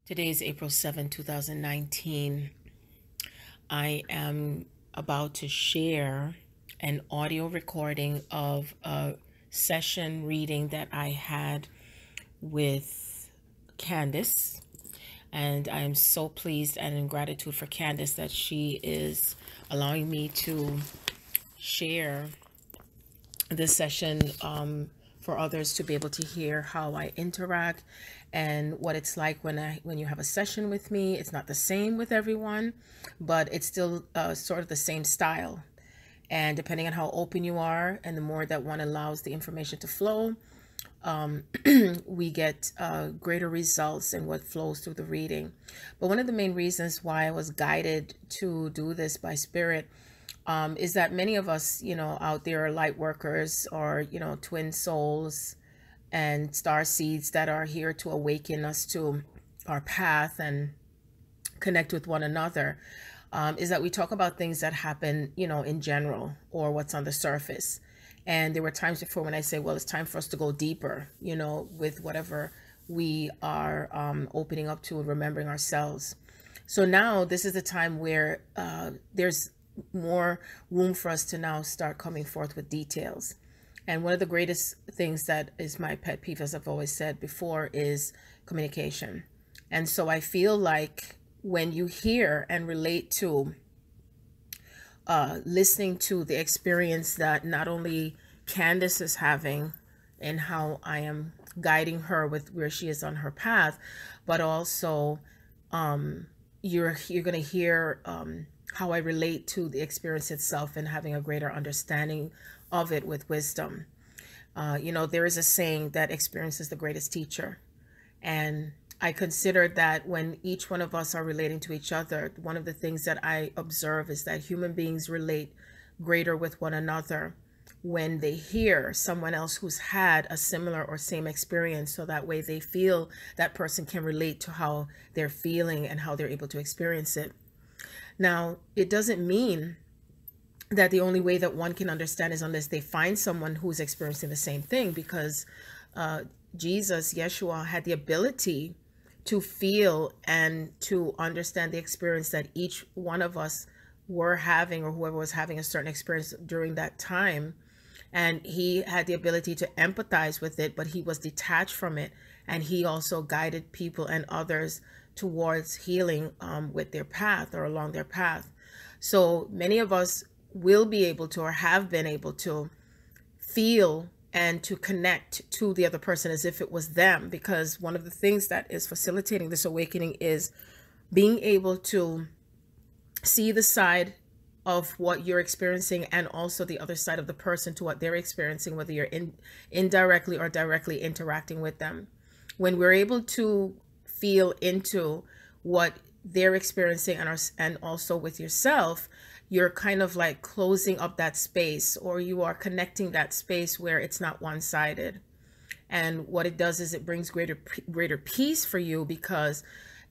Today is April 7, 2019. I am about to share an audio recording of a session reading that I had with Candace. And I am so pleased and in gratitude for Candace that she is allowing me to share this session for others to be able to hear how I interact and what it's like when you have a session with me. It's not the same with everyone, but it's still sort of the same style. And depending on how open you are and the more that one allows the information to flow, we get greater results in what flows through the reading. But one of the main reasons why I was guided to do this by Spirit is that many of us, out there are light workers or, twin souls and star seeds that are here to awaken us to our path and connect with one another. Is that we talk about things that happen, in general or what's on the surface. And there were times before when I say, well, it's time for us to go deeper, with whatever we are opening up to and remembering ourselves. So now this is the time where there's more room for us to now start coming forth with details. And one of the greatest things that is my pet peeve, as I've always said before, is communication. And so I feel like when you hear and relate to listening to the experience that not only Candace is having and how I am guiding her with where she is on her path, but also you're going to hear how I relate to the experience itself and having a greater understanding of it with wisdom. There is a saying that experience is the greatest teacher. And I consider that when each one of us are relating to each other, one of the things that I observe is that human beings relate greater with one another when they hear someone else who's had a similar or same experience, so that way they feel that person can relate to how they're feeling and how they're able to experience it. Now, it doesn't mean that the only way that one can understand is unless they find someone who's experiencing the same thing, because Jesus, Yeshua, had the ability to feel and to understand the experience that each one of us were having, or whoever was having a certain experience during that time. And he had the ability to empathize with it, but he was detached from it. And he also guided people and others towards healing with their path or along their path. So many of us will be able to, or have been able to, feel and to connect to the other person as if it was them, because one of the things that is facilitating this awakening is being able to see the side of what you're experiencing and also the other side of the person to what they're experiencing, whether you're indirectly or directly interacting with them. When we're able to feel into what they're experiencing and also with yourself, you're kind of like closing up that space, or you are connecting that space where it's not one-sided. And what it does is it brings greater peace for you, because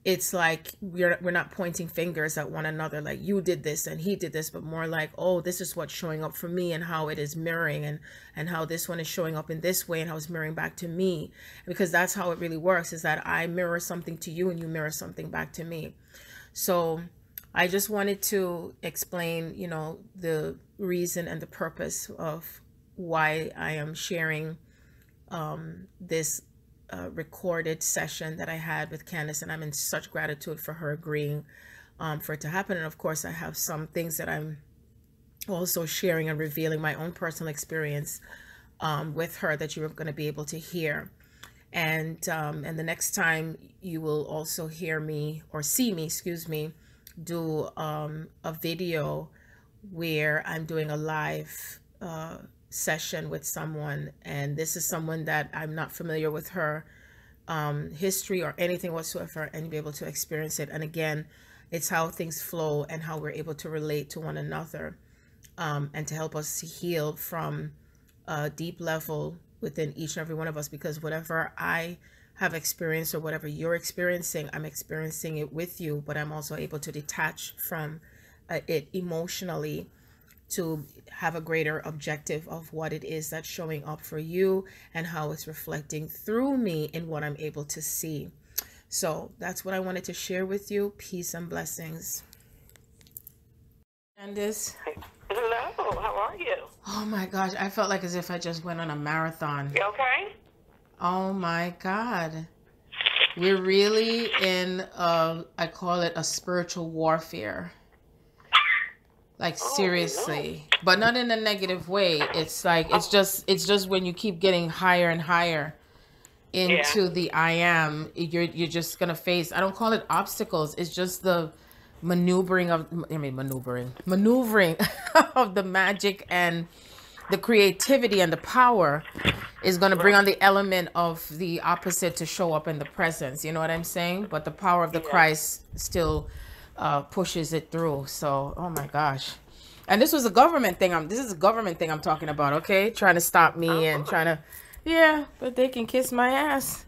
it's like we're not pointing fingers at one another like you did this and he did this, but more like, oh, this is what's showing up for me and how it is mirroring, and how this one is showing up in this way and how it's mirroring back to me. Because that's how it really works, is that I mirror something to you and you mirror something back to me. So I just wanted to explain, the reason and the purpose of why I am sharing this recorded session that I had with Candace, and I'm in such gratitude for her agreeing for it to happen. And of course, I have some things that I'm also sharing and revealing my own personal experience with her that you're going to be able to hear. And the next time you will also hear me, or see me, excuse me, do a video where I'm doing a live session with someone, and this is someone that I'm not familiar with her history or anything whatsoever, and be able to experience it. And again, it's how things flow and how we're able to relate to one another, and to help us heal from a deep level within each and every one of us. Because whatever I have experienced or whatever you're experiencing, I'm experiencing it with you, but I'm also able to detach from it emotionally to have a greater objective of what it is that's showing up for you and how it's reflecting through me in what I'm able to see. So that's what I wanted to share with you. Peace and blessings. Candace. Hello, how are you? Oh my gosh, I felt like as if I just went on a marathon. You okay? Oh my God. We're really in, I call it a spiritual warfare. Like seriously, but not in a negative way. It's like, it's just when you keep getting higher and higher into the I am, you're just gonna face, I don't call it obstacles. It's just the maneuvering of the magic and the creativity and the power is going to bring on the element of the opposite to show up in the presence. You know what I'm saying? But the power of the Christ still pushes it through. So, oh my gosh. And this was a government thing. This is a government thing I'm talking about. Okay. Trying to stop me and trying to, yeah, but they can kiss my ass.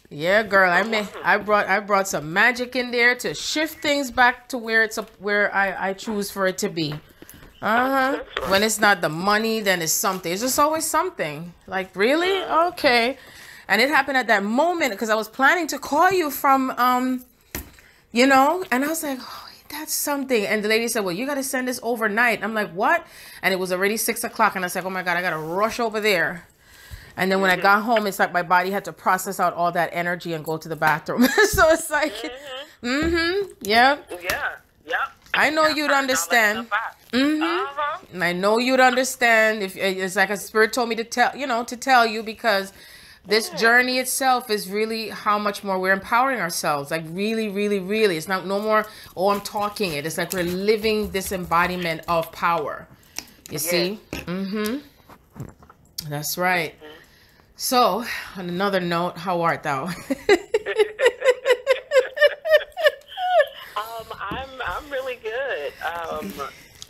Yeah, girl. I brought some magic in there to shift things back to where where I choose for it to be. When it's not the money, then it's something. It's just always something. Like, really? Okay. And it happened at that moment because I was planning to call you from you know, and I was like, oh, that's something. And the lady said, well, you got to send this overnight. I'm like, what? And it was already 6 o'clock. And I was like, oh my God, I got to rush over there. And then when I got home, it's like my body had to process out all that energy and go to the bathroom. So it's like, yeah. I know you'd understand. I know you'd understand if it's like a spirit told me to tell you, because this journey itself is really how much more we're empowering ourselves. Like really, really, really. It's not no more, oh, I'm talking it. It's like we're living this embodiment of power. You see? That's right. So, on another note, how art thou? I'm really good.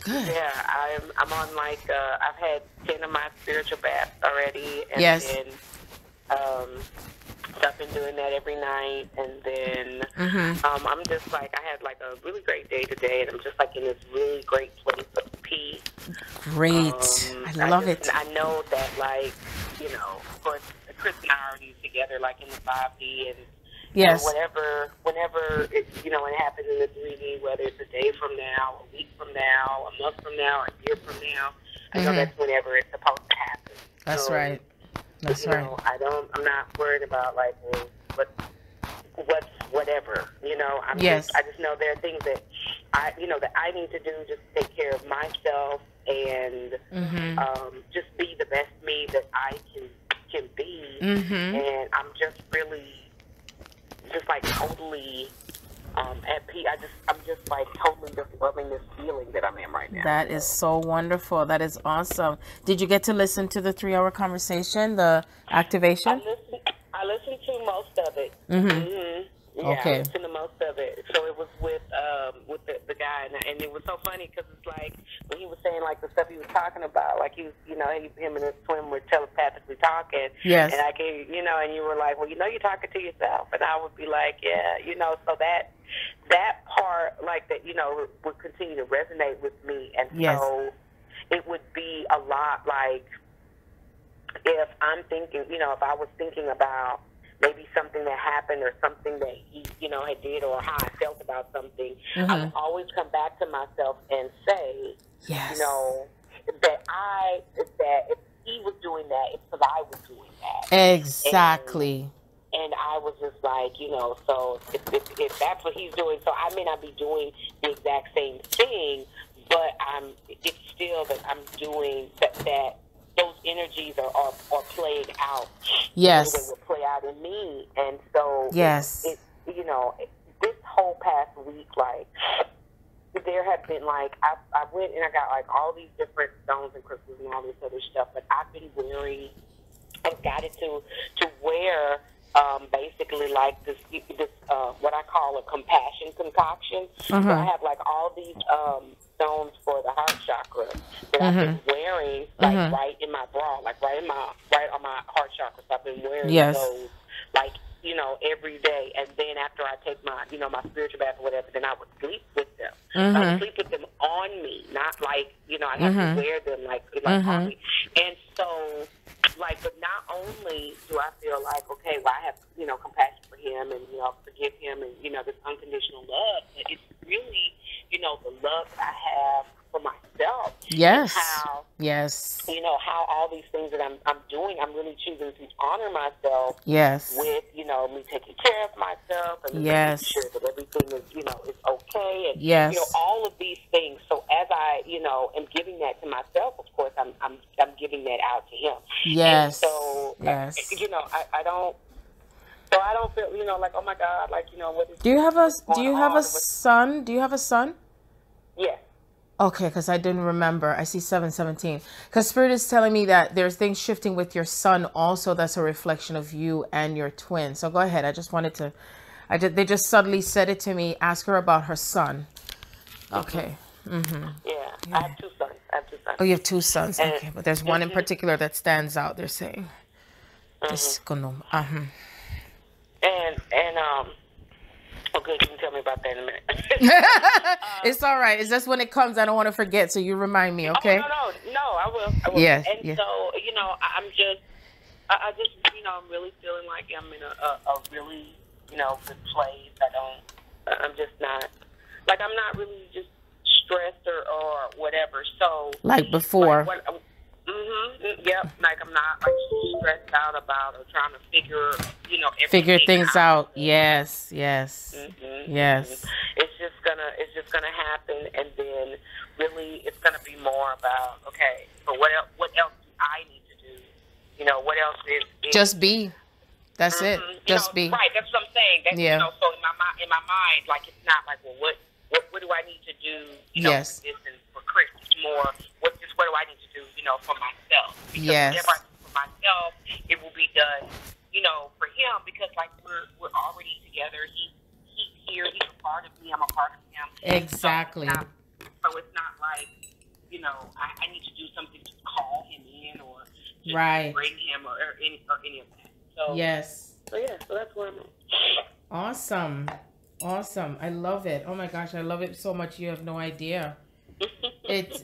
Good. Yeah, I'm on like I've had 10 of my spiritual baths already, and then so I've been doing that every night, and then I'm just like, I had like a really great day today, and I'm just like in this really great place of peace. Great. I love it. I know that, like, you know, of course, Chris and I are already together, like in the 5D, and yes, whenever it, you know, when it happens in the 3D, whether it's a day from now, a week from now, a month from now, a year from now, I know that's whenever it's supposed to happen. That's right. That's right. Know, I'm not worried about like, what's whatever. You know, I just know there are things that I need to do just to take care of myself and just be the best me that I can be. And I'm just really, just like totally at peace. I'm just like totally just loving this feeling that I'm in right now. That is so wonderful. That is awesome. Did you get to listen to the 3-hour conversation, the activation? I listened to most of it. Yeah, okay. I listened to most of it. So it was with the guy, and it was so funny because it's like when he was saying like the stuff he was talking about, like he was, you know, him and his twin were telepathically talking. Yes. And I can, you know, and you were like, well, you know, you're talking to yourself, and I would be like, yeah, you know, so that part, like that, you know, would continue to resonate with me, and so it would be a lot like if I'm thinking, you know, if I was thinking about maybe something that happened or something that he, you know, had did, or how I felt about something, I would always come back to myself and say, you know, that if he was doing that, it's because I was doing that. Exactly. And I was just like, you know, so if that's what he's doing, so I may not be doing the exact same thing, but it's still that I'm doing that those energies are played out. Yes. They will play out in me. And so, it, you know, this whole past week, like, there have been, like, I went and I got, like, all these different stones and crystals and all this other stuff, but I've been wearing, I've got it to wear, basically, like, this what I call a compassion concoction. So I have, like, all these, stones for the heart chakra that I've been wearing, like right in my bra, like right on my heart chakra. So I've been wearing those, like, you know, every day. And then after I take my, you know, my spiritual bath or whatever, then I would sleep with them. I would sleep with them on me, not like, you know, I have to wear them like on me. And so like, but not only do I feel like, okay, well, I have, you know, compassion for him and, you know, forgive him and, you know, this unconditional love, but it's really, you know, the love that I have for myself. Yes. How, yes. You know, how all these things that I'm doing, I'm really choosing to honor myself. Yes. With, you know, me taking care of myself and yes. making sure that everything is, you know, is okay. And, yes. you know, all of these things. So as I, you know, am giving that to myself, of course, I'm giving that out to him. Yes. And so, yes. You know, I don't. So I don't feel, you know, like, oh my God, like, you know, what is? Do you have a son? Do you have a son? Yes. Okay, because I didn't remember. I see 717. Because Spirit is telling me that there's things shifting with your son also. That's a reflection of you and your twin. So go ahead. I just wanted to. They just suddenly said it to me. Ask her about her son. Okay. Mm-hmm. Yeah, I have 2 sons. Oh, you have 2 sons. And, okay, but there's one in particular that stands out. They're saying. Oh, good. You can tell me about that in a minute. It's all right. It's just when it comes, I don't want to forget. So you remind me, okay? Oh, no, I will. Yeah. And so, you know, I just, you know, I'm really feeling like I'm in a really, you know, good place. I'm just not, like, I'm not really just stressed or whatever. So, like before. Yep. Like, I'm not, like, stressed out about or trying to figure things out. Yes. Yes. Yes. It's just gonna happen, and then really it's gonna be more about, okay, so what else do I need to do? You know, what else is just be. That's it. Just be. Right. That's what I'm saying. That's, you know, so in my mind, like, it's not like, well, what do I need to do? You know, for this and for Chris. It's more, what do I need to do? You know, for myself. Because whatever I do for myself, it will be done, you know, for him, because, like, we're already together. He's here. He's a part of me. I'm a part of him. Exactly. So it's not like, you know, I need to do something to call him in or to bring him or any of that. So yes. So that's where I'm at. Awesome. I love it. Oh my gosh, I love it so much. You have no idea.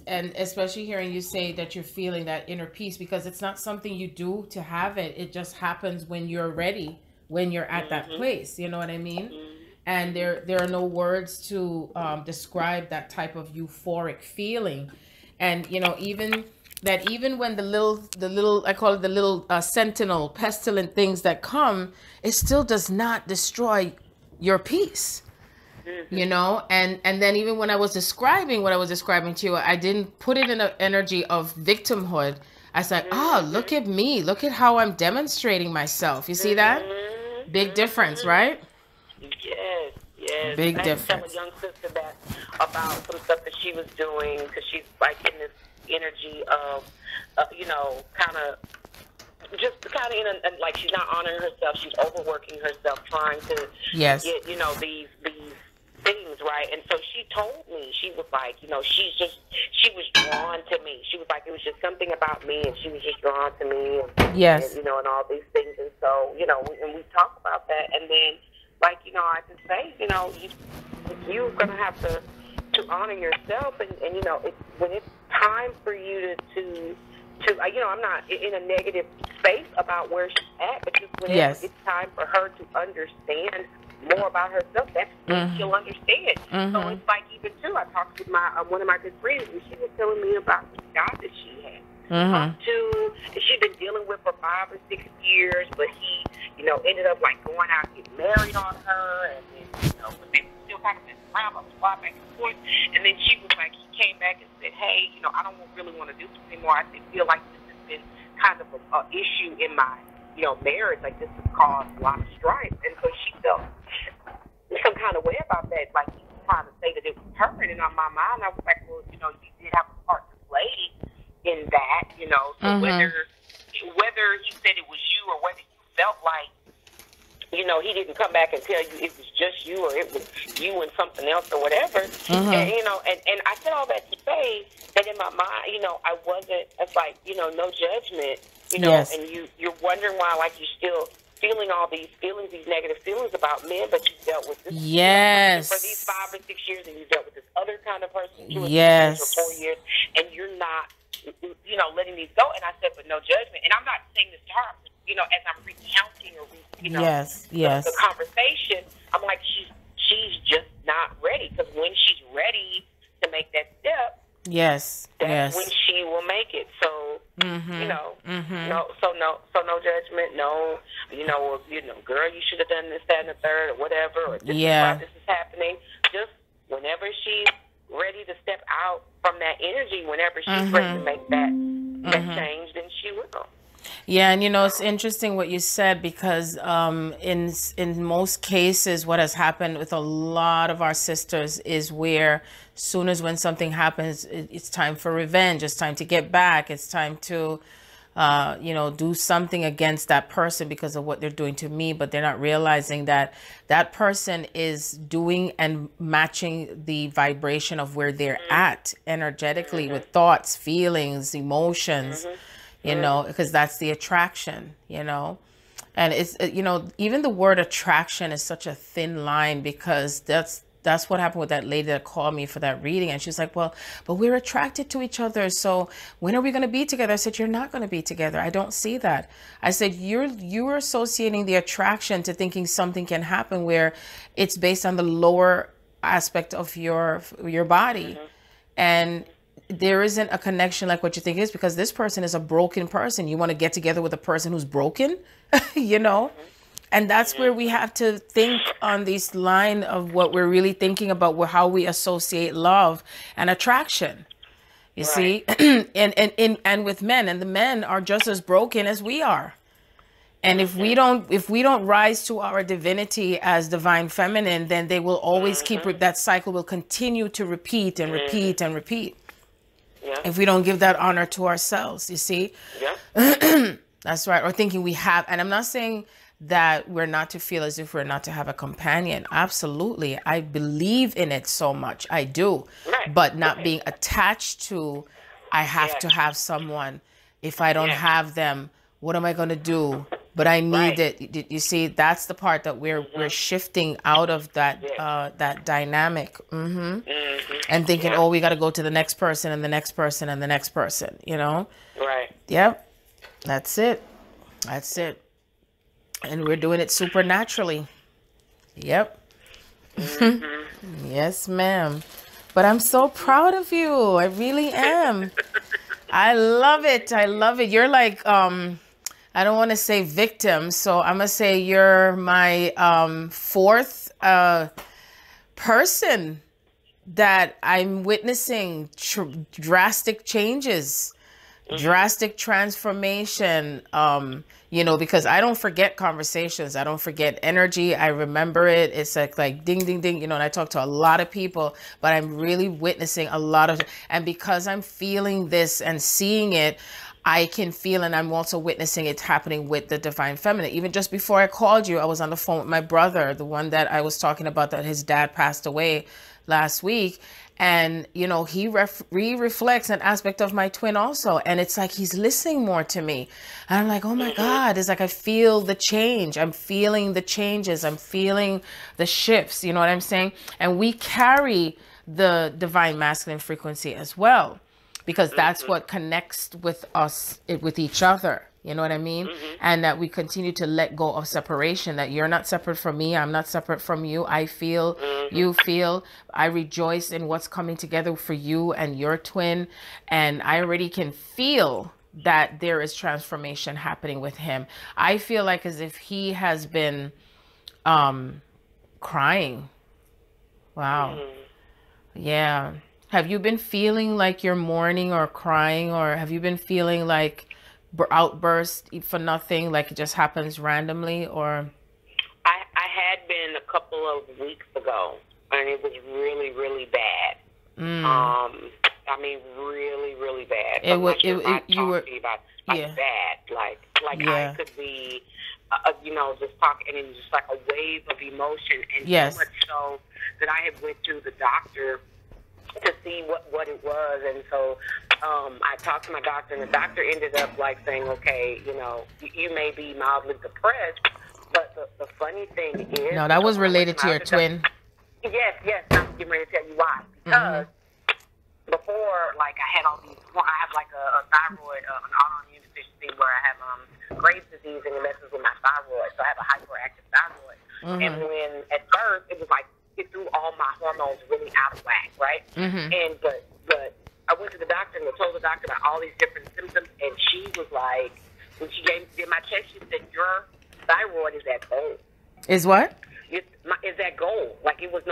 And especially hearing you say that you're feeling that inner peace, because it's not something you do to have it. It just happens when you're ready, when you're at that place. You know what I mean? And there are no words to describe that type of euphoric feeling. And, you know, even when the little I call it the little sentinel pestilent things that come, it still does not destroy your peace. You know, and then even when I was describing what I was describing to you, I didn't put it in an energy of victimhood. I said, look at me, look at how I'm demonstrating myself. You see that? Big difference, right? Yes. Big difference. I had to difference. tell a young sister that about some stuff that she was doing, because she's like in this energy of, you know, kind of in a, like, she's not honoring herself. She's overworking herself, trying to get, you know, these things, right? And so she told me, she was like, you know, she was drawn to me. She was like, it was just something about me, and she was just drawn to me. And, you know, and all these things. And so, you know, and we talk about that. And then, like, you know, I just say, you know, you're going to have to honor yourself. And you know, when it's time for you to you know, I'm not in a negative space about where she's at, but just whenever it's time for her to understand more about herself, that's when she'll understand. So it's like, even too, I talked with one of my good friends, and she was telling me about the guy that she had talked to, and she'd been dealing with for 5 or 6 years, but he, you know, ended up, like, going out and getting married on her, and then, you know, but they were still kind of around, back and forth. And then she was like, he came back and said, hey, you know, I don't really want to do this anymore. I feel like this has been kind of an issue in my, you know, marriage. Like, this has caused a lot of strife. And so she felt some kind of way about that. Like, he was trying to say that it was her. And on my mind, I was like, well, you know, you did have a part to play in that, you know. So whether he said it was you, or whether you felt like, you know, he didn't come back and tell you it was just you, or it was you and something else, or whatever. And, you know, and I said all that to say that in my mind, you know, I wasn't, it's like, you know, no judgment, you know, and you're wondering why, like, you're still feeling all these feelings, these negative feelings about men, but you dealt with this for these 5 or 6 years, and you dealt with this other kind of person 2 or 3 years or 4 years, and you're not you know, letting these go. And I said, but no judgment. And I'm not saying this to her, you know, as I'm recounting or, you know, the conversation, I'm like, she's just not ready. Because when she's ready to make that step, that's when she will make it. So, you know, no judgment, no, you know, girl, you should have done this, that, and the third, or whatever, or this is why this is happening. Just whenever she's ready to step out from that energy, whenever she's ready to make that change, then she will. Yeah, and you know, it's interesting what you said, because in most cases, what has happened with a lot of our sisters is where soon as when something happens, it's time for revenge. It's time to get back. It's time to, you know, do something against that person because of what they're doing to me. But they're not realizing that that person is doing and matching the vibration of where they're at energetically with thoughts, feelings, emotions. You know, because that's the attraction, you know, and it's, you know, even the word attraction is such a thin line, because that's what happened with that lady that called me for that reading. And she's like, well, but we're attracted to each other. So when are we going to be together? I said, you're not going to be together. I don't see that. I said, you're associating the attraction to thinking something can happen where it's based on the lower aspect of your body. And there isn't a connection like what you think is, because this person is a broken person. You want to get together with a person who's broken, you know? And that's where we have to think on this line of what we're really thinking about, how we associate love and attraction, you see? and with men, and the men are just as broken as we are. And if we don't rise to our divinity as divine feminine, then they will always keep, that cycle will continue to repeat and repeat and repeat. If we don't give that honor to ourselves, you see? That's right. Or thinking we have, and I'm not saying that we're not to feel as if we're not to have a companion. Absolutely. I believe in it so much. I do. But not being attached to, I have to have someone. If I don't have them, what am I going to do? But I need it. You see, that's the part that we're shifting out of that that dynamic. And thinking, oh, we got to go to the next person and the next person and the next person, you know? Yep. That's it. That's it. And we're doing it supernaturally. Yep. Yes, ma'am. But I'm so proud of you. I really am. I love it. I love it. You're like, I don't want to say victim, so I'm going to say you're my fourth person that I'm witnessing drastic changes, drastic transformation, you know, because I don't forget conversations. I don't forget energy. I remember it. It's like ding, ding, ding, you know, and I talk to a lot of people, but I'm really witnessing a lot of, and because I'm feeling this and seeing it, I can feel, and I'm also witnessing it happening with the divine feminine. Even just before I called you, I was on the phone with my brother, the one that I was talking about, that his dad passed away last week. And, you know, he reflects an aspect of my twin also. And it's like he's listening more to me. And I'm like, oh my God, it's like I feel the change. I'm feeling the changes. I'm feeling the shifts. You know what I'm saying? And we carry the divine masculine frequency as well, because that's what connects with us, with each other. You know what I mean? And that we continue to let go of separation, that you're not separate from me. I'm not separate from you. I feel, you feel, I rejoice in what's coming together for you and your twin. And I already can feel that there is transformation happening with him. I feel like as if he has been crying. Wow. Yeah. Have you been feeling like you're mourning or crying, or have you been feeling like outburst for nothing, like it just happens randomly? Or I had been a couple of weeks ago, and it was really, really bad. I mean, really, really bad. It was. You were bad, like I could be, you know, just talking, and it was just like a wave of emotion, and so much so that I had went to the doctor to see what it was. And so I talked to my doctor, and the doctor ended up like saying, okay, you know, you may be mildly depressed, but the funny thing is, no, that was related to your twin. Yes, I'm getting ready to tell you why. Because before, like, I had all these, I have like a thyroid, an autoimmune deficiency where I have Graves' disease and it messes with my thyroid. So I have a hyperactive thyroid. And when at first it was like it threw all my hormones really out of whack, right? And but I went to the doctor and I told the doctor about all these different symptoms, and she was like, when she did my check, she said, your thyroid is at gold. Is what? Is that gold? Like there was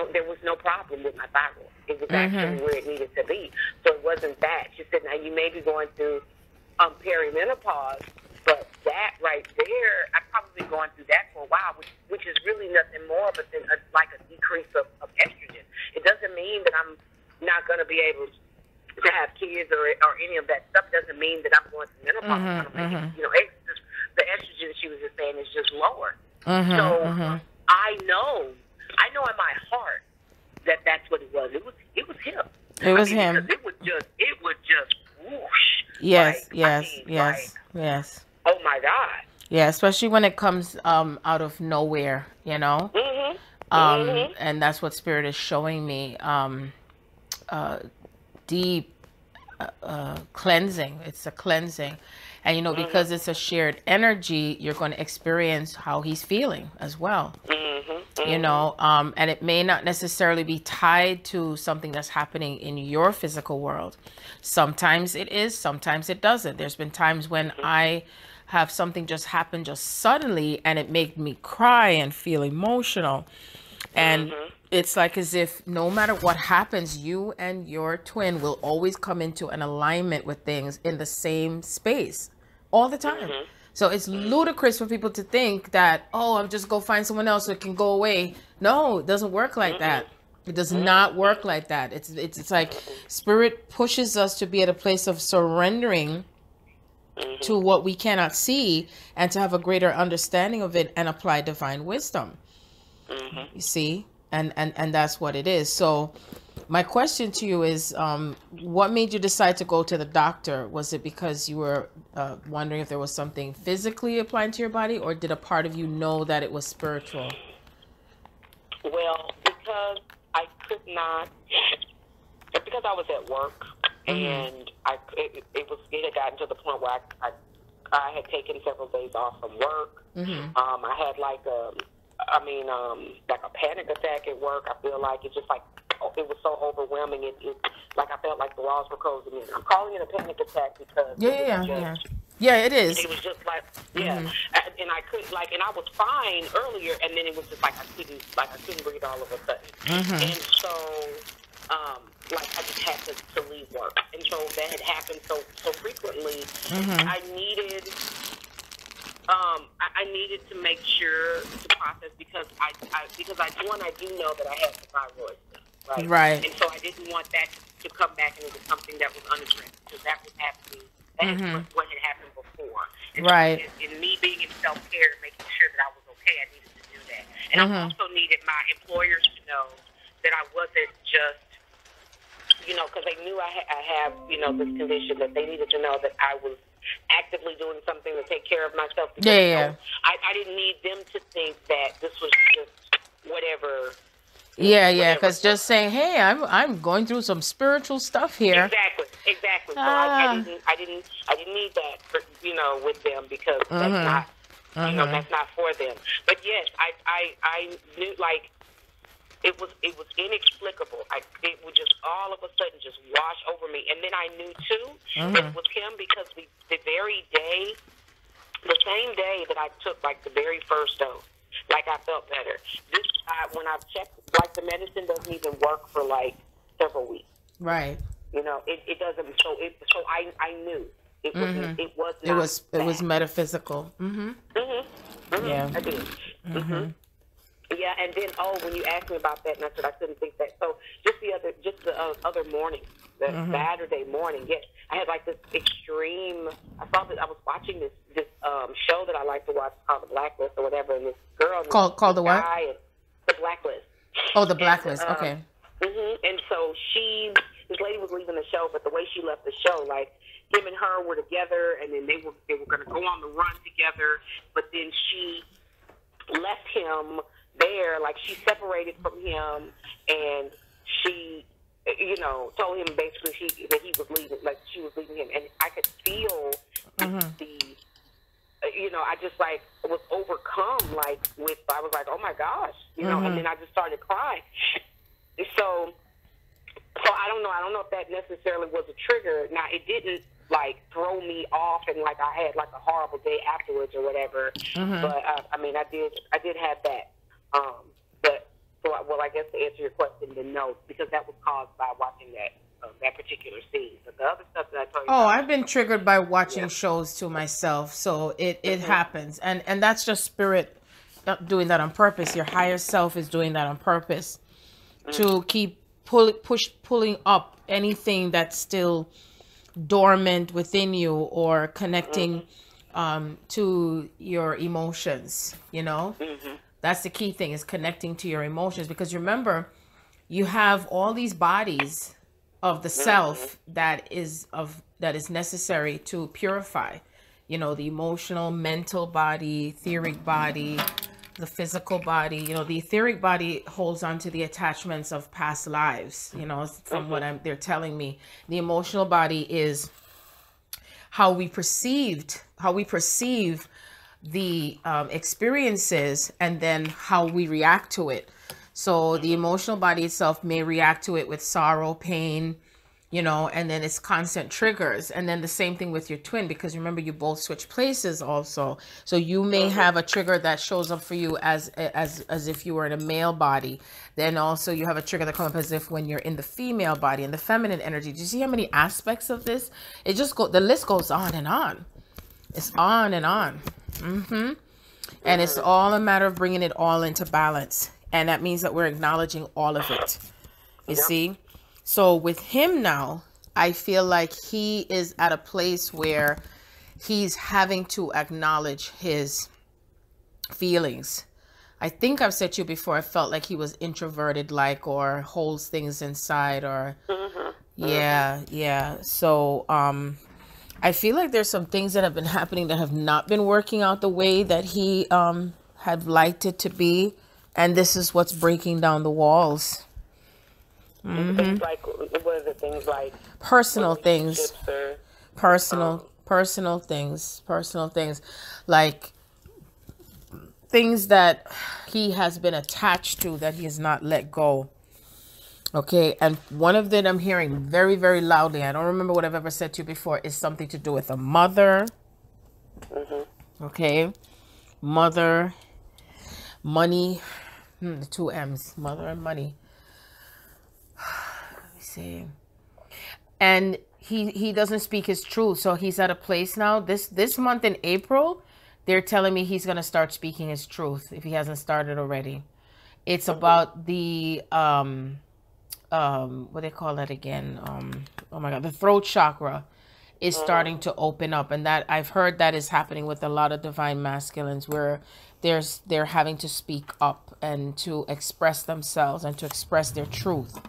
no problem with my thyroid. It was actually where it needed to be. So it wasn't that. She said, now you may be going through perimenopause, but that right there, I've probably been going through that for a while, which is really nothing more but than like a decrease of estrogen. It doesn't mean that I'm not going to be able to have kids or any of that stuff. It doesn't mean that I'm going through menopause. You know, the estrogen she was just saying is just lower. So I know in my heart that that's what it was. It was him. It was him. It would just whoosh. Yes, like, yes. Oh my God. Yeah, especially when it comes out of nowhere, you know. And that's what Spirit is showing me. Deep cleansing. It's a cleansing. And, you know, because it's a shared energy, you're going to experience how he's feeling as well. You know, and it may not necessarily be tied to something that's happening in your physical world. Sometimes it is, sometimes it doesn't. There's been times when I have something just happen just suddenly and it made me cry and feel emotional. And it's like as if no matter what happens, you and your twin will always come into an alignment with things in the same space all the time. So it's ludicrous for people to think that, oh, I'm just go find someone else so it can go away. No, it doesn't work like that. It does not work like that. It's like Spirit pushes us to be at a place of surrendering to what we cannot see and to have a greater understanding of it and apply divine wisdom. You see? And that's what it is. So my question to you is, what made you decide to go to the doctor? Was it because you were wondering if there was something physically applying to your body, or did a part of you know that it was spiritual? Well, because I could not, because I was at work, and it had gotten to the point where I had taken several days off from work. I had like a panic attack at work. I feel like it's just like, it was so overwhelming. It like I felt like the walls were closing in. I'm calling it a panic attack because yeah, it is. It was just like and I could and I was fine earlier, and then it was just like I couldn't breathe all of a sudden, and so I just had to leave work, and so that had happened so frequently. I needed to make sure to process because I do know that I have the thyroid stuff, right? And so I didn't want that to come back and it was something that was unaddressed, because that was happening. That is what had happened before. And so in me being in self-care and making sure that I was okay, I needed to do that. And I also needed my employers to know that I wasn't just, because they knew I have, this condition, that they needed to know that I was actively doing something to take care of myself. Because, I didn't need them to think that this was just whatever. Because just saying, hey, I'm going through some spiritual stuff here. Exactly. So I didn't need that, with them, because that's not, that's not for them. But yes, I knew, like, it was inexplicable. It would just all of a sudden just wash over me. And then I knew too that it was him, because the same day that I took like the very first dose, like I felt better. When I've checked, like the medicine doesn't even work for like several weeks. Right. It doesn't. So I knew it was. It was not. It was metaphysical. Yeah. I did. Yeah, and then when you asked me about that, and I said I couldn't think that. So just the other morning, the Saturday morning, yes, I had like this extreme. I was watching this show that I like to watch called The Blacklist or whatever, and this girl called the what? The Blacklist. Oh, The Blacklist. Okay. And so this lady was leaving the show, but the way she left the show, like him and her were together, and then they were going to go on the run together, but then she left him there, like she separated from him, and she you know, told him basically that he was leaving, like she was leaving him, and I could feel the, you know, I just like was overcome, like with, I was like, oh my gosh, you know, and then I just started crying. So I don't know if that necessarily was a trigger. Now, it didn't like throw me off and like I had like a horrible day afterwards or whatever. But I mean, I did have that. But so, well, I guess to answer your question, then no, because that was caused by watching that particular scene. But the other stuff that I told you. Oh, I've been triggered by watching shows to myself, so it happens, and that's just spirit doing that on purpose. Your higher self is doing that on purpose to keep pulling up anything that's still dormant within you or connecting to your emotions, you know. That's the key thing, is connecting to your emotions, because remember, you have all these bodies of the self that is necessary to purify, you know, the emotional, mental body, etheric body, the physical body. You know, the etheric body holds on to the attachments of past lives, you know, from what they're telling me. The emotional body is how we perceive the experiences, and then how we react to it. So the emotional body itself may react to it with sorrow, pain, you know, and then it's constant triggers. And then the same thing with your twin, because remember, you both switch places also. So you may have a trigger that shows up for you as if you were in a male body. Then also you have a trigger that comes up as if when you're in the female body, in the feminine energy. Do you see how many aspects of this? It just the list goes on and on. It's on and on. And it's all a matter of bringing it all into balance. And that means that we're acknowledging all of it. You see? So with him now, I feel like he is at a place where he's having to acknowledge his feelings. I think I've said to you before, I felt like he was introverted, like, or holds things inside, or yeah. So I feel like there's some things that have been happening that have not been working out the way that he had liked it to be. And this is what's breaking down the walls. Things like, what are the things like? Personal things. Personal things. Like things that he has been attached to that he has not let go. Okay, and one of them I'm hearing very, very loudly, I don't remember what I've ever said to you before, is something to do with a mother. Okay, mother, money, the two M's, mother and money. Let me see. And he doesn't speak his truth, so he's at a place now. This month in April, they're telling me he's gonna start speaking his truth if he hasn't started already. It's about the what they call that again, oh my god, the throat chakra is starting to open up, and that I've heard that is happening with a lot of divine masculines, where they're having to speak up and to express themselves and to express their truth,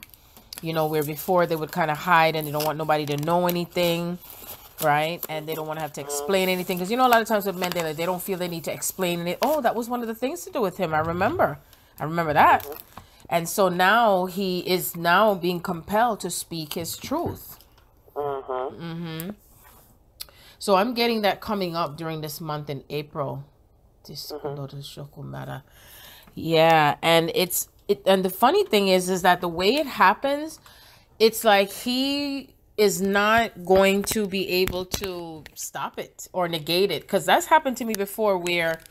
you know, where before they would kind of hide and they don't want nobody to know anything, right? And they don't want to have to explain anything, because you know, a lot of times with men, they don't feel they need to explain it. Oh, that was one of the things to do with him, I remember that. And so now he is now being compelled to speak his truth. So I'm getting that coming up during this month in April. Yeah, and and the funny thing is that the way it happens, it's like he is not going to be able to stop it or negate it, because that's happened to me before, where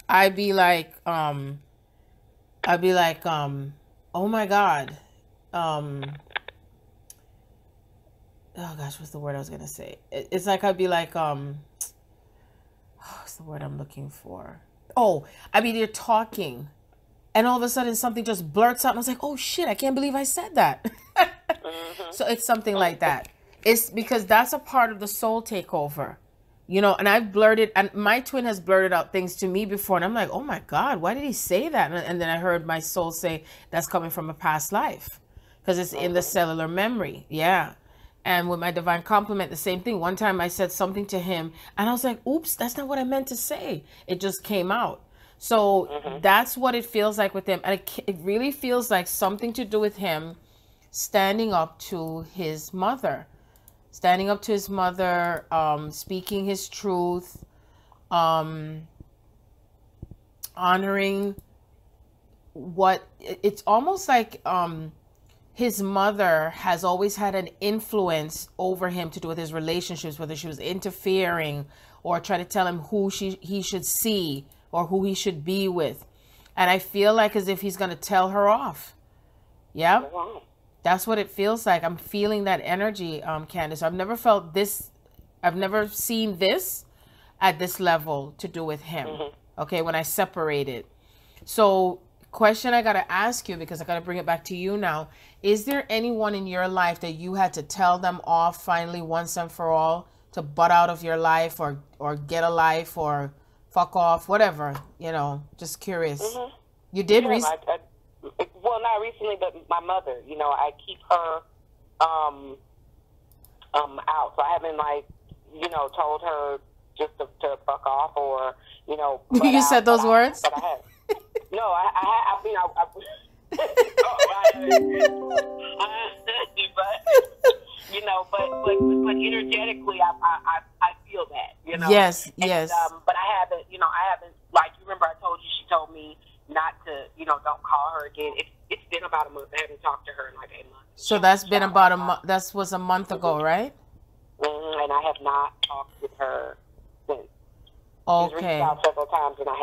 I'd be like, oh my God. Oh gosh, what's the word I was going to say? It's like, I'd be like, what's the word I'm looking for? Oh, I mean, you're talking and all of a sudden something just blurts out. And I was like, oh shit, I can't believe I said that. So it's something like that. It's because that's a part of the soul takeover. You know, and I've blurted, and my twin has blurted out things to me before, and I'm like, oh my God, why did he say that? And then I heard my soul say that's coming from a past life, because it's in the cellular memory. Yeah. And with my divine compliment, the same thing. One time I said something to him, and I was like, oops, that's not what I meant to say. It just came out. So that's what it feels like with him. And it really feels like something to do with him standing up to his mother, speaking his truth, honoring what it's almost like his mother has always had an influence over him to do with his relationships, whether she was interfering or trying to tell him who he should see or who he should be with. And I feel like as if he's going to tell her off. Yeah. That's what it feels like. I'm feeling that energy, Candace. I've never felt this. I've never seen this at this level to do with him. Okay, when I separate it. So, question I got to ask you, because I got to bring it back to you now. Is there anyone in your life that you had to tell them off finally once and for all, to butt out of your life or get a life or fuck off, whatever, you know, just curious. You did well, not recently, but my mother, you know, I keep her out. So I haven't, like, you know, told her just to fuck off or, you know. You said those words? But I have. No, I mean, you know, but energetically, I feel that, you know. Yes. But I haven't, like, you remember I told you, she told me not to, you know, don't call her again. It's been about a month. I haven't talked to her in like a month. So that's been about a month. That was a month ago, right? And I have not talked with her since. Okay. She's reached out several times, and I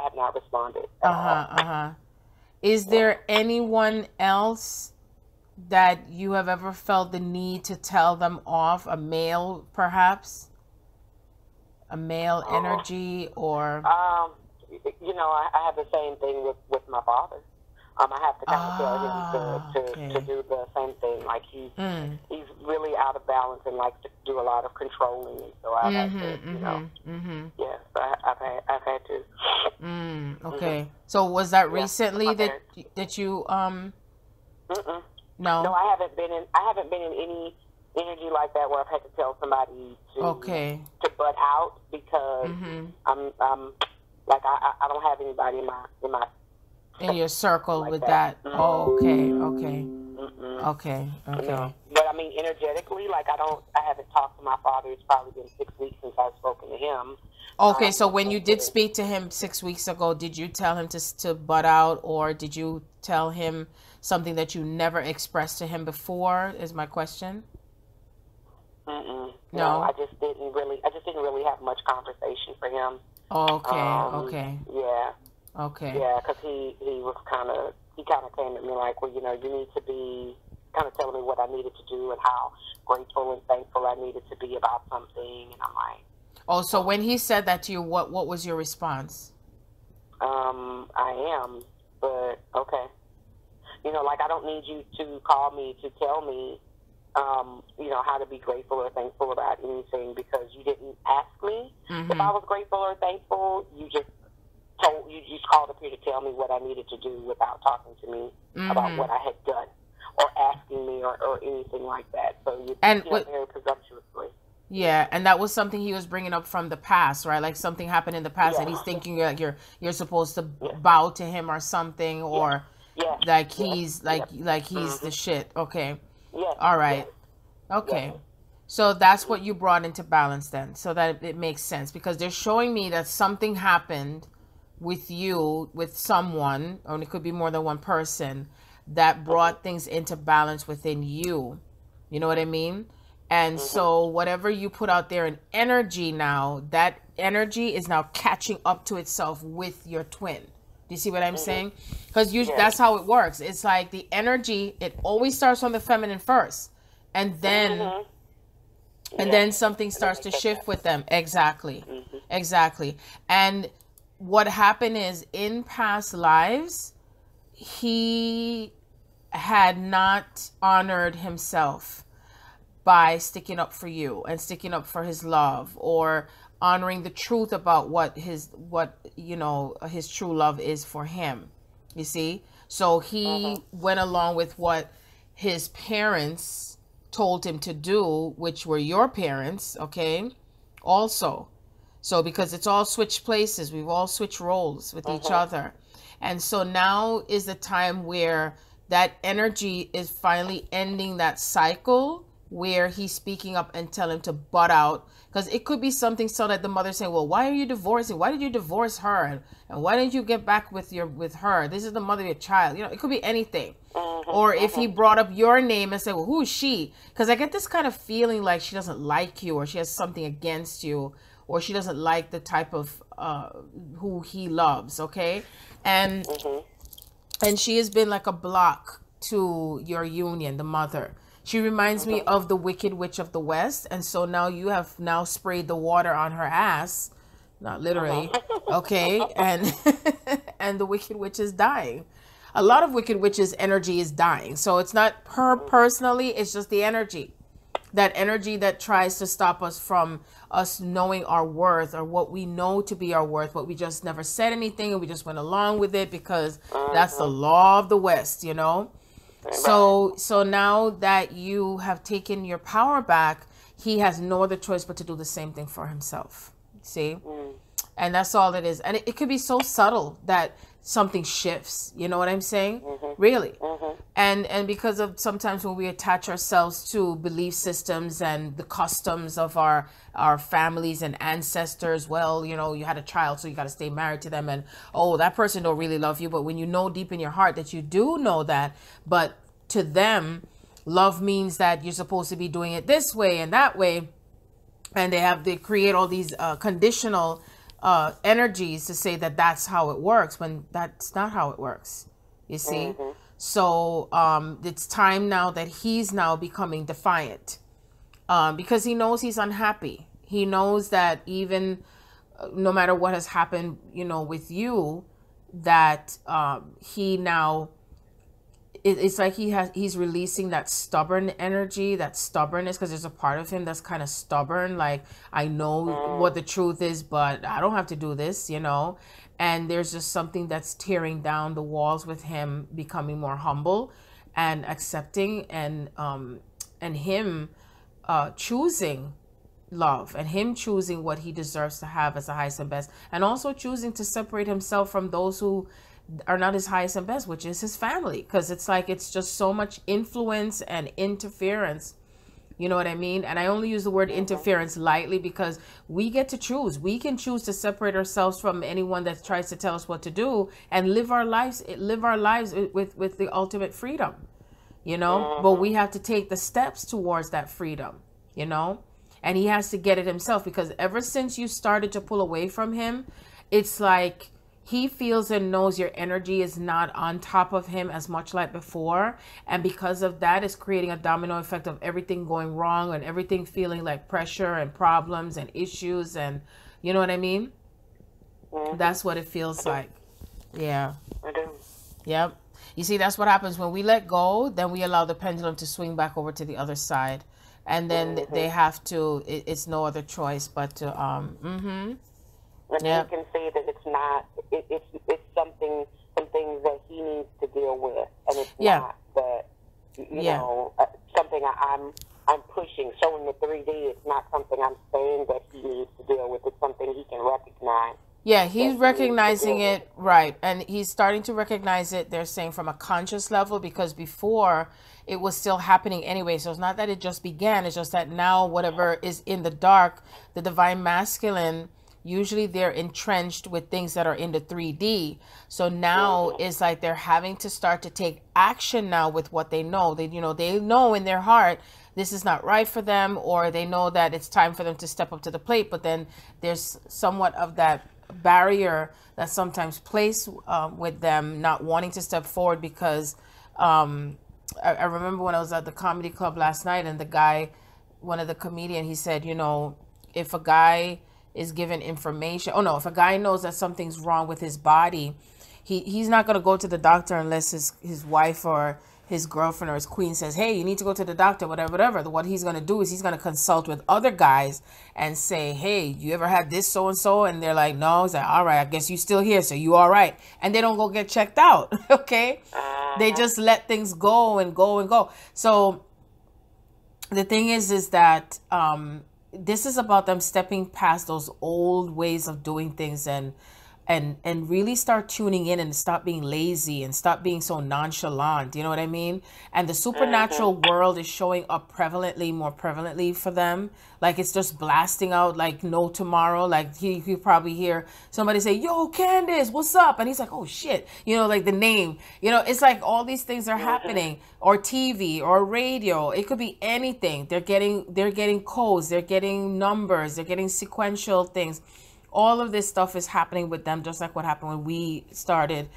have not responded. Is there anyone else that you have ever felt the need to tell them off? A male, perhaps? A male energy, or? You know, I have the same thing with my father. I have to kind of tell him to do the same thing. Like he's really out of balance and likes to do a lot of controlling, and so I've had to, you know, yes, I've had to. Okay. So was that recently that you No. No, I haven't been in any energy like that where I've had to tell somebody to butt out, because I'm like I don't have anybody in your circle like with that. Okay. No. But I mean, energetically, like I haven't talked to my father. It's probably been 6 weeks since I've spoken to him. Okay, so when you did speak to him 6 weeks ago, did you tell him to butt out, or did you tell him something that you never expressed to him before? Is my question. No, I just didn't really have much conversation for him. Okay. Yeah. Okay. Yeah, because he kind of came at me like, well, you know, you need to be kind of telling me what I needed to do and how grateful and thankful I needed to be about something, and I'm like. Oh, so when he said that to you, what was your response? I am, but okay. You know, like I don't need you to call me to tell me, you know, how to be grateful or thankful about anything, because you didn't ask me if I was grateful or thankful. You just called up here to tell me what I needed to do without talking to me about what I had done or asking me or anything like that. So you very presumptuously. Yeah, and that was something he was bringing up from the past, right? Like something happened in the past and he's thinking you're supposed to bow to him or something, or like he's he's the shit. Okay. All right. Okay. So that's what you brought into balance then, so that it makes sense, because they're showing me that something happened with you, with someone, or it could be more than one person, that brought things into balance within you. You know what I mean? And so whatever you put out there in energy now, that energy is now catching up to itself with your twin. Do you see what I'm saying? Because that's how it works. It's like the energy, it always starts on the feminine first. And then then something starts to shift with them. Exactly. And what happened is, in past lives, he had not honored himself by sticking up for you and sticking up for his love, or honoring the truth about what his true love is for him. You see? So he went along with what his parents told him to do, which were your parents, okay? Also. So because it's all switched places, we've all switched roles with each other. And so now is the time where that energy is finally ending that cycle where he's speaking up and tell him to butt out. Because it could be something so that the mother's saying, well, why are you divorcing? Why did you divorce her? And why didn't you get back with her? This is the mother of your child. It could be anything. Or if he brought up your name and said, well, who is she? Because I get this kind of feeling like she doesn't like you, or she has something against you, or she doesn't like the type of who he loves, okay? And she has been like a block to your union, the mother. She reminds me of the Wicked Witch of the West. And so now you have now sprayed the water on her ass, not literally, okay? And and the Wicked Witch is dying. A lot of Wicked Witch's energy is dying. So it's not her personally, it's just the energy. That energy that tries to stop us from us knowing our worth, or what we know to be our worth, but we just never said anything and we just went along with it because that's the law of the West, So now that you have taken your power back, he has no other choice but to do the same thing for himself. See? And that's all it is. And it could be so subtle that something shifts. You know what I'm saying? Really. And because of sometimes when we attach ourselves to belief systems and the customs of our families and ancestors, well, you had a child, so you got to stay married to them. And, oh, that person don't really love you. But when you know deep in your heart that you do know that, but to them, love means that you're supposed to be doing it this way and that way. And they create all these conditional energies to say that that's how it works, when that's not how it works, you see. So it's time now that he's now becoming defiant, because he knows he's unhappy. He knows that even no matter what has happened, with you, that he now, it's like he's releasing that stubborn energy, that stubbornness, because there's a part of him that's kind of stubborn. Like, I know what the truth is, but I don't have to do this, And there's just something that's tearing down the walls with him becoming more humble and accepting, and him choosing love, and him choosing what he deserves to have as the highest and best, and also choosing to separate himself from those who are not his highest and best, which is his family, because it's like it's just so much influence and interference. You know what I mean? And I only use the word interference lightly because we get to choose. We can choose to separate ourselves from anyone that tries to tell us what to do and live our lives with the ultimate freedom, But we have to take the steps towards that freedom, And he has to get it himself, because ever since you started to pull away from him, it's like he feels and knows your energy is not on top of him as much like before. And because of that, it's creating a domino effect of everything going wrong and everything feeling like pressure and problems and issues. And you know what I mean? That's what it feels like. Yeah. I do. Yep. You see, that's what happens when we let go. Then we allow the pendulum to swing back over to the other side. And then they have to, it's no other choice but to, And you can say that it's not, it's some things that he needs to deal with, and it's not that, something I'm pushing. So in the 3D, it's not something I'm saying that he needs to deal with. It's something he can recognize. Yeah, he's recognizing it, right, and he's starting to recognize it, they're saying, from a conscious level, because before it was still happening anyway. So it's not that it just began, it's just that now whatever is in the dark, the divine masculine, usually they're entrenched with things that are in the 3D. So now it's like they're having to start to take action now with what they know. They know in their heart this is not right for them, or they know that it's time for them to step up to the plate. But then there's somewhat of that barrier that's sometimes placed with them not wanting to step forward, because I remember when I was at the comedy club last night, and the guy, one of the comedians, he said, if a guy is given information, if a guy knows that something's wrong with his body, he's not going to go to the doctor unless his wife or his girlfriend or his queen says, hey, you need to go to the doctor, whatever. What he's going to do is he's going to consult with other guys and say, hey, you ever had this so-and-so? And they're like, no. He's like, all right, I guess you still here, so you all right. And they don't go get checked out, okay? They just let things go and go and go. So the thing is that this is about them stepping past those old ways of doing things and and really start tuning in and stop being lazy and stop being so nonchalant. You know what I mean? And the supernatural world is showing up more prevalently for them. Like it's just blasting out like no tomorrow. Like he probably hear somebody say, "Yo, Candace, what's up?" And he's like, "Oh shit," you know, like the name. You know, it's like all these things are happening, or TV or radio. It could be anything. They're getting codes, they're getting numbers, they're getting sequential things. All of this stuff is happening with them, just like what happened when we started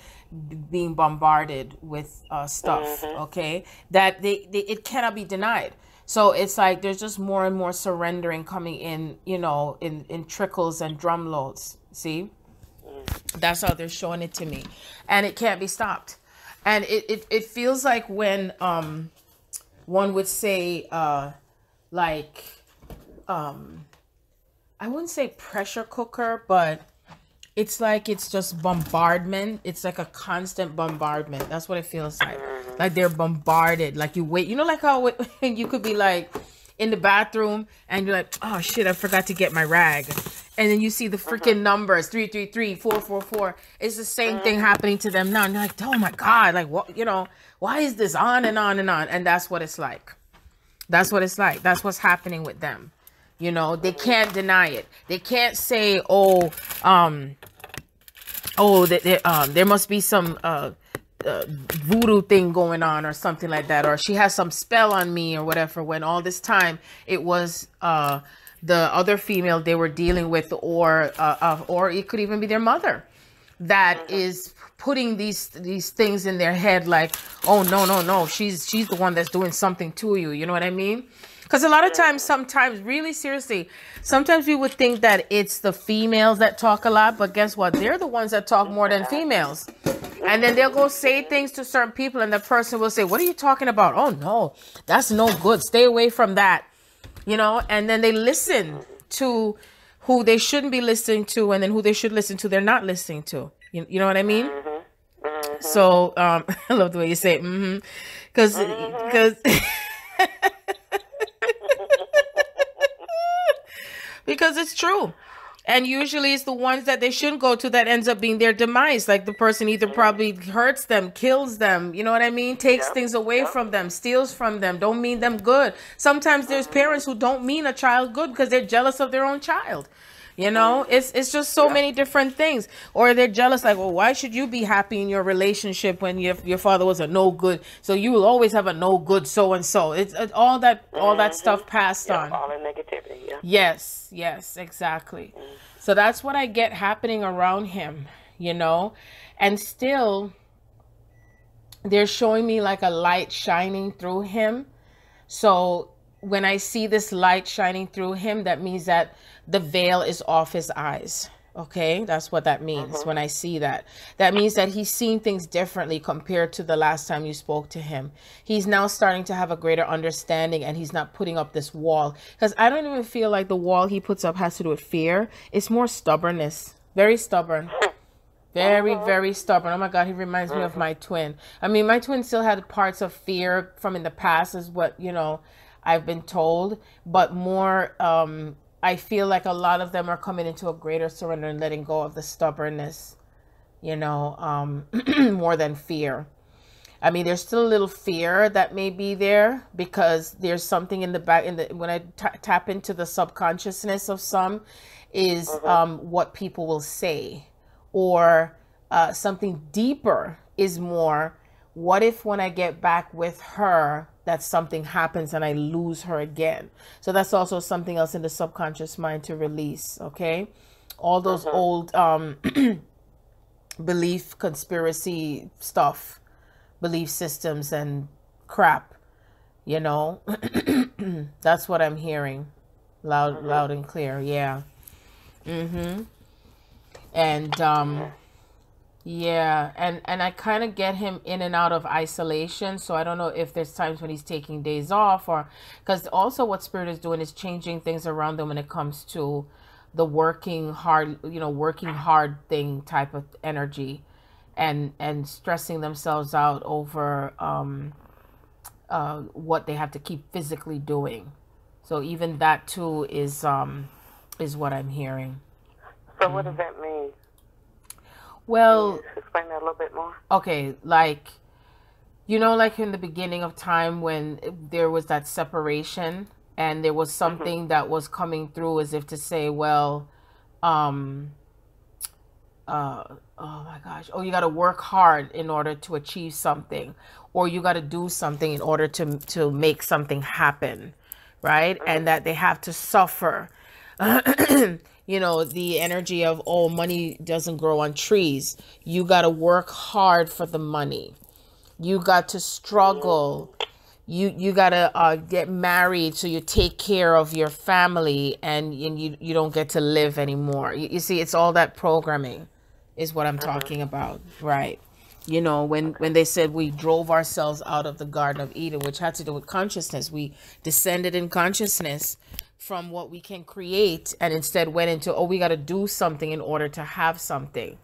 being bombarded with stuff. Okay, that it cannot be denied. So it's like there's just more and more surrendering coming in, you know, in trickles and drum loads. See, that's how they're showing it to me, and it can't be stopped. And it feels like when one would say I wouldn't say pressure cooker, but it's like it's just bombardment. It's like a constant bombardment. That's what it feels like. Like they're bombarded. Like you wait. You know, like how you could be like in the bathroom and you're like, oh shit, I forgot to get my rag. And then you see the freaking numbers, 333, 444. It's the same thing happening to them now. And you're like, oh my God, like what, you know, why is this on and on and on? And that's what it's like. That's what it's like. That's what's happening with them. You know, they can't deny it. They can't say, there must be some voodoo thing going on or something like that, or she has some spell on me or whatever, when all this time it was the other female they were dealing with, or it could even be their mother that is putting these things in their head, like, oh no, she's the one that's doing something to you. You know what I mean? Because a lot of times, sometimes, really seriously, sometimes we would think that it's the females that talk a lot, but guess what? They're the ones that talk more than females. And then they'll go say things to certain people, and the person will say, what are you talking about? Oh, no, that's no good. Stay away from that. You know, and then they listen to who they shouldn't be listening to, and then who they should listen to, they're not listening to. You know what I mean? So, I love the way you say it. Because... because it's true. And usually it's the ones that they shouldn't go to that ends up being their demise. Like the person either probably hurts them, kills them, you know what I mean? Takes things away from them, steals from them, don't mean them good. Sometimes there's parents who don't mean a child good because they're jealous of their own child. You know, it's just so many different things. Or they're jealous, like, well, why should you be happy in your relationship when your father was a no good? So you will always have a no good so and so. It's all that stuff passed on. All the negativity. Yeah. Yes, exactly. So that's what I get happening around him, you know, and still they're showing me like a light shining through him. So when I see this light shining through him, that means that the veil is off his eyes. Okay, that's what that means. When I see that, that means that he's seeing things differently compared to the last time you spoke to him. He's now starting to have a greater understanding, and he's not putting up this wall, because I don't even feel like the wall he puts up has to do with fear. It's more stubbornness. Very stubborn. Very, very stubborn. Oh my God, he reminds me of my twin. I mean, my twin still had parts of fear from in the past, is what, you know, I've been told, but more, I feel like a lot of them are coming into a greater surrender and letting go of the stubbornness, you know, more than fear. I mean, there's still a little fear that may be there, because there's something in the back, when I tap into the subconsciousness of some, is what people will say, or something deeper is more, what if when I get back with her, that something happens and I lose her again? So that's also something else in the subconscious mind to release. Okay, all those old belief, conspiracy stuff, belief systems and crap, you know. That's what I'm hearing loud and clear. Yeah. And yeah, and I kind of get him in and out of isolation. So I don't know if there's times when he's taking days off, or because also what Spirit is doing is changing things around them when it comes to the working hard thing type of energy, and stressing themselves out over what they have to keep physically doing. So even that too is what I'm hearing. So what does that mean? Well, explain that a little bit more. Okay, like, you know, like in the beginning of time when there was that separation and there was something that was coming through as if to say, well, um, oh my gosh, oh, you got to work hard in order to achieve something, or you got to do something in order to make something happen, right? And that they have to suffer. You know, the energy of, oh, money doesn't grow on trees. You got to work hard for the money. You got to struggle. You got to get married so you take care of your family, and you don't get to live anymore. You see, it's all that programming is what I'm talking about, right? You know, when they said we drove ourselves out of the Garden of Eden, which had to do with consciousness, we descended in consciousness from what we can create, and instead went into, oh, we got to do something in order to have something.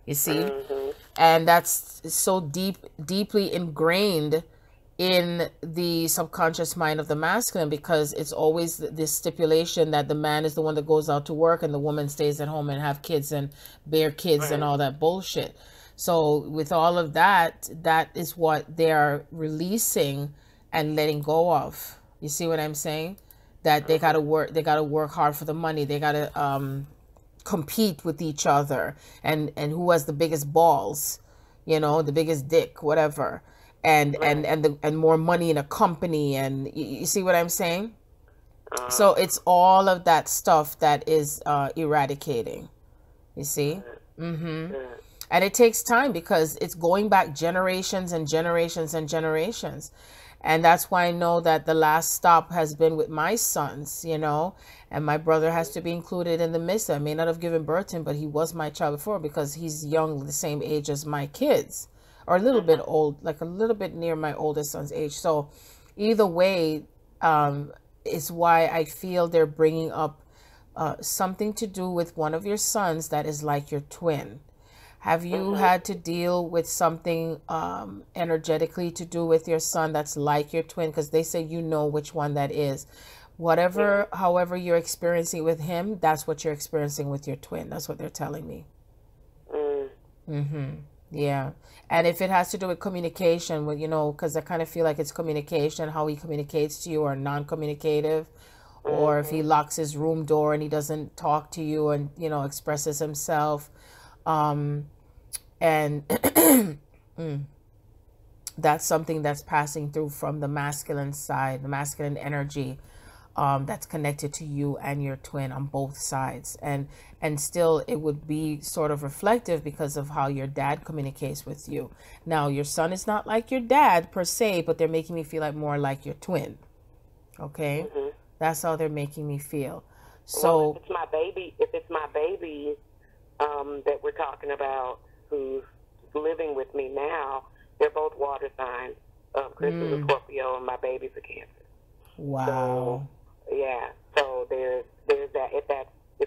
You see? And that's so deeply ingrained in the subconscious mind of the masculine, because it's always this stipulation that the man is the one that goes out to work and the woman stays at home and have kids and bear kids and all that bullshit. So with all of that, that is what they are releasing and letting go of. You see what I'm saying? That they gotta work hard for the money. They gotta compete with each other, and who has the biggest balls, you know, the biggest dick, whatever, and more money in a company, and you see what I'm saying? So it's all of that stuff that is eradicating. You see? And it takes time, because it's going back generations and generations and generations. And that's why I know that the last stop has been with my sons, you know, and my brother has to be included in the midst. I may not have given birth to him, but he was my child before, because he's young, the same age as my kids, or a little bit old, like a little bit near my oldest son's age. So either way, is why I feel they're bringing up something to do with one of your sons that is like your twin. Have you had to deal with something energetically to do with your son that's like your twin? Because they say you know which one that is. Whatever, however you're experiencing with him, that's what you're experiencing with your twin. That's what they're telling me. Yeah. And if it has to do with communication, well, you know, because I kind of feel like it's communication, how he communicates to you, or non-communicative, or if he locks his room door and he doesn't talk to you and, you know, expresses himself. And that's something that's passing through from the masculine side, the masculine energy, that's connected to you and your twin on both sides. And still it would be sort of reflective because of how your dad communicates with you. Now, your son is not like your dad per se, but they're making me feel like more like your twin. Okay? That's how they're making me feel. So well, if it's my baby that we're talking about, who's living with me now, they're both water signs. Chris is a Scorpio and my baby's a Cancer. Wow. So, yeah. So there's that, if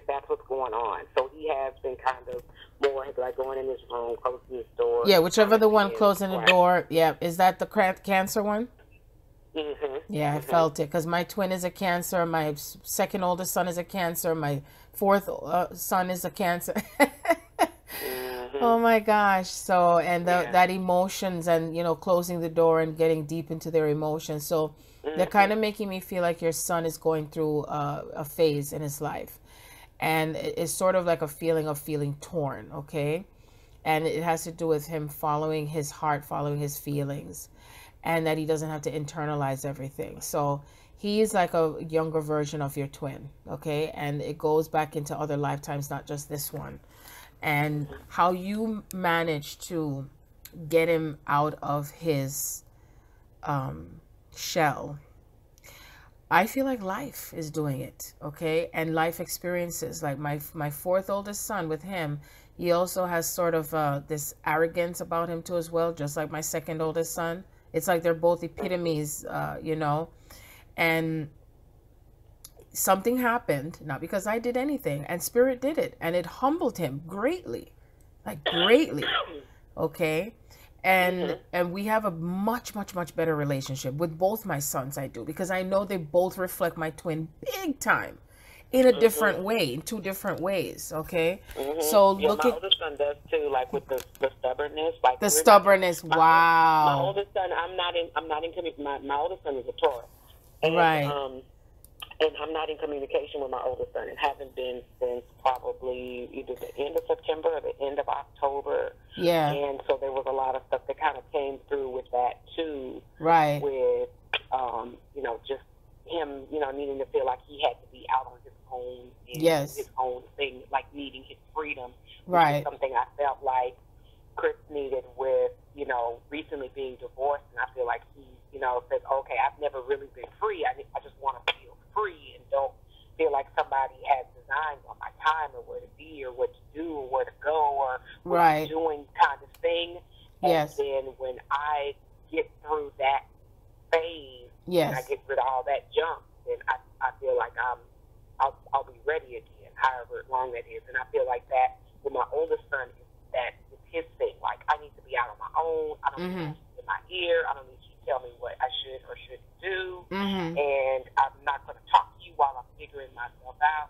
that's what's going on. So he has been kind of more like going in his room, closing his door. Yeah, whichever the one closing the door. Yeah. Is that the Cancer one? Yeah, I felt it, because my twin is a Cancer. My second oldest son is a Cancer. My fourth son is a Cancer. Oh my gosh. So, and that emotions, and, you know, closing the door and getting deep into their emotions. So they're kind of making me feel like your son is going through a phase in his life, and it's sort of like a feeling of feeling torn. Okay. And it has to do with him following his heart, following his feelings, and that he doesn't have to internalize everything. So he is like a younger version of your twin. Okay. And it goes back into other lifetimes, not just this one. And how you manage to get him out of his shell, I feel like life is doing it. Okay. And life experiences, like my fourth oldest son, with him, he also has sort of this arrogance about him too as well, just like my second oldest son. It's like they're both epitomes, you know. And something happened, not because I did anything, and Spirit did it, and it humbled him greatly, like greatly. Okay. And we have a much better relationship with both my sons. I do, because I know they both reflect my twin big time in a different way, in two different ways. Okay, so yeah, look my at oldest son does too, like with the stubbornness, like the stubbornness. Wow. My oldest son, I'm not in my oldest son is a Taurus, and right. And I'm not in communication with my oldest son, and haven't been since probably either the end of September or the end of October. Yeah. And so there was a lot of stuff that kind of came through with that too. Right. With, you know, just him, you know, needing to feel like he had to be out on his own and his own thing, like needing his freedom. Right. Which is something I felt like Chris needed with, you know, recently being divorced, and I feel like he, you know, said, okay, I've never really been free. I just want to feel free and don't feel like somebody has designs on my time or where to be or what to do or where to go or what I'm doing kind of thing. And then when I get through that phase, and I get rid of all that junk, then I feel like I'll be ready again, however long that is. And I feel like that with my oldest son is his thing. Like, I need to be out on my own. I don't need you in my ear. I don't need you to tell me what I should or shouldn't do. And I'm not going to talk to you while I'm figuring myself out.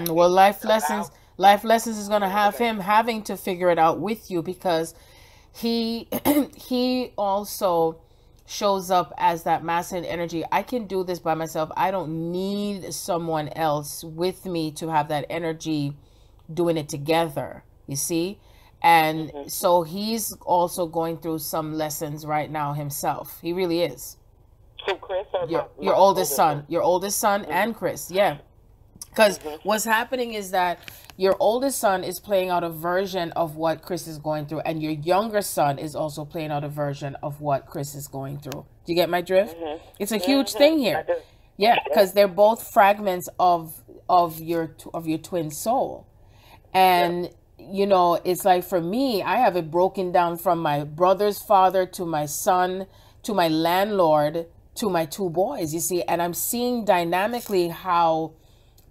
Well, life lessons is going to have him having to figure it out with you, because he also shows up as that masculine energy. I can do this by myself. I don't need someone else with me to have that energy doing it together, you see. And so he's also going through some lessons right now himself. He really is. So Chris, or your oldest son and Chris, because what's happening is that your oldest son is playing out a version of what Chris is going through, and your younger son is also playing out a version of what Chris is going through. Do you get my drift? It's a huge thing here. Yeah, because they're both fragments of your twin soul. And you know, it's like, for me, I have it broken down from my brother's father to my son to my landlord to my two boys, you see. And I'm seeing dynamically how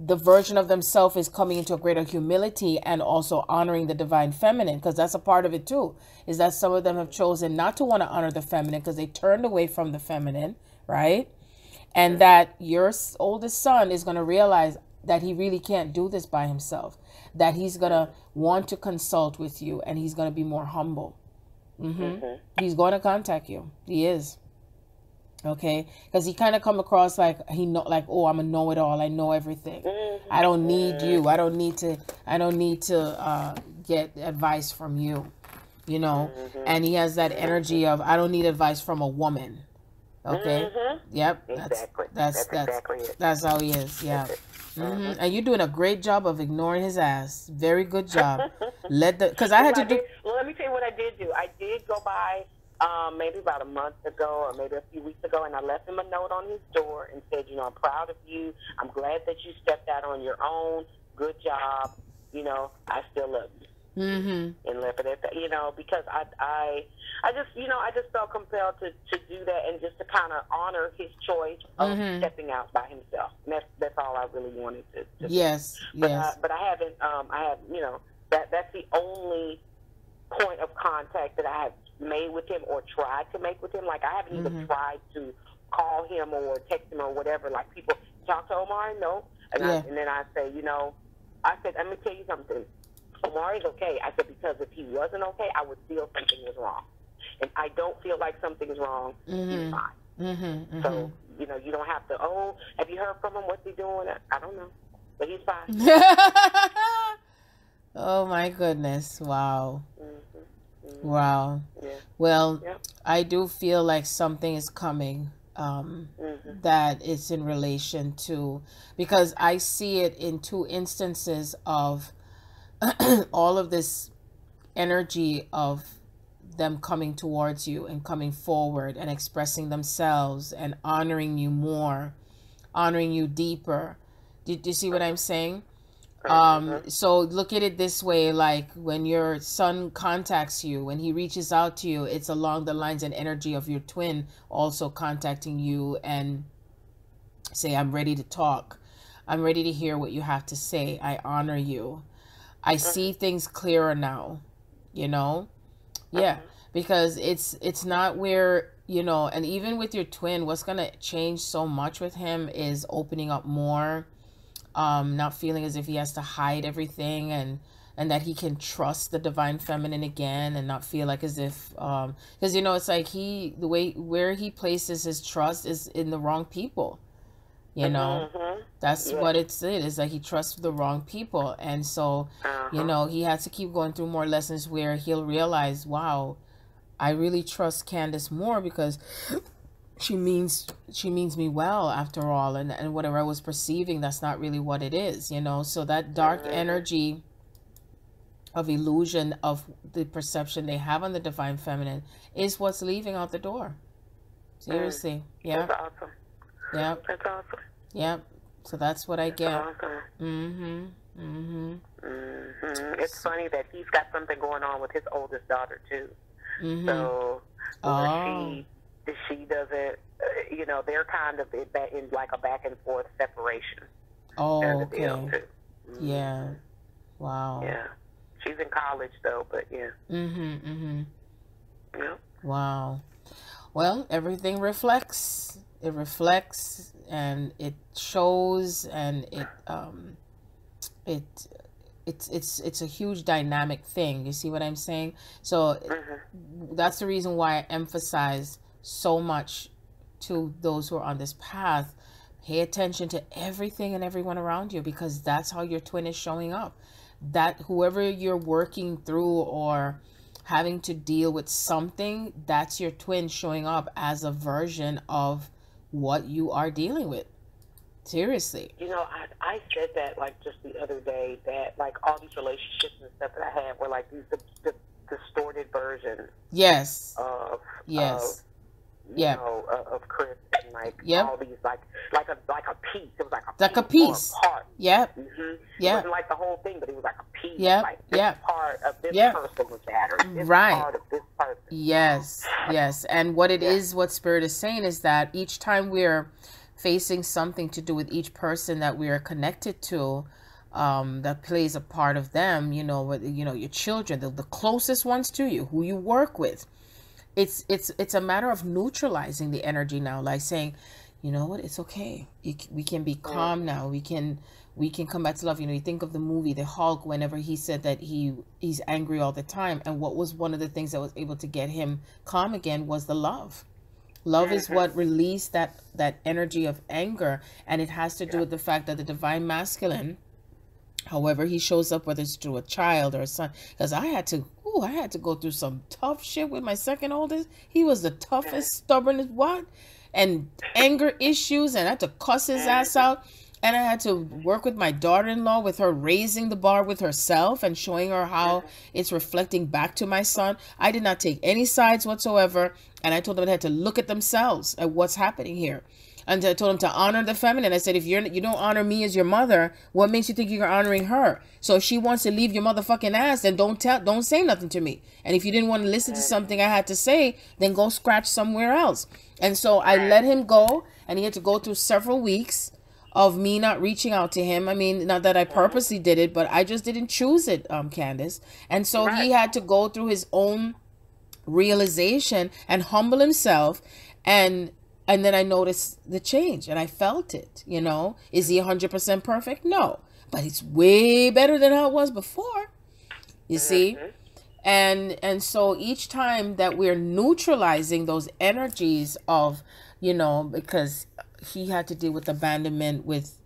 the version of themselves is coming into a greater humility and also honoring the divine feminine, because that's a part of it too, is that some of them have chosen not to want to honor the feminine because they turned away from the feminine, right? And that your oldest son is going to realize that he really can't do this by himself, that he's going to want to consult with you, and he's going to be more humble. He's going to contact you. He is. Okay, because he kind of come across like oh, I'm a know-it-all. I know everything. I don't need you. I don't need to get advice from you. You know, and he has that energy of, I don't need advice from a woman. Okay. Yep. That's exactly it. That's how he is. Yeah. And you're doing a great job of ignoring his ass. Very good job. Because I had to do. Well, let me tell you what I did do. I did go by maybe about a month ago or maybe a few weeks ago, and I left him a note on his door and said, you know, I'm proud of you. I'm glad that you stepped out on your own. Good job. You know, I still love you. And left it at that, you know, because I just felt compelled to do that and just to kind of honor his choice of stepping out by himself. And that's all I really wanted to do. But I haven't, you know, that's the only point of contact that I have made with him or tried to make with him. Like, I haven't even tried to call him or text him or whatever. Like, people talk to Omar, no. And then I say, you know, I said, let me tell you something. Omari's okay. I said, because if he wasn't okay, I would feel something was wrong. And I don't feel like something's wrong. He's fine. So, you know, you don't have to, oh, have you heard from him? What's he doing? I don't know. But he's fine. Oh, my goodness. Wow. Wow. Well, I do feel like something is coming that it's in relation to, because I see it in two instances of all of this energy of them coming towards you and coming forward and expressing themselves and honoring you more, honoring you deeper. Do you see what I'm saying? So look at it this way, like when your son contacts you, when he reaches out to you, it's along the lines and energy of your twin also contacting you and say, I'm ready to talk. I'm ready to hear what you have to say. I honor you. I see things clearer now, you know? Yeah, because it's not where, you know, and even with your twin, what's going to change so much with him is opening up more not feeling as if he has to hide everything, and that he can trust the divine feminine again, and not feel like as if because it's like the way where he places his trust is in the wrong people. That's what it is, like he trusts the wrong people. And so he has to keep going through more lessons where he'll realize, wow, I really trust Candace more because she means me well after all, and whatever I was perceiving, that's not really what it is. So that dark energy of illusion of the perception they have on the divine feminine is what's leaving out the door. Seriously. Yeah. That's awesome. Yeah. That's awesome. Yep. So that's what I get. Awesome. It's funny that he's got something going on with his oldest daughter too. So she doesn't, they're kind of in like a back and forth separation. Oh, okay. Yeah. Wow. Yeah. She's in college though, but yeah. Yeah. Wow. Well, everything reflects. It reflects, and it shows, and it's a huge dynamic thing. You see what I'm saying? So that's the reason why I emphasize so much to those who are on this path. Pay attention to everything and everyone around you, because that's how your twin is showing up. That whoever you're working through or having to deal with something, that's your twin showing up as a version of what you are dealing with. Seriously. I said that like just the other day, that like all these relationships and stuff that I had were like these the distorted versions. Yes. Of Chris, and like all these like a piece. It was like a piece. Or a part. Yep. It wasn't like the whole thing, but it was like a piece. Yep. Like this part of this person was shattered. This part of this person. Yes. Yes. And what it is, what Spirit is saying is that each time we're facing something to do with each person that we are connected to, that plays a part of them, your children, the closest ones to you, who you work with. It's a matter of neutralizing the energy now, like saying, you know what, it's okay. We can be calm now. We can come back to love. You think of the movie The Hulk, whenever he said that he's angry all the time, and what was one of the things that was able to get him calm again was the love. Love is what released that energy of anger, and it has to do with the fact that the divine masculine, however he shows up, whether it's through a child or a son, because I had to go through some tough shit with my second oldest. He was the toughest, stubbornest and anger issues, and I had to cuss his ass out. And I had to work with my daughter-in-law, with her raising the bar with herself and showing her how it's reflecting back to my son. I did not take any sides whatsoever. And I told them they had to look at themselves, at what's happening here. And I told them to honor the feminine. I said, if you don't honor me as your mother, what makes you think you're honoring her? So if she wants to leave your motherfucking ass, then don't say nothing to me. And if you didn't want to listen to something I had to say, then go scratch somewhere else. And so I let him go, and he had to go through several weeks of me not reaching out to him. I mean, not that I purposely did it, but I just didn't choose it, Candace. And so he had to go through his own realization and humble himself, and then I noticed the change, and I felt it. Is he 100% perfect? No, but it's way better than how it was before. You see? And so each time that we're neutralizing those energies of, because he had to deal with abandonment with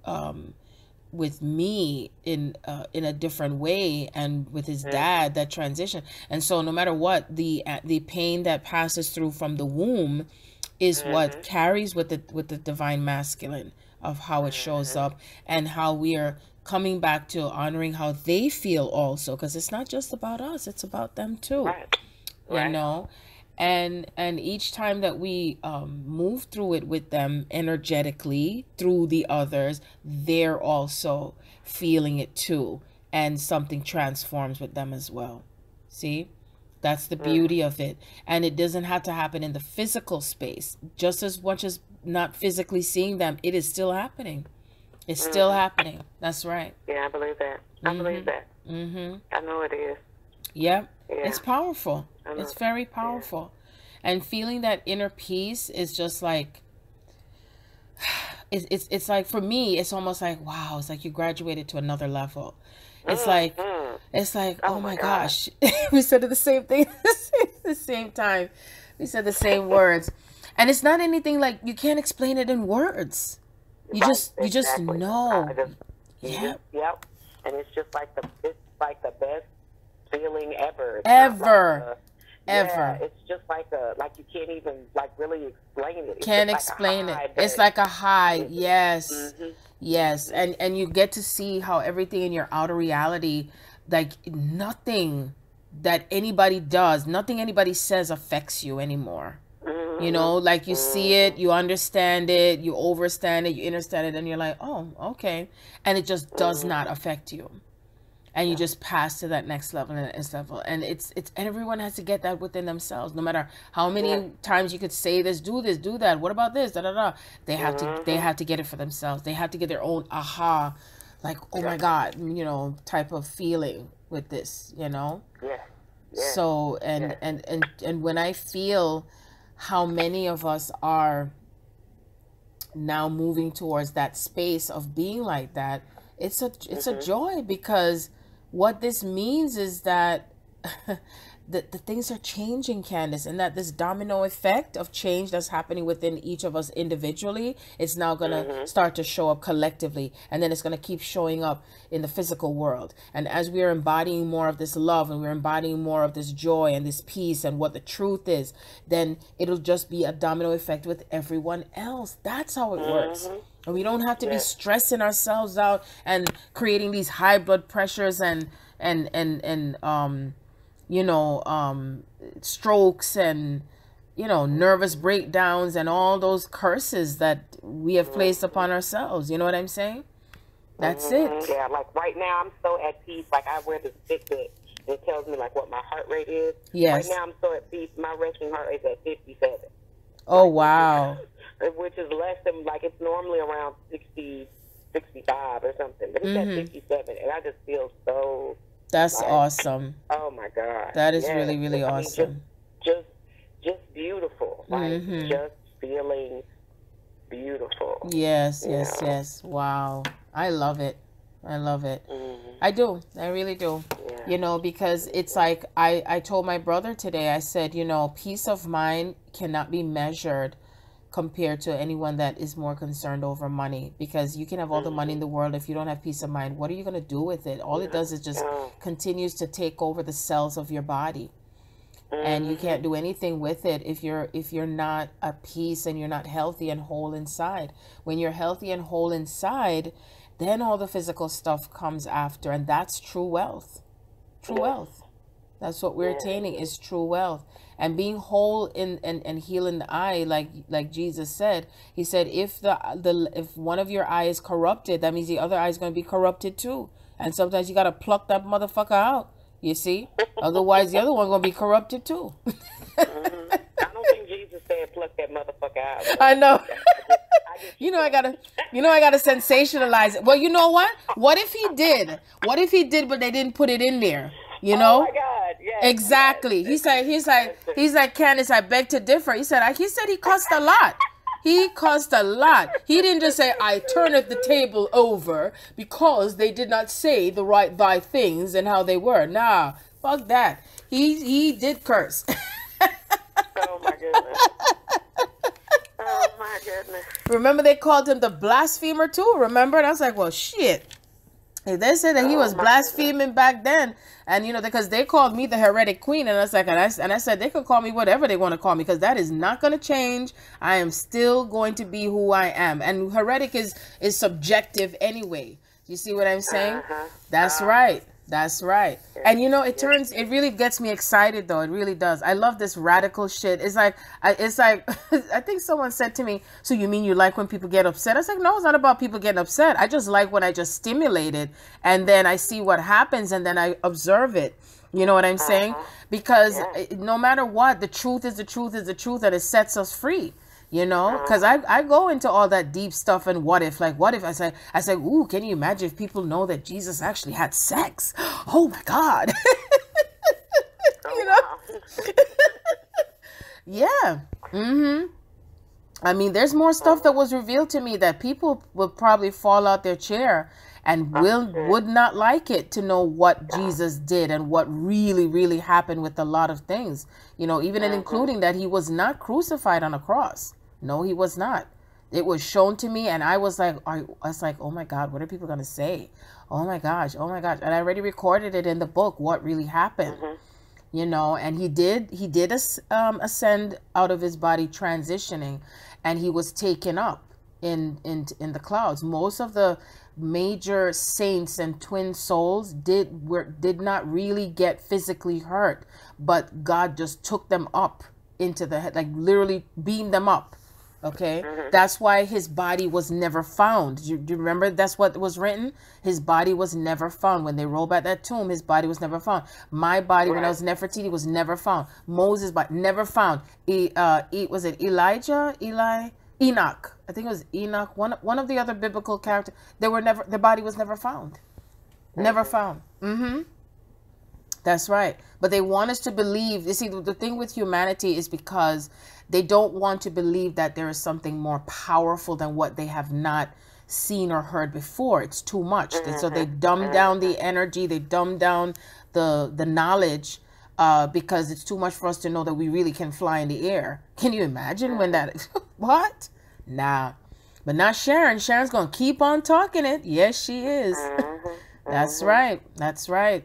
me in a different way, and with his dad, that transition. And so no matter what, the pain that passes through from the womb is what carries with the divine masculine, of how it shows up, and how we are coming back to honoring how they feel also, because it's not just about us, it's about them too. And each time that we move through it with them energetically through the others, they're also feeling it too, and something transforms with them as well. See? That's the beauty of it. And it doesn't have to happen in the physical space. Just as much as not physically seeing them, it is still happening. It's still happening. That's right. Yeah, I believe that. I believe that. I know it is. Yep. Yeah. It's powerful. It's very powerful. And feeling that inner peace is just like, it's like, for me, it's almost like, wow, it's like you graduated to another level. It's like, oh my gosh. We said the same thing at the same time. We said the same words. And it's not anything like, you can't explain it in words. You just know. Yep. And it's just like the best feeling ever. Ever. Yeah, it's just like you can't even like really explain it. Can't explain it. It's like a high. Yes. Yes. And you get to see how everything in your outer reality, like nothing that anybody does, nothing anybody says affects you anymore. You know, like you see it, you understand it, you overstand it, you understand it, and you're like, oh, okay. And it just does not affect you. And you just pass to that next level and next level. And it's and everyone has to get that within themselves. No matter how many times you could say this, do that. What about this? Da da da. They have to get it for themselves. They have to get their own aha, like, oh my God, you know, type of feeling with this, you know? Yeah. So and when I feel how many of us are now moving towards that space of being like that, it's a joy, because what this means is that the things are changing, Candace, and that this domino effect of change that's happening within each of us individually, it's now going to start to show up collectively, and then it's going to keep showing up in the physical world. And as we are embodying more of this love, and we're embodying more of this joy and this peace and what the truth is, then it'll just be a domino effect with everyone else. That's how it works. And we don't have to be stressing ourselves out and creating these high blood pressures and you know, strokes and, you know, nervous breakdowns and all those curses that we have placed upon ourselves. You know what I'm saying? That's it. Yeah, like right now I'm so at peace. Like I wear this Fitbit. It tells me like what my heart rate is. Yes. Right now I'm so at peace. My resting heart rate is at 57. Oh, wow. Which is less than, like, it's normally around 60, 65 or something. But it's at 57. And I just feel so... That's awesome. Oh my God. That is really, really awesome. Just beautiful. Like just feeling beautiful. Yes. Wow. I love it. I do. I really do. Yeah. You know, because it's like I told my brother today, I said, you know, peace of mind cannot be measured compared to anyone that is more concerned over money, because you can have all the money in the world. If you don't have peace of mind, what are you going to do with it? All it does is just continues to take over the cells of your body, and you can't do anything with it if you're not at peace and you're not healthy and whole inside. When you're healthy and whole inside, then all the physical stuff comes after, and that's true wealth. Wealth. That's what we're attaining, is true wealth. And being whole and healing the eye, like Jesus said, he said, if if one of your eyes is corrupted, that means the other eye is going to be corrupted too. And sometimes you got to pluck that motherfucker out, you see? Otherwise, the other one's going to be corrupted too. I don't think Jesus said pluck that motherfucker out. I know. You know I gotta sensationalize it. Well, you know what? What if he did, but they didn't put it in there? You know? Oh my God! Yes, exactly. Yes. He's like Candace, I beg to differ. He said he cost a lot. He cost a lot. He didn't just say, I turneth the table over because they did not say the right thy things and how they were. Nah, fuck that. He did curse. Oh my goodness. Oh my goodness. Remember they called him the blasphemer too, remember? And I was like, well, shit. They said that he was blaspheming back then, and you know, because they called me the heretic queen, and I was like, and I said they could call me whatever they want to call me, because that is not going to change. I am still going to be who I am, and heretic is subjective anyway. You see what I'm saying? That's right. That's right. And you know, it really gets me excited though. It really does. I love this radical shit. It's like, I think someone said to me, so you mean you like when people get upset? I was like, no, it's not about people getting upset. I just like when I just stimulate it and then I see what happens and then I observe it. You know what I'm saying? Because no matter what, the truth is the truth is the truth, and it sets us free. You know, because I go into all that deep stuff and what if I say, ooh, can you imagine if people know that Jesus actually had sex? Oh my God. You know? Yeah. I mean, there's more stuff that was revealed to me that people would probably fall out their chair and would not like it to know what Jesus did and what really happened with a lot of things. You know, even including that he was not crucified on a cross. No, he was not. It was shown to me, and I was like, oh my God, what are people going to say? Oh my gosh. And I already recorded it in the book, what really happened. You know, and he did ascend out of his body, transitioning, and he was taken up in the clouds. Most of the major saints and twin souls did not really get physically hurt, but God just took them up into the head, like literally beamed them up. Okay, that's why his body was never found. Do you remember? That's what was written. His body was never found. When they rolled back that tomb, his body was never found. My body, when I was Nefertiti, was never found. Moses' body never found. Was it Elijah? Enoch. I think it was Enoch. One of the other biblical characters. Their body was never found. Never found. That's right. But they want us to believe. You see, the thing with humanity is because they don't want to believe that there is something more powerful than what they have not seen or heard before. It's too much. So they dumb down the energy. They dumb down the knowledge because it's too much for us to know that we really can fly in the air. Can you imagine when that... What? Nah. But not Sharon. Sharon's going to keep on talking it. Yes, she is. That's right. That's right.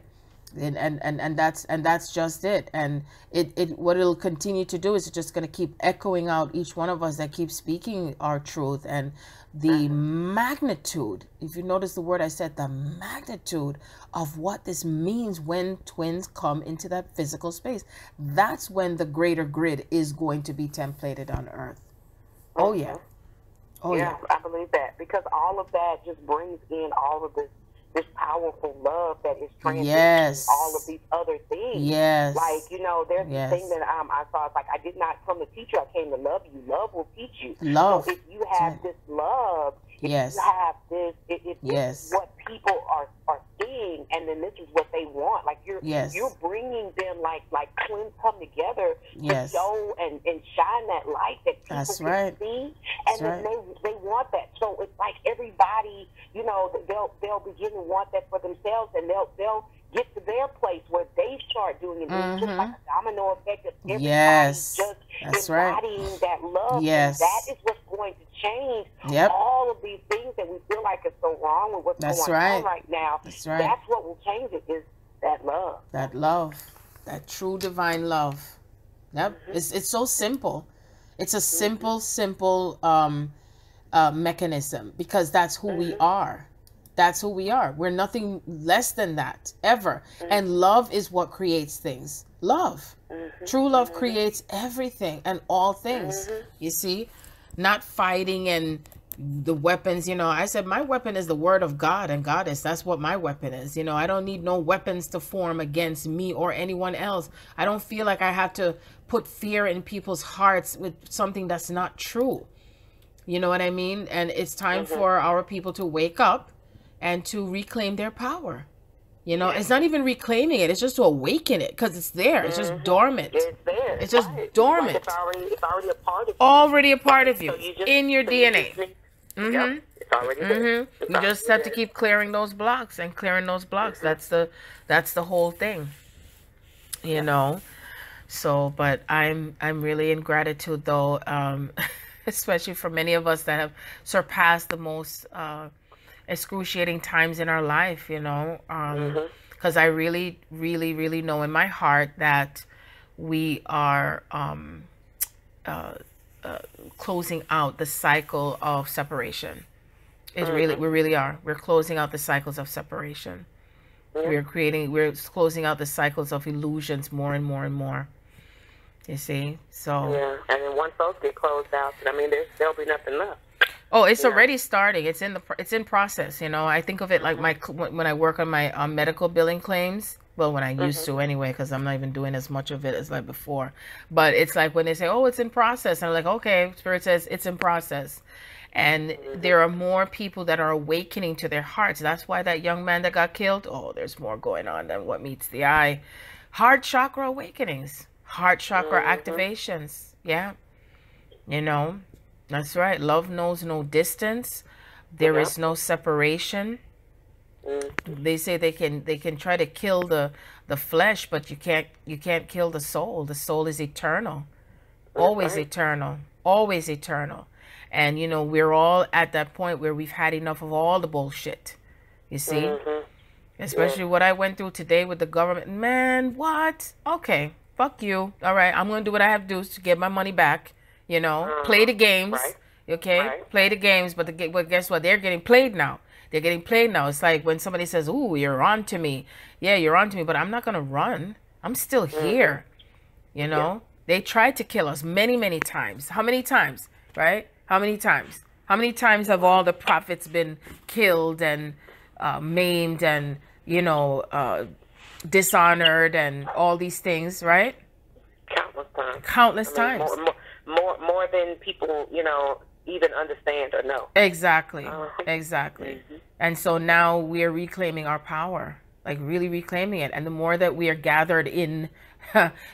And that's just it. And it what it'll continue to do is it's just going to keep echoing out each one of us that keeps speaking our truth. And the magnitude, if you notice the word I said, the magnitude of what this means when twins come into that physical space, that's when the greater grid is going to be templated on earth. Oh yeah. Oh yeah. I believe that, because all of that just brings in all of this powerful love that is transitioning all of these other things. Yes. Like, you know, there's this thing that I saw. It's like, I did not come to teach you. I came to love you. Love will teach you. Love. So if you have this love, if you have this, if this is what people are seeing, and then this is what they want. Like you're bringing them like twins come together to show and shine that light that people can see, and then they want that. So it's like everybody, you know, they'll begin to want that for themselves, and they'll get to their place where they start doing it. It's just like a domino effect of everybody just embodying that love. And that is what's going to change all of these things that we feel like is so wrong with what's going on right now. That's what will change it, is that love. That love. That true divine love. Yep. It's so simple. It's a simple mechanism, because that's who we are. That's who we are. We're nothing less than that, ever. And love is what creates things. Love. True love creates everything and all things. You see? Not fighting and the weapons. You know, I said my weapon is the word of God and Goddess. That's what my weapon is. You know, I don't need no weapons to form against me or anyone else. I don't feel like I have to put fear in people's hearts with something that's not true. You know what I mean? And it's time for our people to wake up and to reclaim their power. You know, it's not even reclaiming it. It's just to awaken it, because it's there. It's just dormant. It's there. It's just dormant. It's already a part of you. Already a part of you. So you just, in your DNA. It's already there. You just have to keep clearing those blocks and clearing those blocks. That's the whole thing. You know. So, but I'm really in gratitude, though, especially for many of us that have surpassed the most excruciating times in our life, you know, because I really know in my heart that we are closing out the cycle of separation. We really are. We're closing out the cycles of separation. We're closing out the cycles of illusions more and more and more. You see? So and then once those get closed out, I mean, there'll be nothing left. Oh, it's already starting. It's in process. You know, I think of it like when I work on my medical billing claims. Well, when I used to anyway, because I'm not even doing as much of it as like before. But it's like when they say, "Oh, it's in process," and I'm like, "Okay," Spirit says it's in process, and there are more people that are awakening to their hearts. That's why that young man that got killed. Oh, there's more going on than what meets the eye. Heart chakra awakenings, heart chakra activations. Yeah, you know. That's right. Love knows no distance. There is no separation. They say they can try to kill the flesh, but you can't kill the soul. The soul is eternal. Always eternal. Always eternal. And you know, we're all at that point where we've had enough of all the bullshit. You see? Especially what I went through today with the government. Man, what? Okay, fuck you. All right, I'm going to do what I have to do to get my money back. You know, play the games. Okay? Play the games, but guess what? They're getting played now. They're getting played now. It's like when somebody says, ooh, you're on to me. Yeah, you're on to me, but I'm not going to run. I'm still here. You know? They tried to kill us many, many times. How many times? Right? How many times? How many times have all the prophets been killed and maimed and, you know, dishonored and all these things, right? Countless times. Countless times. More than people, you know, even understand or know. Exactly. Exactly. And so now we're reclaiming our power, like really reclaiming it. And the more that we are gathered in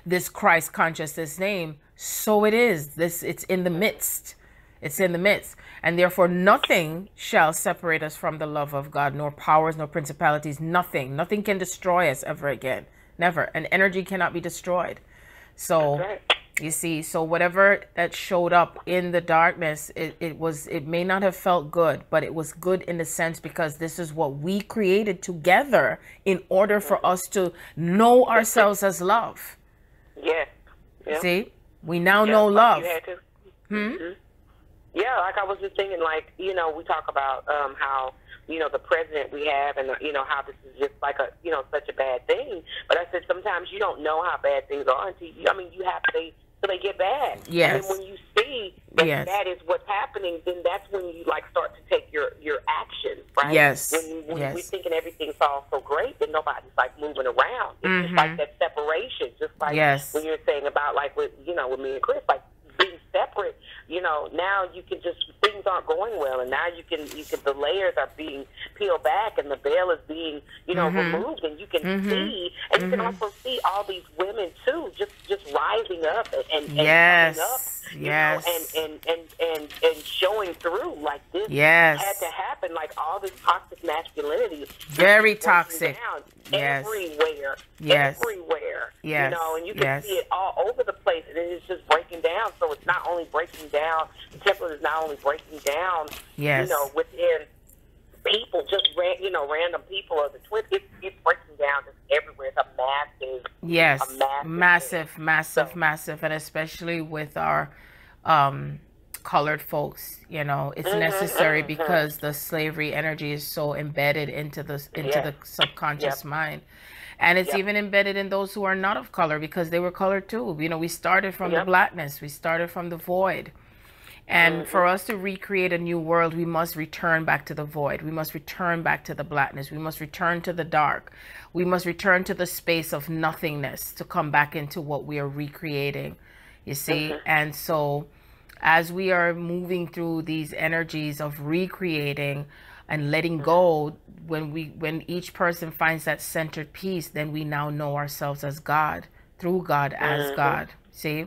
this Christ consciousness name, so it is. It's in the midst. It's in the midst. And therefore nothing shall separate us from the love of God, nor powers, nor principalities, nothing. Nothing can destroy us ever again. Never. And energy cannot be destroyed. So you see, so whatever that showed up in the darkness, it may not have felt good, but it was good in the sense because this is what we created together in order for us to know ourselves as love. See, we now know love. Yeah, like I was just thinking, like, you know, we talk about how, you know, the president we have and, you know, how this is just like a, you know, such a bad thing. But I said sometimes you don't know how bad things are until you, I mean, you have to, so they get bad. Yes. And when you see that that is what's happening, then that's when you, like, start to take your action, right? Yes. When we're thinking everything's all so great, then nobody's, like, moving around. It's just like that separation, just like when you're saying about, like, with, you know, with me and Chris, like, being separate, you know, now you can just, things aren't going well, and now you can the layers are being peeled back, and the veil is being, you know, removed, and you can see, and you can also see all these women too, just rising up and coming up, you know, and showing through, like this had to happen, like all this toxic masculinity, very toxic, everywhere, everywhere, you know, and you can see it all over the place, and it's just breaking down. So it's not only breaking down, the template is not only breaking down, you know, within people, just you know, random people or the twins. It's breaking down just everywhere. It's a massive, massive, and especially with our colored folks, you know, it's necessary because the slavery energy is so embedded into the subconscious mind. And it's even embedded in those who are not of color because they were colored too. You know, we started from the blackness. We started from the void. And for us to recreate a new world, we must return back to the void. We must return back to the blackness. We must return to the dark. We must return to the space of nothingness to come back into what we are recreating, you see? And so as we are moving through these energies of recreating and letting go, when each person finds that centered peace, then we now know ourselves as God, through God, as God. See?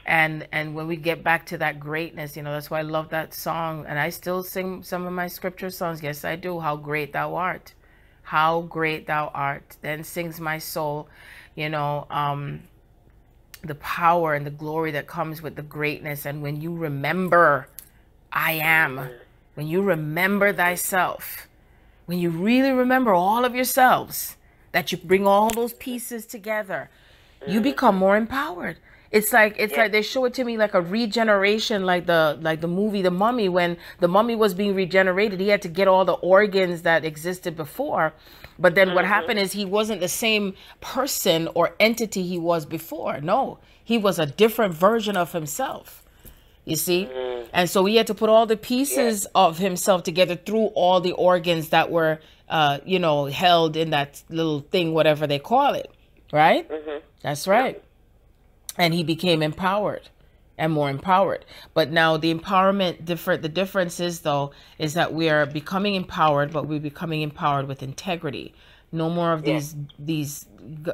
And when we get back to that greatness, you know, that's why I love that song. And I still sing some of my scripture songs. Yes, I do. How great thou art. How great thou art. Then sings my soul, you know, the power and the glory that comes with the greatness. And when you remember, I am. When you remember thyself, when you really remember all of yourselves, that you bring all those pieces together, you become more empowered. It's like they show it to me like a regeneration, like the movie The Mummy. When the mummy was being regenerated, he had to get all the organs that existed before. But then what happened is he wasn't the same person or entity he was before. No, he was a different version of himself. You see? And so he had to put all the pieces of himself together through all the organs that were, you know, held in that little thing, whatever they call it. Right? That's right. And he became empowered and more empowered. But now the empowerment, the difference is, though, is that we are becoming empowered, but we're becoming empowered with integrity. No more of these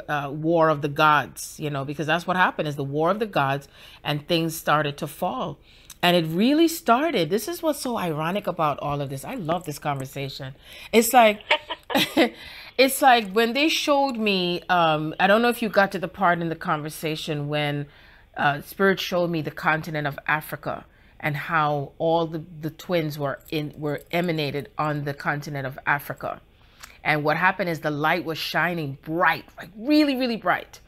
war of the gods, you know, because that's what happened, is the war of the gods, and things started to fall. And it really started. This is what's so ironic about all of this. I love this conversation. It's like, it's like when they showed me, I don't know if you got to the part in the conversation when Spirit showed me the continent of Africa and how all the twins were emanated on the continent of Africa. And what happened is the light was shining bright, like really, really bright.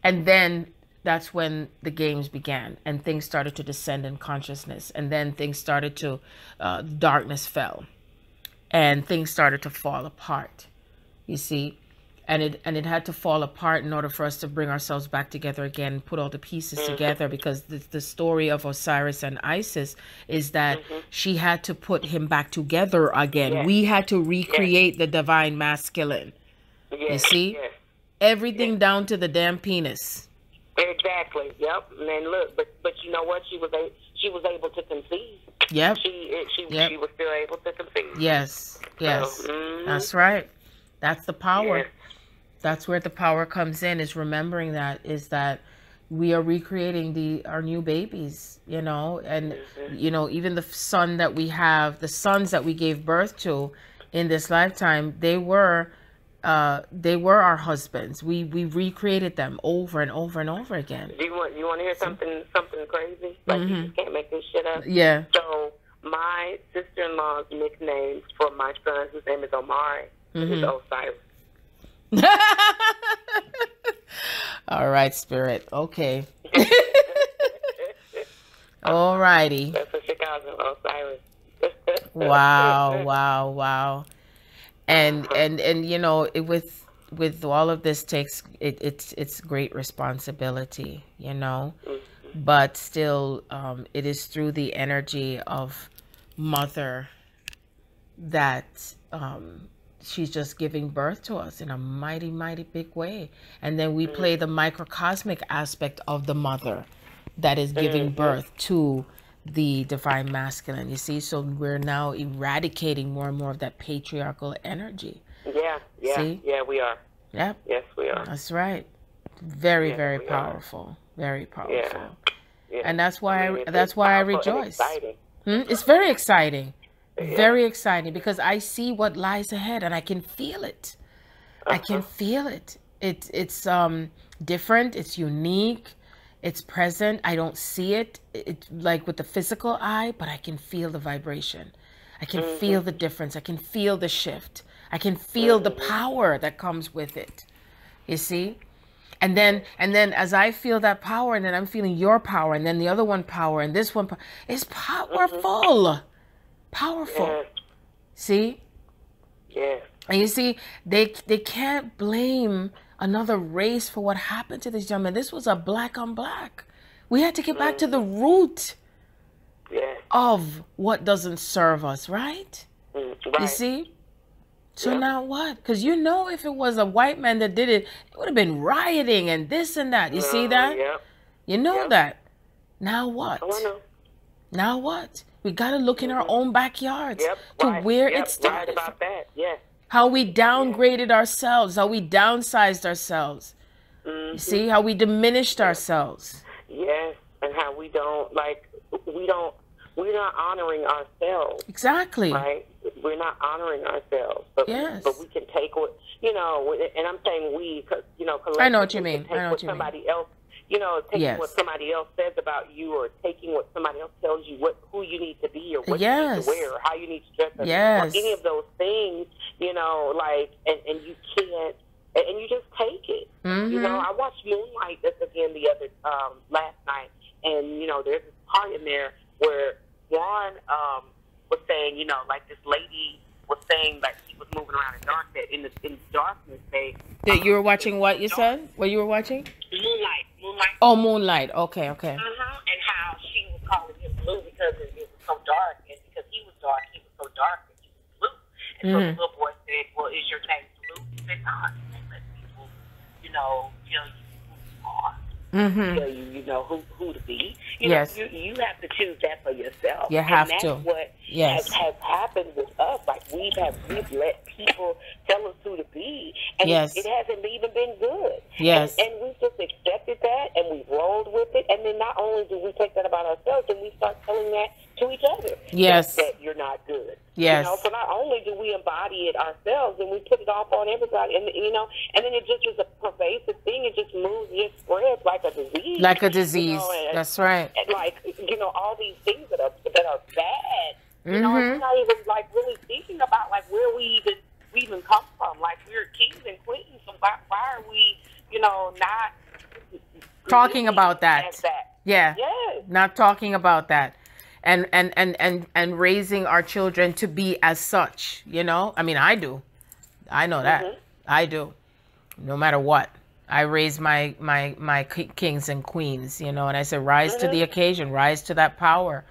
And then that's when the games began and things started to descend in consciousness. And then things started to, darkness fell and things started to fall apart, you see. And it had to fall apart in order for us to bring ourselves back together again and put all the pieces together, because the story of Osiris and Isis is that she had to put him back together again. Yes. We had to recreate the divine masculine. Yes. You see? Yes. Everything down to the damn penis. Exactly. Yep. And then look, but you know what? She was able to conceive. Yep. She was still able to conceive. Yes. Yes. So, that's right. That's the power. Yes. That's where the power comes in, is remembering that, is that we are recreating our new babies, you know, and you know, even the son that we have, the sons that we gave birth to in this lifetime, they were our husbands. We recreated them over and over and over again. You want to hear something crazy? Like you just can't make this shit up. Yeah. So my sister-in-law's nickname for my son, whose name is Omari, is Osiris. All right, Spirit. Okay. All righty. That's a Chicago Osiris. Wow. And you know, with all of this takes it's great responsibility, you know, but still it is through the energy of Mother that she's just giving birth to us in a mighty, mighty big way. And then we play the microcosmic aspect of the Mother that is giving birth to the divine masculine, you see. So we're now eradicating more and more of that patriarchal energy. Yeah, see? Yeah, we are. Yep. Yes, we are. That's right. Very, very powerful. Very powerful. Yeah. And that's why I rejoice. It's very exciting. Very exciting, because I see what lies ahead and I can feel it. I can feel it. It's different. It's unique. It's present. I don't see it. It's like with the physical eye, but I can feel the vibration. I can feel the difference. I can feel the shift. I can feel the power that comes with it. You see? And then as I feel that power, and then I'm feeling your power, and then the other one power, and this one it's powerful. Powerful. Yes. See? Yeah. And you see, they can't blame another race for what happened to this gentleman. This was a black on black. We had to get back to the root of what doesn't serve us, right? Right. You see? So now what? Because you know, if it was a white man that did it, it would have been rioting and this and that. You see that? Yeah. You know that. Now what? Oh, I know. Now what? We got to look in our own backyards to where it started. Right about that. Yes. How we downgraded ourselves, how we downsized ourselves. You see, how we diminished ourselves. Yes, and how we're not honoring ourselves. Exactly. Right? We're not honoring ourselves. But, but we can take what, you know, and I'm saying we, because, you know, I know what you mean. I know what you mean. Somebody else, you know, taking what somebody else says about you, or taking what somebody else tells you who you need to be, or what you need to wear, or how you need to dress, or any of those things, you know, like, and you can't, and you just take it. You know, I watched Moonlight this again the other last night, and you know, there's this part in there where Juan was saying, you know, like this lady was saying, like he was moving around in darkness. You were watching what you said? What you were watching? Moonlight. Oh, Moonlight. Okay. And how she was calling him blue because it was so dark, and because he was dark, he was so dark that he was blue. And so the little boy said, "Well, is your name blue?" He said, "No, I can't let people, you know, tell you who you are. Tell you, you know, who to be. You know, you have to choose that for yourself. You have and that's to. what has happened with us. Like we've let people tell us who to be, and it hasn't even been good. Yes. And we've just accepted that, and we've rolled with it. And then not only do we take that about ourselves, then we start telling that to each other. Yes. That you're not good. Yes. You know, so not only do we embody it ourselves, and we put it off on everybody, and you know, and then it just is a pervasive thing. It just moves, it spreads like a disease. Like a disease. You know, that's right. And like, you know, all these things that are bad. You know, and we're not even like really thinking about like where we even come from. Like we're kings and queens, so why are we, you know, not talking about that? Yeah. Yes. Not talking about that. And raising our children to be as such, you know? I mean, I do. I know that. I do. No matter what. I raise my kings and queens, you know, and I say, rise to the occasion, rise to that power,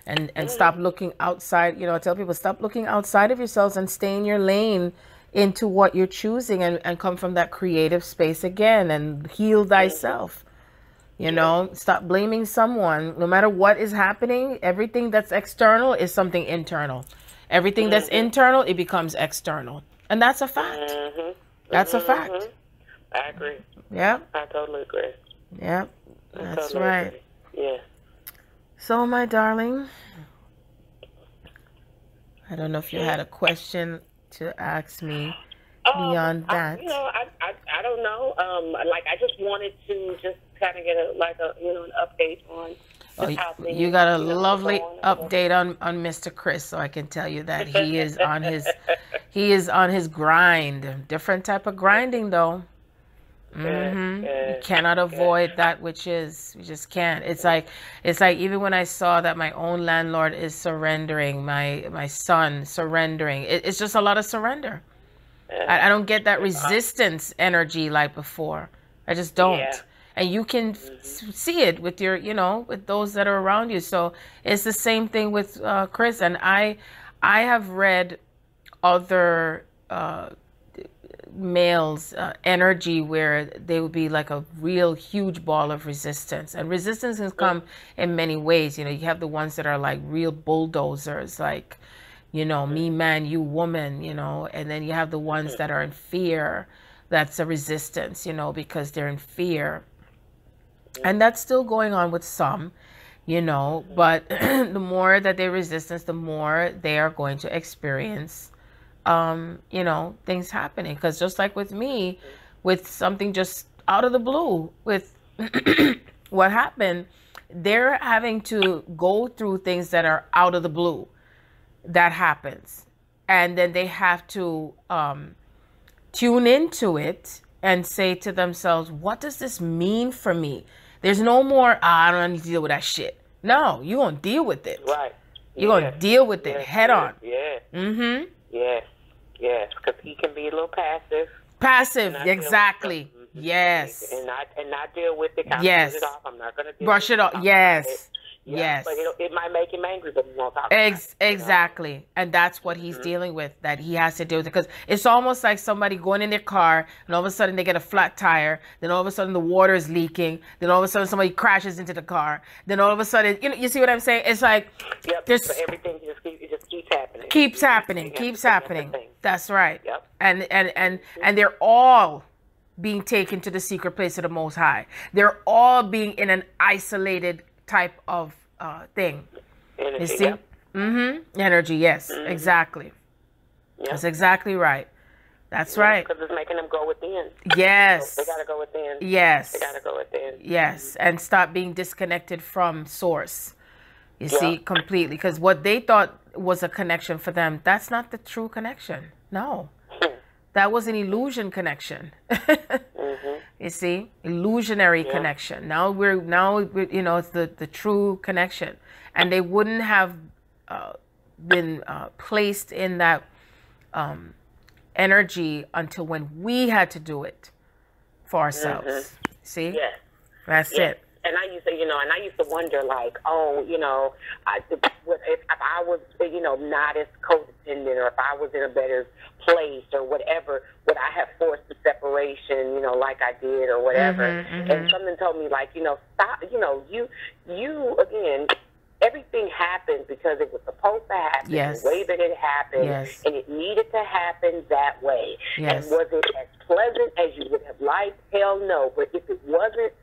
and stop looking outside. You know, I tell people, stop looking outside of yourselves and stay in your lane into what you're choosing, and come from that creative space again and heal thyself. You know, stop blaming someone. No matter what is happening, everything that's external is something internal. Everything that's internal, it becomes external. And that's a fact. That's a fact. I agree. Yeah. I totally agree. Yeah. That's totally right. Agree. Yeah. So, my darling, I don't know if you had a question to ask me beyond that. I don't know. Like, I just wanted to just kind of get an update on how things, you got a lovely update on Mr. Chris, so I can tell you that he is on his grind. Different type of grinding, though. You cannot avoid that which is. You just can't. It's like even when I saw that my own landlord is surrendering, my son surrendering. It's just a lot of surrender. I don't get that resistance energy like before. I just don't. Yeah. And you can see it with your, with those that are around you. So it's the same thing with Chris. And I have read other males' energy where they would be like a real huge ball of resistance. And resistance can come in many ways. You have the ones that are like real bulldozers, like, me man, you woman, and then you have the ones that are in fear. That's a resistance, because they're in fear. And that's still going on with some, but the more that they resistance, the more they are going to experience, things happening. Because just like with me, with something just out of the blue, with what happened, they're having to go through things that are out of the blue. That happens. And then they have to tune into it and say to themselves, what does this mean for me? There's no more, I don't need to deal with that shit. No, you're going to deal with it. Right. You're going to deal with it head on. Yeah. Mm-hmm. Yes. Because he can be a little passive. Passive, exactly. Yes. And not deal with it. Yes. Brush it off. I'm not going to brush it off. Yes. Yeah, yes. But it might make him angry, but he won't talk about it. Exactly. And that's what he's dealing with, that he has to deal with it. Because it's almost like somebody going in their car, and all of a sudden they get a flat tire. Then all of a sudden the water is leaking. Then all of a sudden somebody crashes into the car. Then all of a sudden, you see what I'm saying? It's like, so everything just keeps happening. Keeps happening. That's right. Yep. And they're all being taken to the secret place of the Most High. They're all being in an isolated type of thing. Energy, you see? Energy, yes. Exactly. Yep. That's exactly right. That's right. Because it's making them go within. Yes. So they got to go within. Yes. They got to go within. Yes. And stop being disconnected from source. You see, completely. Because what they thought was a connection for them, that's not the true connection. No. That was an illusion connection. You see, illusionary connection. Now we're it's the true connection, and they wouldn't have been placed in that energy until when we had to do it for ourselves. See, that's it. And I used to, and I used to wonder, like, oh, if I was, not as codependent, or if I was in a better place or whatever, would I have forced the separation, like I did or whatever? And something told me, like, stop, you again, everything happened because it was supposed to happen the way that it happened, and it needed to happen that way. And was it as pleasant as you would have liked? Hell no. But if it wasn't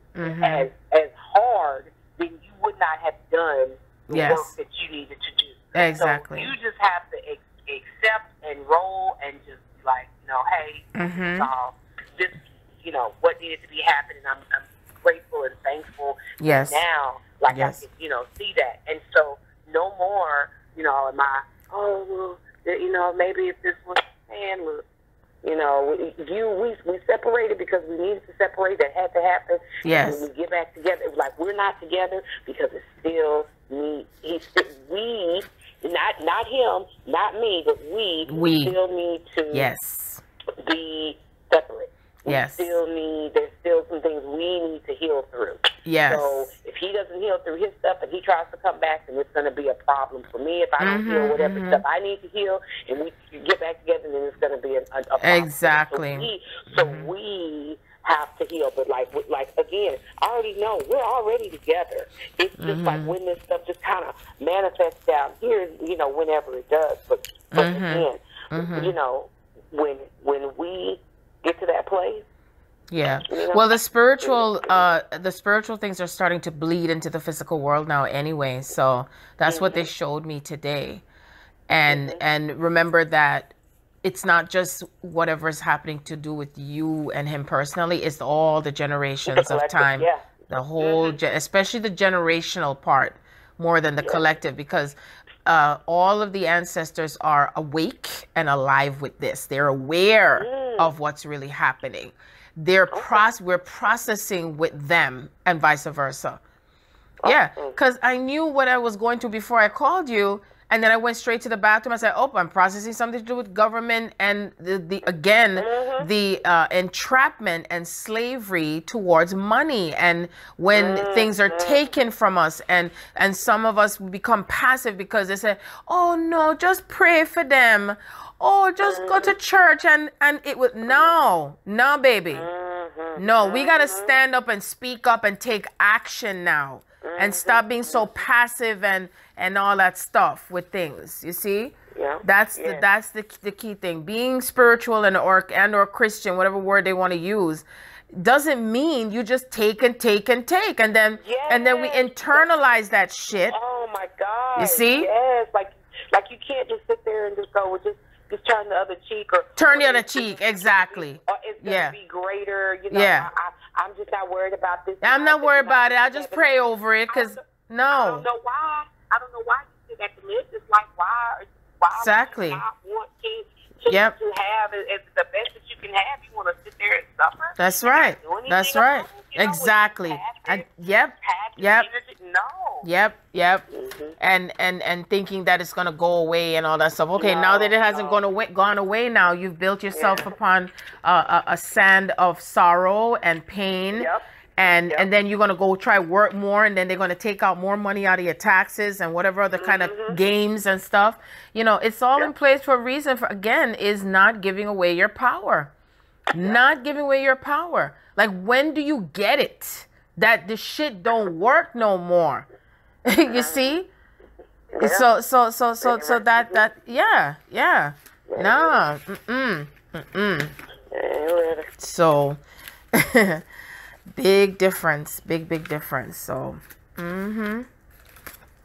as hard, then you would not have done the work that you needed to do. Exactly. So you just have to accept and roll and just be like, hey, this, what needed to be happening. I'm grateful and thankful. Yes. Now, like I can, see that. And so no more, am I, maybe if this was, man, look, we separated because we needed to separate. That had to happen. Yes. And when we get back together, it was like we're not together because it still needs, not him, not me, but we still need to be separate. There's still some things we need to heal through. Yes. So if he doesn't heal through his stuff and he tries to come back, then it's going to be a problem for me. If I don't heal whatever stuff I need to heal, and we get back together, then it's going to be a problem. Exactly. So we have to heal. But like again, I already know we're already together. It's just like when this stuff just kind of manifests down here, whenever it does. But again, when we get to that place. Yeah. Well, the spiritual things are starting to bleed into the physical world now anyway. So that's what they showed me today. And remember that it's not just whatever is happening to do with you and him personally. It's all the generations of time. Yeah. The whole, especially the generational part more than the collective, because all of the ancestors are awake and alive with this. They're aware of what's really happening. We're processing with them and vice versa. Yeah, because I knew what I was going to before I called you, and then I went straight to the bathroom. I said, "Oh, I'm processing something to do with government and the entrapment and slavery towards money, and when things are taken from us, and some of us become passive because they say, "Oh no, just pray for them. Oh, just go to church," and it would no, baby, no. We gotta stand up and speak up and take action now, and stop being so passive and all that stuff with things. You see, that's the key thing. Being spiritual and or Christian, whatever word they want to use, doesn't mean you just take and take and take, and then we internalize that shit. Oh my God! You see? Yes, like you can't just sit there and just go with just turn the other cheek, or turn the other cheek. Exactly. Or it's gonna be greater. I'm just not worried about this. I'm not worried about it. I'll just pray over it, because I don't know why. You sit at the live this life. Why exactly. would you not want to have it's the best that you can have? You want to sit there and suffer? That's right. That's right. Exactly. And yep. No. Yep. And thinking that it's gonna go away and all that stuff. Okay, now that it hasn't gone away, now you've built yourself upon a sand of sorrow and pain. Yep. And then you're gonna go try work more, and then they're gonna take out more money out of your taxes and whatever other kind of games and stuff. It's all in place for a reason. Is not giving away your power. Not giving away your power. Like, when do you get it that the shit don't work no more? You see? So that nah. So big difference. Big difference. So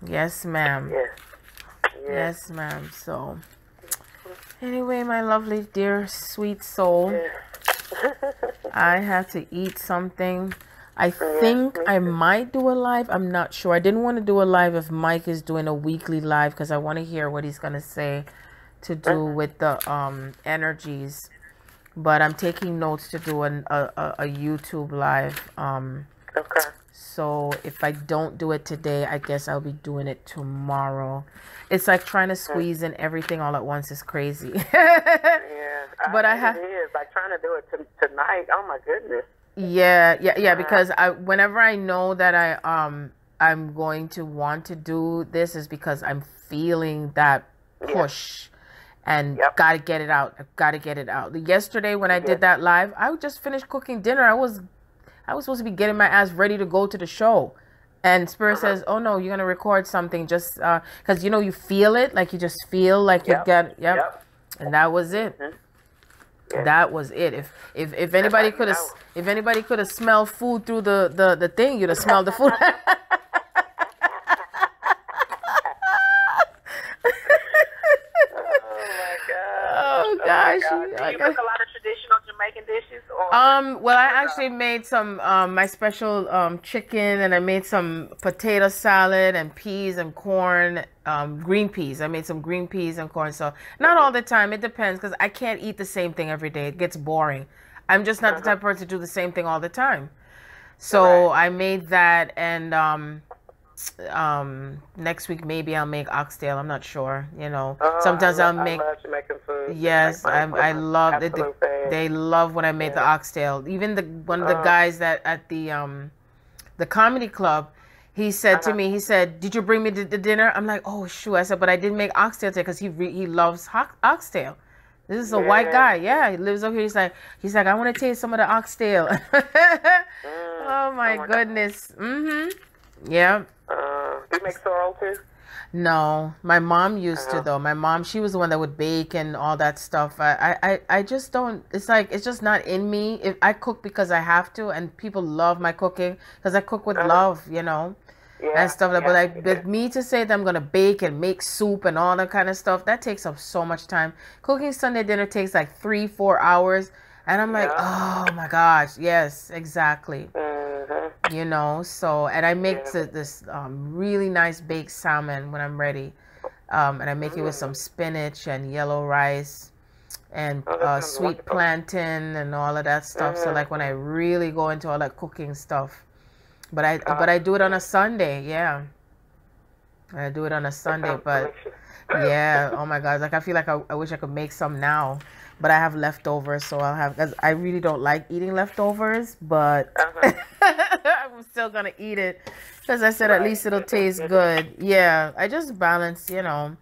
yes, ma'am. Yes, ma'am. So anyway, my lovely, dear, sweet soul, I have to eat something. I think I might do a live. I'm not sure. I didn't want to do a live if Mike is doing a weekly live, because I want to hear what he's going to say to do with the energies. But I'm taking notes to do a YouTube live. Okay. So if I don't do it today, I guess I'll be doing it tomorrow. It's like trying to squeeze in everything all at once is crazy. Yeah. But it is like trying to do it tonight. Oh my goodness. Yeah, because whenever I know that I'm going to want to do this is because I'm feeling that push and gotta get it out. I gotta get it out. Yesterday when I did that live, I just finished cooking dinner. I was supposed to be getting my ass ready to go to the show. And Spirit says, "Oh no, you're gonna record something just because you feel it, like you just feel like you get And that was it. Yeah. That was it. If anybody could have smelled food through the thing, you'd have smelled the food. Oh gosh. Do you cook a lot of traditional Jamaican dishes? Or well, I actually made some my special chicken, and I made some potato salad and peas and corn, green peas. I made some green peas and corn. So not all the time. It depends because I can't eat the same thing every day. It gets boring. I'm just not the type of person to do the same thing all the time. So I made that, and next week maybe I'll make oxtail. I'm not sure. Sometimes I'll make. I love Jamaican food. Yes, I love it. They love when I made the oxtail. Even one of the guys that at the comedy club, he said to me, he said, "Did you bring me the dinner?" I'm like, "Oh shoot!" I said, "But I didn't make oxtail today because he loves oxtail." This is a white guy. Yeah, he lives over here. He's like, "I want to taste some of the oxtail." Oh my goodness. Yeah. Do you make sorrel too? No, my mom used to though. My mom, she was the one that would bake and all that stuff. I just don't. It's just not in me. If I cook because I have to, and people love my cooking because I cook with love, and stuff like. But me to say that I'm gonna bake and make soup and all that kind of stuff, that takes up so much time. Cooking Sunday dinner takes like 3-4 hours, and I'm like, oh my gosh, yes, exactly. So, and I make this really nice baked salmon when I'm ready, and I make it with some spinach and yellow rice and sweet plantain and all of that stuff. So like when I really go into all that cooking stuff, but I do it on a Sunday. Yeah, I do it on a Sunday. But yeah, oh my God, like I feel like I wish I could make some now. But I have leftovers, so I'll have, because I really don't like eating leftovers, but I'm still going to eat it because I said at least it'll taste good. Yeah, I just balance, and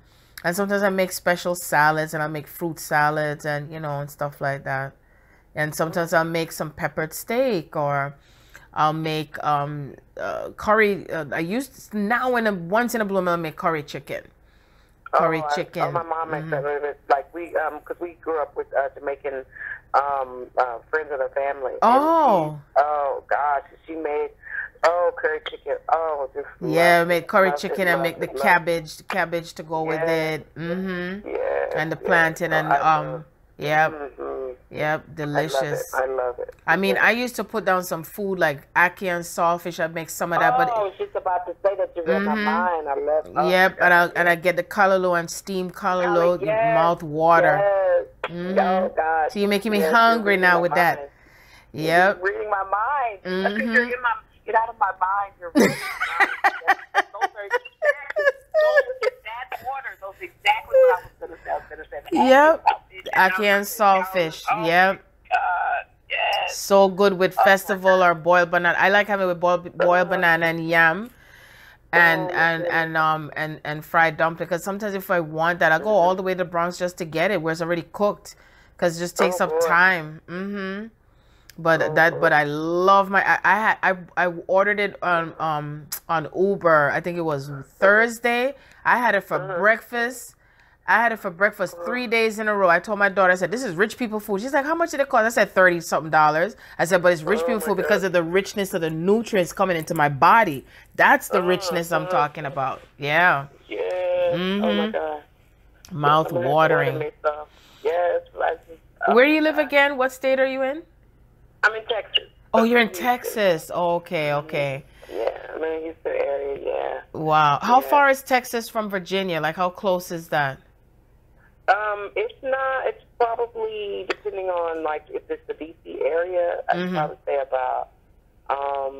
sometimes I make special salads, and I make fruit salads and, and stuff like that. And sometimes I'll make some peppered steak, or I'll make curry. Once in a blue moon, I'll make curry chicken. Curry chicken. My mom makes that. Like because we grew up with Jamaican friends of the family. Oh. Oh gosh, she made curry chicken. Oh, just make curry chicken and make the cabbage to go with it. Yeah. And the plantain and Yep, delicious. I love it. I mean, I used to put down some food like ackee and saltfish. I'd make some of that. I was just about to say that you read my mind. I love. Yep, and I get the callaloo and steamed callaloo, mouth water. Yes. Oh God. So you're making me hungry now with that. Yep. You're reading my mind. Get out of my mind. You're reading my mind. Those exactly what I was going to say. Yep. Ackee and saltfish. Yep. God, yes. So good with festival or boiled banana. I like having it with boiled banana and yam and fried dumpling, because sometimes if I want that, I go all the way to the Bronx just to get it where it's already cooked, because it just takes up time. But I love I ordered it on Uber. I think it was Thursday. I had it for breakfast. 3 days in a row. I told my daughter, I said, "This is rich people food." She's like, "How much did it cost?" I said, $30-something. I said, "But it's rich people food because of the richness of the nutrients coming into my body. That's the richness I'm talking about." Yeah. Yeah. Oh my God. Mouth watering. Yes. Where do you live again? What state are you in? I'm in Texas. Oh, you're in Texas. Oh, okay. Yeah, I'm in the Houston area, yeah. Wow. How far is Texas from Virginia? Like, how close is that? It's probably, depending on, like, if it's the D.C. area, I'd probably say about,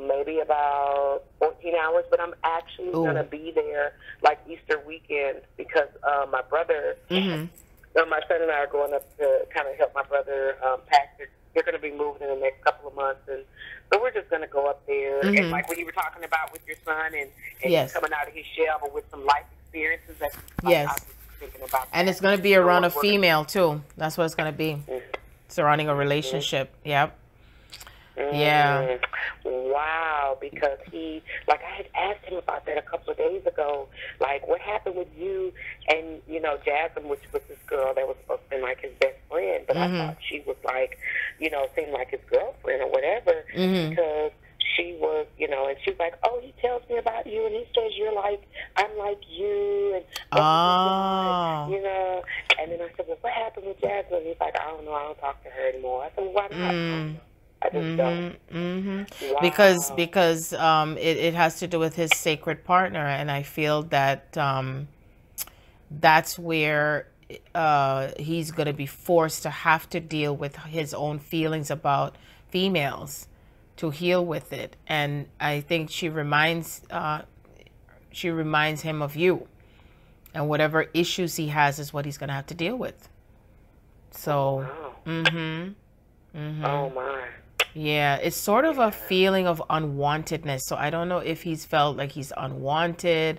maybe about 14 hours, but I'm actually going to be there, like, Easter weekend, because my brother, my son and I are going up to kind of help my brother pastor they're going to be moving in the next couple of months, and so we're just going to go up there. And like what you were talking about with your son and yes. coming out of his shell, but with some life experiences. That's like, yes. I was thinking about and that. It's going to be around a female too. That's what it's going to be. Surrounding a relationship. Yep. Yeah. Wow, because he, like, I had asked him about that a couple of days ago. Like, what happened with you and, you know, Jasmine, which was this girl that was supposed to be like his best friend, but I thought she was like, you know, seemed like his girlfriend or whatever, because she was, you know, and she was like, oh, he tells me about you, and he says you're like, I'm like you, and you know. And then I said, well, what happened with Jasmine? And he's like, I don't know, I don't talk to her anymore. I said, well, why not? I just don't. Wow. Because it has to do with his sacred partner, and I feel that that's where he's going to be forced to have to deal with his own feelings about females to heal with it. And I think she reminds him of you, and whatever issues he has is what he's going to have to deal with. So, oh my. Yeah, it's sort of a feeling of unwantedness. So I don't know if he's felt like he's unwanted,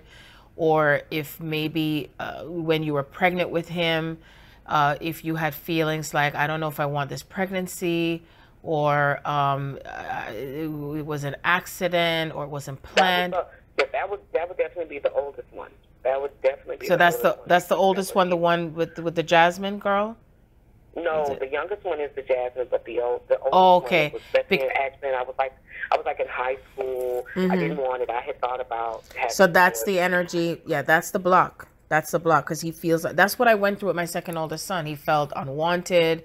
or if maybe when you were pregnant with him, if you had feelings like, I don't know if I want this pregnancy, or it was an accident, or it wasn't planned. That would definitely be the oldest one. That would definitely be. So that's the oldest one, the one with the Jasmine girl. No, the youngest one is the Jasmine, but the oldest one was an accident. I was like in high school. I didn't want it. I had thought about. So that's the energy. Yeah, that's the block. That's the block, because he feels like, that's what I went through with my second oldest son. He felt unwanted,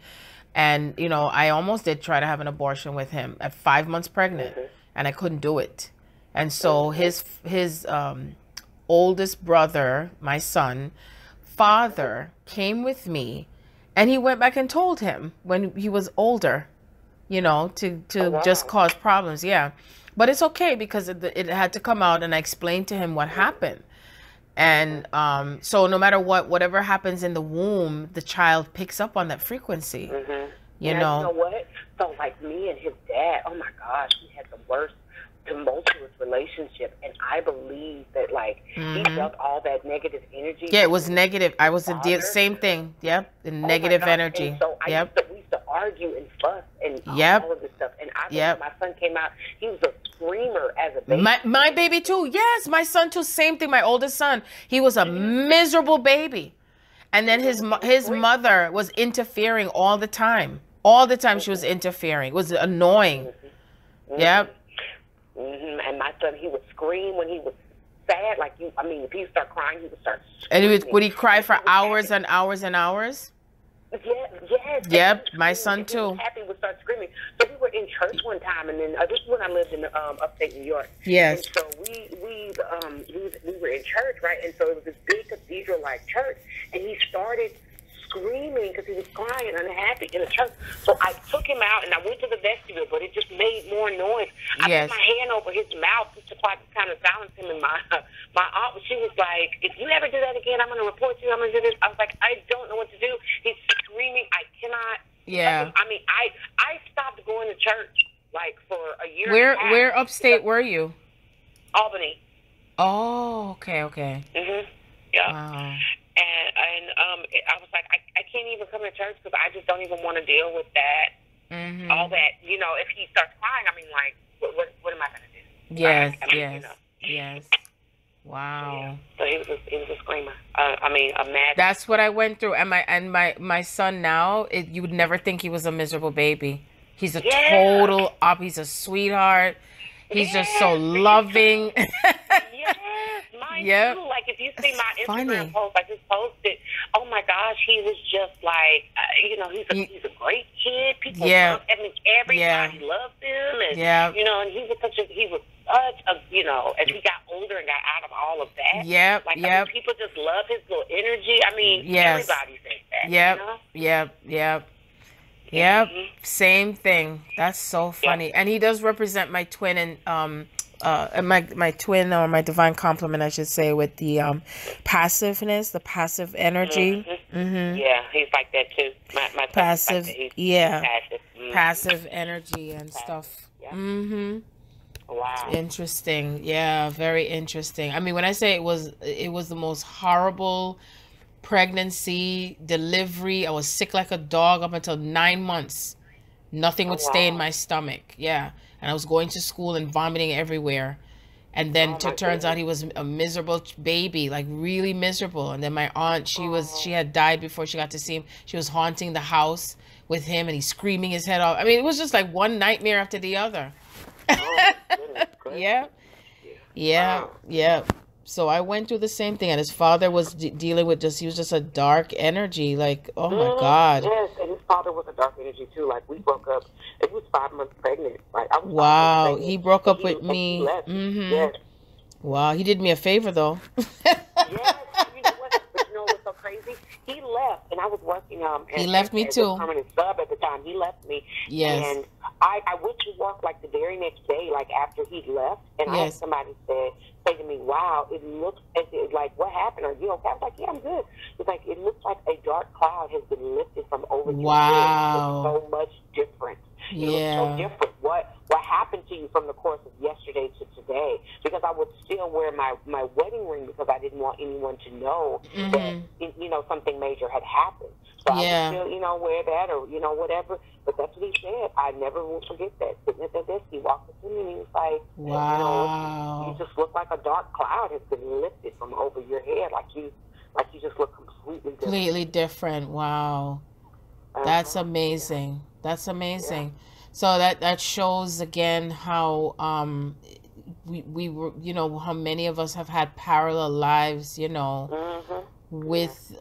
and you know, I almost did try to have an abortion with him at 5 months pregnant, and I couldn't do it. And so his oldest brother, my son, father, came with me. And he went back and told him when he was older, you know, to just cause problems. Yeah. But it's okay, because it had to come out, and I explained to him what happened. And so no matter whatever happens in the womb, the child picks up on that frequency. You know? You know what? So like me and his dad, oh my gosh, we had the worst tumultuous relationship, and I believe that like he felt all that negative energy. Yeah, it was negative. I was same thing. Yep, the negative energy. And so we used to argue and fuss and all of this stuff. And I remember my son came out, he was a screamer as a baby. My baby too. Yes, my son too. Same thing. My oldest son, he was a miserable baby, and then his mother was interfering all the time. All the time she was interfering. It was annoying. Yep. And my son, he would scream when he was sad. Like if he start crying, he would start screaming. And would he cry for hours and hours and hours? Yes. Yep, my son too. He was happy, would start screaming. So we were in church one time, and then this is when I lived in upstate New York. Yes. And so we were in church, right? And so it was this big cathedral-like church, and he started screaming because he was crying, unhappy in the church. So I took him out, and I went to the vestibule, but it just made more noise. I put my hand over his mouth just to kind of silence him, and my aunt, she was like, if you ever do that again, I'm going to report you, I'm going to do this. I was like, I don't know what to do. He's screaming. I cannot. Yeah. I stopped going to church, like, for a year. Where upstate were you? Albany. Oh, okay. Yeah. Wow. And I was like, I can't even come to church because I just don't even want to deal with that. All that, you know, if he starts crying, I mean, like, what am I going to do? Yes, you know. Yes. Wow. So he was a screamer. A mad. That's what I went through. And my son now, you would never think he was a miserable baby. He's a total he's a sweetheart. He's just so loving. Mine too. Like, if you see my Instagram post, I just posted, oh my gosh, he was just like, you know, he's a great kid. People love him. Everybody loves him. And, you know, and he was such a, you know, as he got older and got out of all of that. I mean, people just love his little energy. I mean, everybody says that. You know? Yep. Same thing. That's so funny. And he does represent my twin, and my twin, or my divine complement, I should say, with the passiveness, the passive energy. Yeah, he's like that too. My passive. like that. Yeah. Passive. passive energy and stuff. Yeah. Wow. Interesting. Yeah, very interesting. I mean, when I say it was the most horrible pregnancy, delivery. I was sick like a dog up until 9 months. Nothing would stay in my stomach. Yeah. And I was going to school and vomiting everywhere. And then it turns out he was a miserable baby, like really miserable. And then my aunt, she had died before she got to see him. She was haunting the house with him and he's screaming his head off. I mean, it was just like one nightmare after the other. Yeah. Yeah. Yeah. So I went through the same thing, and his father was dealing with he was just a dark energy, like, oh my God. Yes, and his father was a dark energy too. Like, we broke up. It was 5 months pregnant. Like, I was 5 months wow, pregnant. he broke up with me. He left. Yes. Wow, he did me a favor though. Yes, you know what? But you know what's so crazy? He left, and I was working. He left me too. As a permanent sub at the time. He left me. Yes. And I went to work like the very next day, like after he left, and I had somebody say to me, "Wow, it looks as if, like, what happened? Are you okay?" I was like, "Yeah, I'm good." It's like, it looks like a dark cloud has been lifted from over your head. It looks so much different. It looks so different. What happened to you from the course of yesterday to today? Because I would still wear my wedding ring because I didn't want anyone to know that, you know, something major had happened. So I would still, you know, wear that or, you know, whatever. But that's what he said. I never will forget that. Sitting at that desk, he walked up to me and he was like, wow. You know, you just look like a dark cloud has been lifted from over your head. Like you just look completely different. Wow. That's amazing. That's amazing. Yeah. So that shows again how we were, you know, how many of us have had parallel lives, you know, with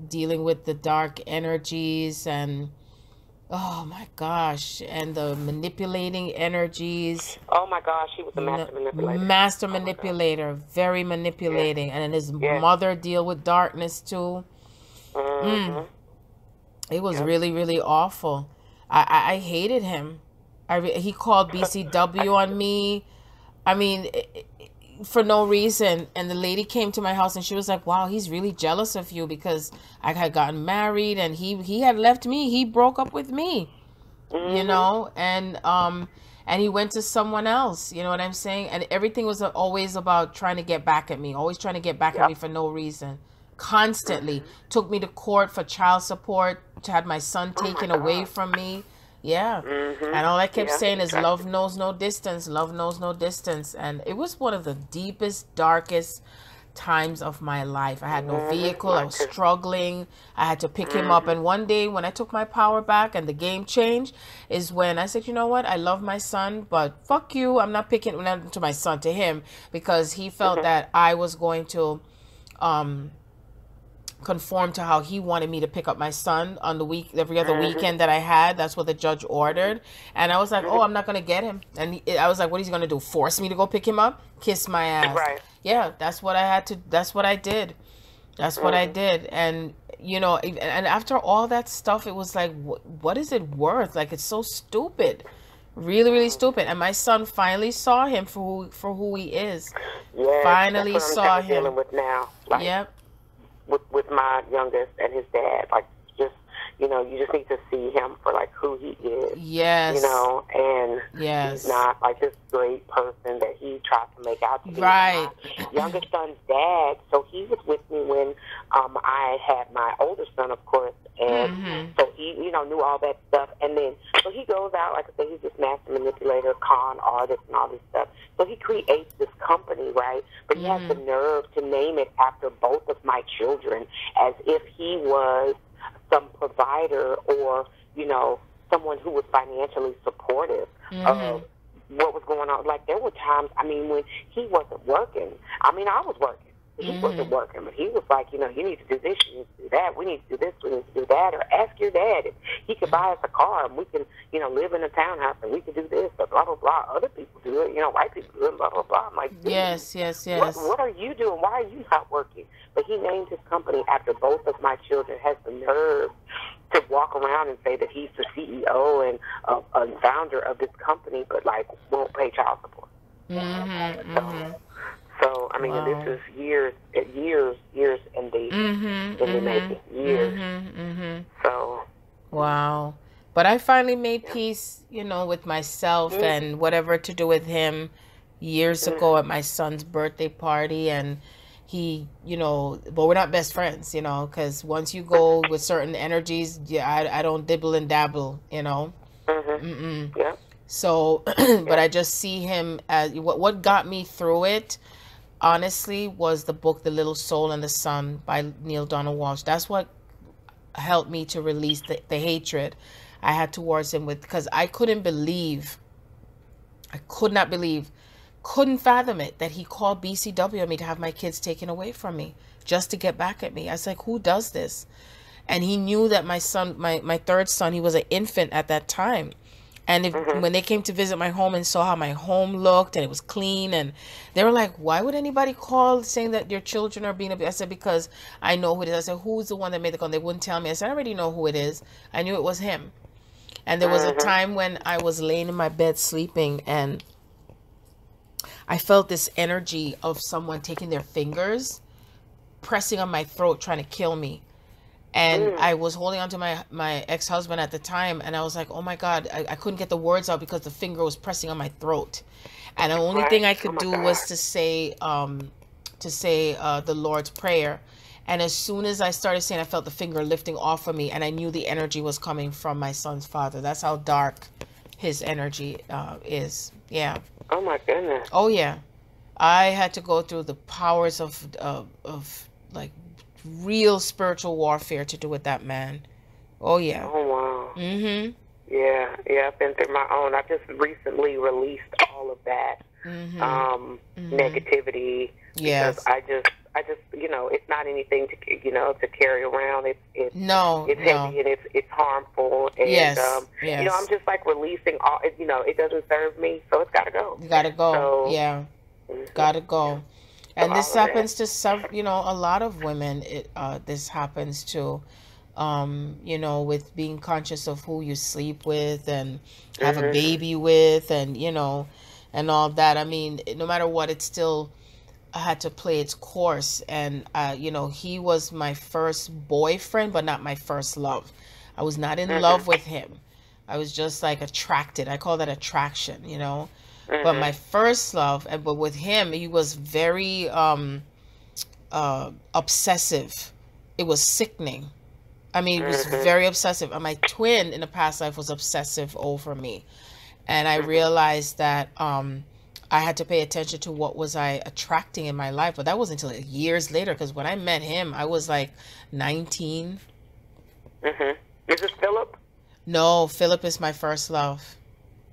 dealing with the dark energies and oh my gosh, and the manipulating energies. Oh my gosh, he was a master manipulator. Master manipulator, very manipulating. And then his mother deal with darkness too. It was really, really awful. I hated him. He called BCW on me. I mean, for no reason. And the lady came to my house and she was like, wow, he's really jealous of you because I had gotten married and he had left me. He broke up with me, you know, and he went to someone else, you know what I'm saying? And everything was always about trying to get back at me, always trying to get back at me for no reason. Constantly took me to court for child support, had my son taken away from me. And all I kept saying is love knows no distance, love knows no distance. And it was one of the deepest, darkest times of my life. I had no vehicle. I was struggling. I had to pick him up. And one day when I took my power back and the game changed is when I said, you know what? I love my son, but fuck you. I'm not picking, not to my son, to him, because he felt that I was going to conform to how he wanted me to pick up my son on the every other weekend that I had. That's what the judge ordered. And I was like, oh, I'm not going to get him. And I was like, what is he going to do? Force me to go pick him up? Kiss my ass. Right. Yeah, that's what I had to, that's what I did. That's what I did. And, you know, and after all that stuff, it was like, what is it worth? Like, it's so stupid. Really, really stupid. And my son finally saw him for who he is. Yeah, finally saw him. Dealing with now. Like, yep. With my youngest and his dad, like, just, you know, you just need to see him for like who he is. Yes. You know, and he's not like this great person that he tried to make out to be. Right. My youngest son's dad, so he was with me when I had my older son, of course, and so he, you know, knew all that stuff. And then, so he goes out, like I said, he's this master manipulator, con artist, and all this stuff. So he creates this company, right? But he has the nerve to name it after both of my children, as if he was some provider or, you know, someone who was financially supportive of what was going on. Like, there were times, I mean, when he wasn't working. I mean, I was working. He wasn't working, but he was like, you know, you need to do this, you need to do that, we need to do this, we need to do that, or ask your dad if he could buy us a car and we can, you know, live in a townhouse and we could do this, but blah, blah, blah. Other people do it, you know, white people do it, blah, blah, blah. I'm like, yes. What are you doing? Why are you not working? But he named his company after both of my children, has the nerve to walk around and say that he's the CEO and a founder of this company, but, like, won't pay child support. So, I mean, this is years in the making. Years. So. Wow. But I finally made peace, you know, with myself and whatever to do with him years ago at my son's birthday party. And he, you know, but we're not best friends, you know, because once you go with certain energies, yeah, I don't dibble and dabble, you know. Yeah. So, but I just see him as what got me through it, honestly, was the book The Little Soul and the Sun by Neil Donald Walsh. That's what helped me to release the hatred I had towards him, because I couldn't fathom it that he called BCW on me to have my kids taken away from me just to get back at me. I was like, who does this? And he knew that my son, my third son, he was an infant at that time. And when they came to visit my home and saw how my home looked and it was clean, and they were like, why would anybody call saying that your children are being abused? I said, because I know who it is. I said, who's the one that made the call? They wouldn't tell me. I said, I already know who it is. I knew it was him. And there was a time when I was laying in my bed sleeping, and I felt this energy of someone taking their fingers, pressing on my throat, trying to kill me. And I was holding on to my ex-husband at the time, and I was like, oh my God, I couldn't get the words out because the finger was pressing on my throat. And the only thing I could do was to say the Lord's Prayer. And as soon as I started saying, I felt the finger lifting off of me, and I knew the energy was coming from my son's father. That's how dark his energy is. Yeah. Oh my goodness. Oh yeah. I had to go through the powers of like real spiritual warfare to do with that man. Oh yeah. Oh wow. Mm-hmm. Yeah, I've been through my own. I just recently released all of that negativity. Yes. Because I just, you know, it's not anything to, you know, to carry around. It's heavy and it's harmful. And, yes. You know, I'm just like releasing all. You know, it doesn't serve me, so it's got to go. You got to go. So, yeah. Got to go. And this happens to some, you know, a lot of women. This happens to, you know, with being conscious of who you sleep with and have a baby with, and you know, and all that. I mean, no matter what, it still had to play its course. And you know, he was my first boyfriend, but not my first love. I was not in love with him. I was just like attracted. I call that attraction, you know. But my first love, but with him, he was very obsessive. It was sickening. I mean, it was very obsessive. And my twin in the past life was obsessive over me. And I realized that I had to pay attention to what was I attracting in my life. But that wasn't until years later, because when I met him, I was like 19. Is this Philip? No, Philip is my first love.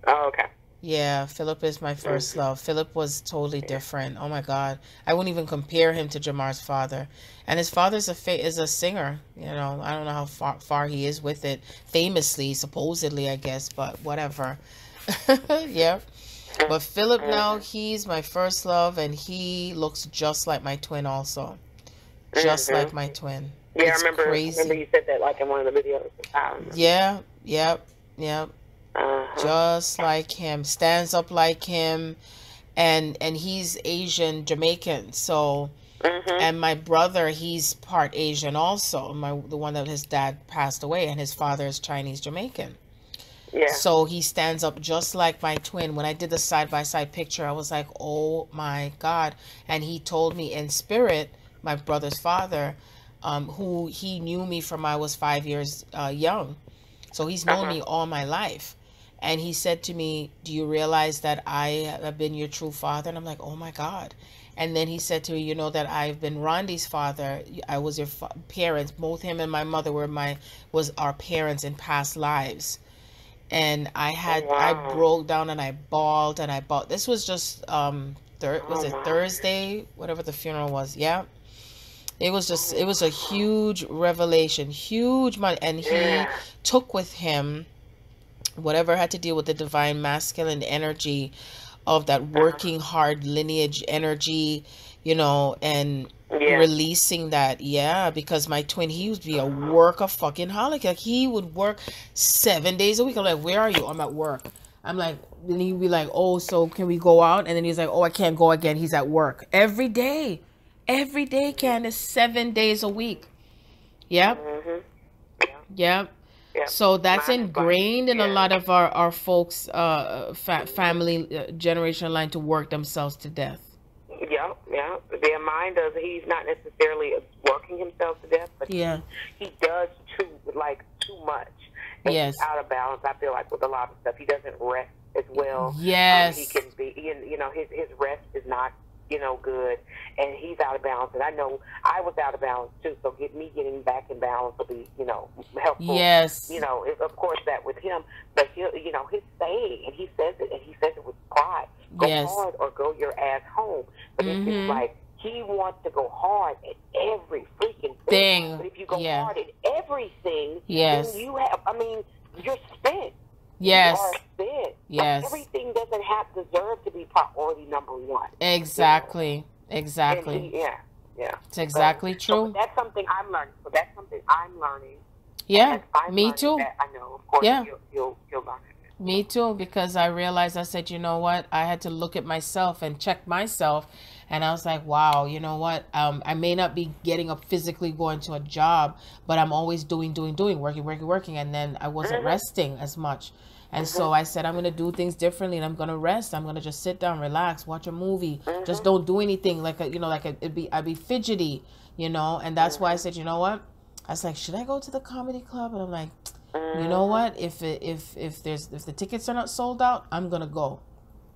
Oh, okay. Yeah, Philip is my first love. Philip was totally different. Oh my God, I wouldn't even compare him to Jamar's father. And his father's is a singer. You know, I don't know how far he is with it. Famously, supposedly, I guess, but whatever. Yeah. But Philip now, he's my first love, and he looks just like my twin also. Just like my twin. Yeah, it's crazy. I remember you said that like in one of the videos. Yeah, yep. Just like him, stands up like him, and he's Asian Jamaican. So, and my brother, he's part Asian also. The one that his dad passed away, and his father is Chinese Jamaican. Yeah. So he stands up just like my twin. When I did the side-by-side picture, I was like, oh my God. And he told me in spirit, my brother's father, who he knew me from I was 5 years young. So he's known me all my life. And he said to me, do you realize that I have been your true father? And I'm like, oh my God. And then he said to me, you know that I've been Rondi's father. I was your parents. Both him and my mother was our parents in past lives. And I broke down and I bawled and I bawled. This was just, was it Thursday? Whatever the funeral was. Yeah. It was a huge revelation, huge money. And he took with him whatever had to deal with the divine masculine energy of that working hard lineage energy, you know, and releasing that. Yeah, because my twin, he would be a workaholic. Like he would work 7 days a week. I'm like, where are you? I'm at work. I'm like, then he'd be like, oh, so can we go out? And then he's like, oh, I can't go again. He's at work every day, Candace, 7 days a week. Yep. Yep. Yeah. So that's ingrained in a lot of our folks, family, generational line to work themselves to death. Yeah, yeah. Their mind does. He's not necessarily working himself to death, but he does too much. And he's out of balance. I feel like with a lot of stuff, he doesn't rest as well. Yes, he can be. You know, his rest is not good, and he's out of balance. And I know I was out of balance too. So getting back in balance will be helpful. Yes, of course that with him, but his saying, and he says it with pride. Go hard or go your ass home. But it seems like he wants to go hard at every freaking thing. But if you go hard at everything, then you're spent. Yes. You are spent. Yes. Like, everything doesn't deserve to be priority number one. Exactly. Exactly. Yeah. It's exactly true. So that's something I'm learning. Yeah. Me too. I know. Of course, you'll learn it. Me too, because I realized, I said, you know what? I had to look at myself and check myself. And I was like, wow, you know what? I may not be getting up physically going to a job, but I'm always doing, working. And then I wasn't resting as much. And so I said, I'm going to do things differently, and I'm going to rest. I'm going to just sit down, relax, watch a movie. Just don't do anything I'd be fidgety, and that's why I said, you know what? I was like, should I go to the comedy club? And I'm like, you know what? If the tickets are not sold out, I'm gonna go.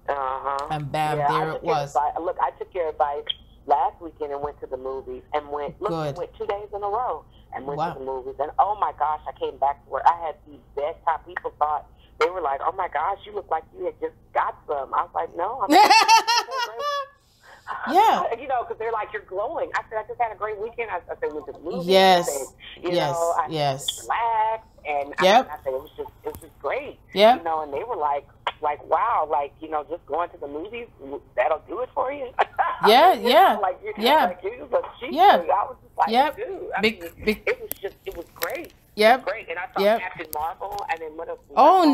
And bam, there it was. Look, I took your advice last weekend and went to the movies and went 2 days in a row and went to the movies. And oh my gosh, I came back to where I had the best time. People thought, they were like, oh my gosh, you look like you had just got some. I was like, no, I'm not. Yeah. Because they're like, you're glowing. I said, I just had a great weekend. I said, we went to the movies. Yes. And, I just relaxed. And I said, it was just great. Yeah. And they were like, wow, just going to the movies, that'll do it for you. Yeah. Like you, but I was just like, dude. It was great. Yep. It was great. And I saw Captain Marvel, and then what else?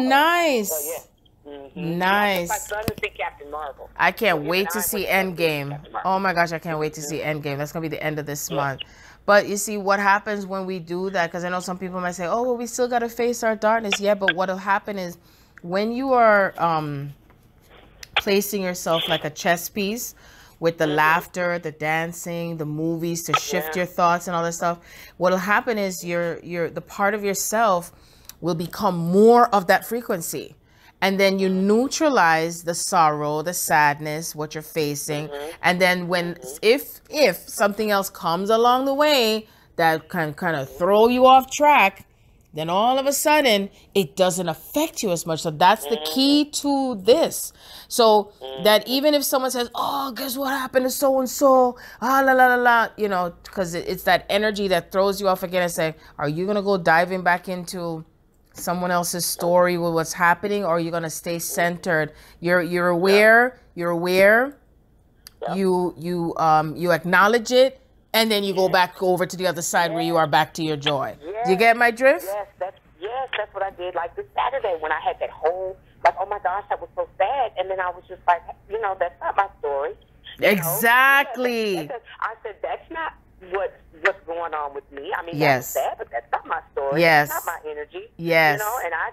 Nice. So, yeah. Nice. My son to see Captain Marvel. I can't wait to see Endgame. Oh my gosh, I can't wait to see Endgame. That's gonna be the end of this month. But you see what happens when we do that, because I know some people might say, oh, well, we still got to face our darkness. Yeah, but what'll happen is when you are placing yourself like a chess piece with the laughter, the dancing, the movies to shift your thoughts and all that stuff, what'll happen is the part of yourself will become more of that frequency. And then you neutralize the sorrow, the sadness, what you're facing. And then if something else comes along the way that can kind of throw you off track, then all of a sudden it doesn't affect you as much. So that's the key to this. So that even if someone says, oh, guess what happened to so-and-so, because it's that energy that throws you off again and say, are you going to go diving back into someone else's story with what's happening, or are you going to stay centered? You're aware, you acknowledge it, and then you go back over to the other side where you are back to your joy. Do you get my drift? Yes, that's what I did. Like this Saturday when I had that whole, oh my gosh, that was so sad. And then I was just like, that's not my story. Exactly. I said, that's not what's going on with me. I mean, that's sad, but that's not my story. Yes. That's not my energy. Yes. And I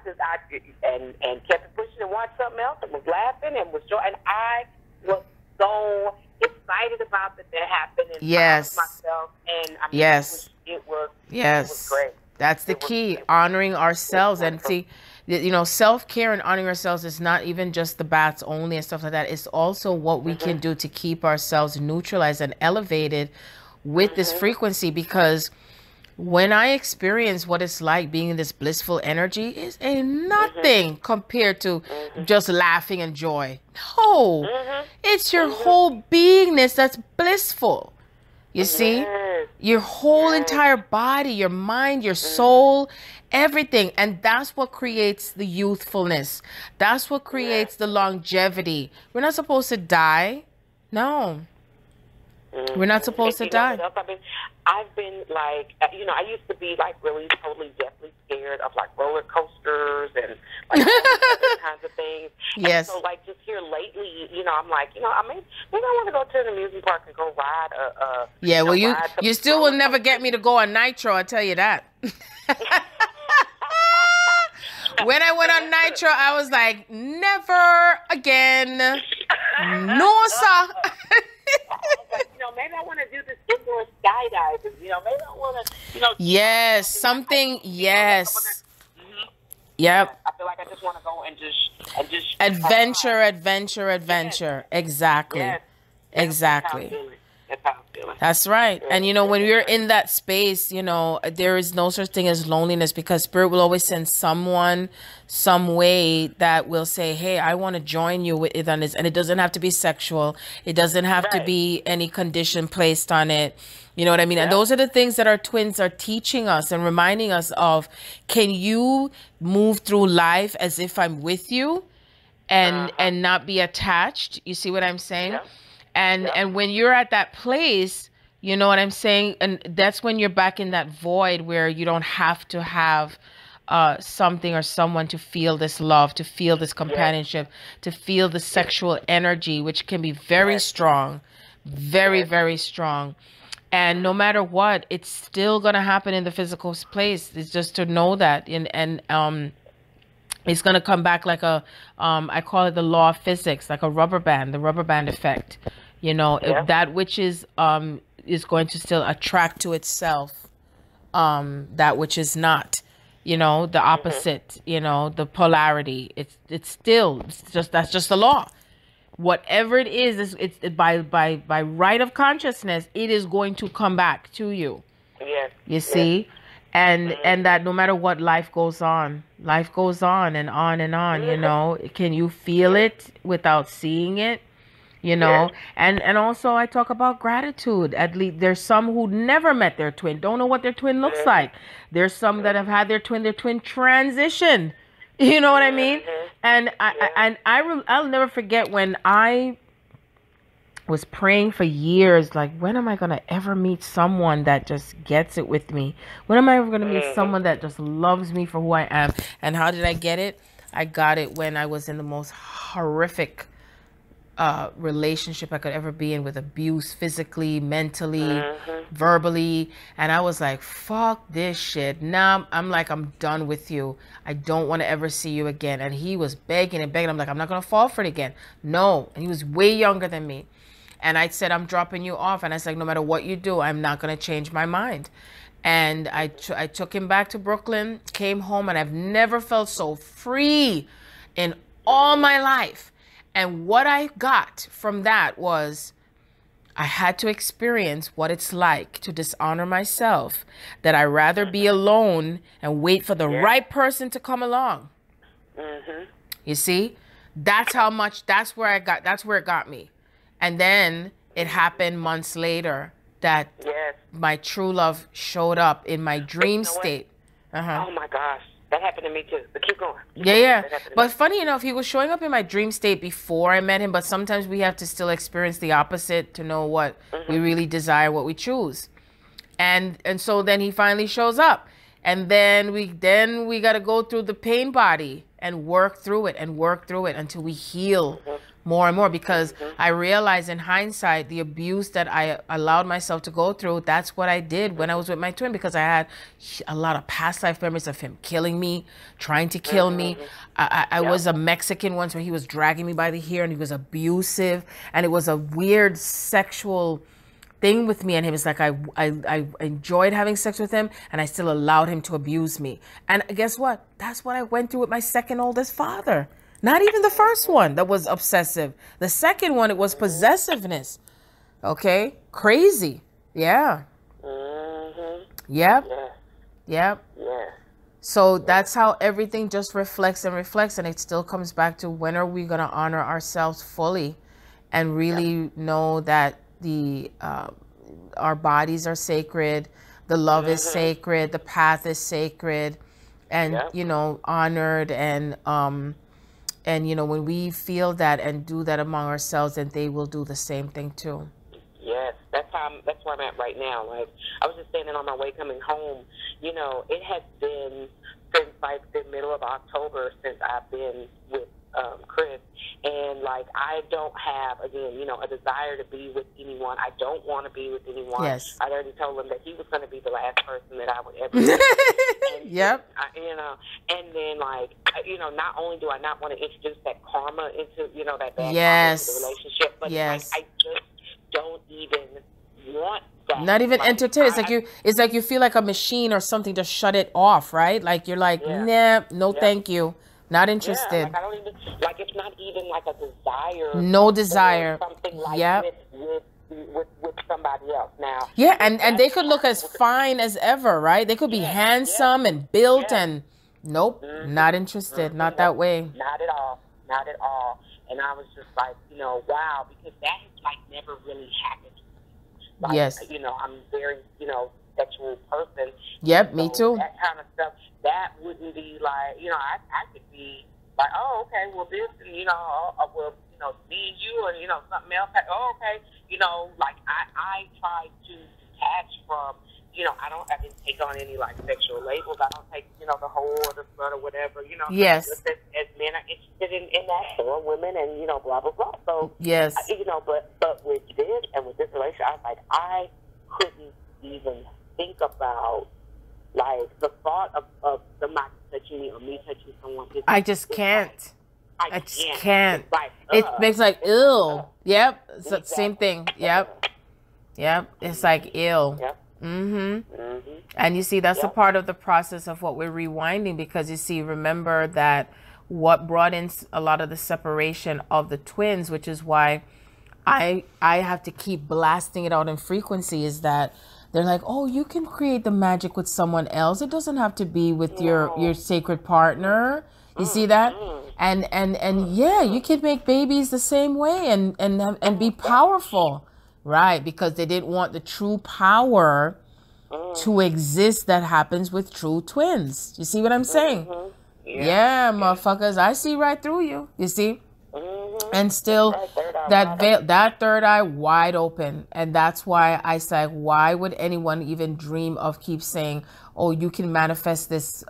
kept it pushing and watched something else and was laughing and was joy. And I was so excited about that happened. And myself. And I mean, it was great. That's the key, honoring ourselves. And see, self-care and honoring ourselves is not even just the baths only and stuff like that. It's also what we can do to keep ourselves neutralized and elevated with this frequency, because when I experience what it's like being in this blissful energy, it's a nothing compared to just laughing and joy. No, it's your whole beingness that's blissful. You see, your whole entire body, your mind, your soul, everything. And that's what creates the youthfulness. That's what creates the longevity. We're not supposed to die. No. We're not supposed to die. I've been like, I used to be like really totally deathly scared of like roller coasters and like all these other kinds of things. Yes. And so like just here lately, I'm like, maybe I want to go to an amusement park and go ride yeah, well, you still will never get me to go on Nitro, I'll tell you that. When I went on Nitro, I was like, never again. No, sir. Like, maybe I want to do this indoor skydiving. Maybe I want to, Yes, something. Yes. Yep. I feel like I just want to go and just adventure. Exactly. Yes. Exactly. That's how I'm feeling. That's right. And when we're in that space, there is no such thing as loneliness, because Spirit will always send someone, some way that will say, hey, I want to join you with it on this. And it doesn't have to be sexual. It doesn't have to be any condition placed on it. You know what I mean? Yeah. And those are the things that our twins are teaching us and reminding us of. Can you move through life as if I'm with you and not be attached? You see what I'm saying? Yeah. And when you're at that place, you know what I'm saying? And that's when you're back in that void where you don't have to have something or someone to feel this love, to feel this companionship, to feel the sexual energy, which can be very strong, very, very strong. And no matter what, it's still going to happen in the physical place. It's just to know that. And it's going to come back like I call it the law of physics, like a rubber band, the rubber band effect. That which is going to still attract to itself that which is not, the opposite, the polarity. That's just the law. Whatever it is, it's by right of consciousness, it is going to come back to you. Yes. You see? And that no matter what, life goes on and on and on, Can you feel it without seeing it? And also I talk about gratitude. At least there's some who never met their twin, don't know what their twin looks like. There's some that have had their twin transition. You know what I mean? And I'll never forget when I was praying for years, like, when am I going to ever meet someone that just gets it with me? When am I ever going to meet someone that just loves me for who I am? And how did I get it? I got it when I was in the most horrific relationship I could ever be in, with abuse, physically, mentally, verbally. And I was like, fuck this shit. Now I'm done with you. I don't want to ever see you again. And he was begging and begging. I'm like, I'm not going to fall for it again. No. And he was way younger than me. And I said, I'm dropping you off. And I said, no matter what you do, I'm not going to change my mind. And I took him back to Brooklyn, came home, and I've never felt so free in all my life. And what I got from that was I had to experience what it's like to dishonor myself, that I'd rather be alone and wait for the right person to come along. You see, that's where it got me. And then it happened months later that my true love showed up in my dream state. Oh my gosh. That happened to me too. But keep going. Yeah. But funny enough, he was showing up in my dream state before I met him. But sometimes we have to still experience the opposite to know what we really desire, what we choose. And so then he finally shows up. And then we got to go through the pain body and work through it until we heal more and more, because I realized in hindsight the abuse that I allowed myself to go through, that's what I did when I was with my twin, because I had a lot of past life memories of him killing me, trying to kill me. I was a Mexican once where he was dragging me by the hair and he was abusive, and it was a weird sexual thing with me and him. It's like I enjoyed having sex with him, and I still allowed him to abuse me. And guess what? That's what I went through with my second oldest father. Not even the first one that was obsessive. The second one, it was possessiveness. Okay? Crazy. Yeah. Yep. Yep. So that's how everything just reflects, and it still comes back to, when are we going to honor ourselves fully and really know that our bodies are sacred, the love is sacred, the path is sacred, and honored, and when we feel that and do that among ourselves, then they will do the same thing too. Yes, that's where I'm at right now. Like, I was just saying on my way coming home, it has been since like the middle of October since I've been with Chris, and like I don't have, again, you know, a desire to be with anyone. I don't want to be with anyone. Yes. I already told him that he was going to be the last person that I would ever be. And, yep. You know, and then like, you know, not only do I not want to introduce that karma into, you know, that bad karma into the relationship, but like I just don't even want that. Not even like, entertain. It's like you feel like a machine or something to shut it off, right? Like you're like, nah, no, thank you. Not interested. Yeah, like I don't even, like it's not even like a desire. No desire. Or something like with somebody else now. Yeah, and they could look as fine as ever, right? They could be handsome and built and nope, not interested. Not that way. Not at all. Not at all. And I was just like, you know, wow, because that has like never really happened. Like, yes. You know, I'm very, you know, sexual person. Yep, so me too. That kind of stuff, that wouldn't be like, you know, I could be like, oh, okay, well, this, and, you know, well, you know, me and you, and, you know, something else. Oh, okay. You know, like, I try to detach from, you know, I didn't take on any, like, sexual labels. I don't take, you know, the whole or the slut or whatever, you know. Yes. As men are interested in that, or women, and, you know, blah, blah, blah. So, yes. You know, but with this and with this relationship, I was like, I couldn't even think about, like, the thought of somebody touching me or me touching someone. I just can't. Like, I just can't. Like, it makes like ill. Yep. Exactly. Same thing. Yep. Yep. It's like ill. Yep. And you see, that's a part of the process of what we're rewinding, because you see, remember that what brought in a lot of the separation of the twins, which is why I have to keep blasting it out in frequency, is that they're like, oh, you can create the magic with someone else. It doesn't have to be with your sacred partner. You see that? And yeah, you can make babies the same way and be powerful. Right, because they didn't want the true power to exist that happens with true twins. You see what I'm saying? Yeah, motherfuckers, I see right through you. You see? And still that third eye wide open. And that's why I say, why would anyone even dream of keep saying, oh, you can manifest this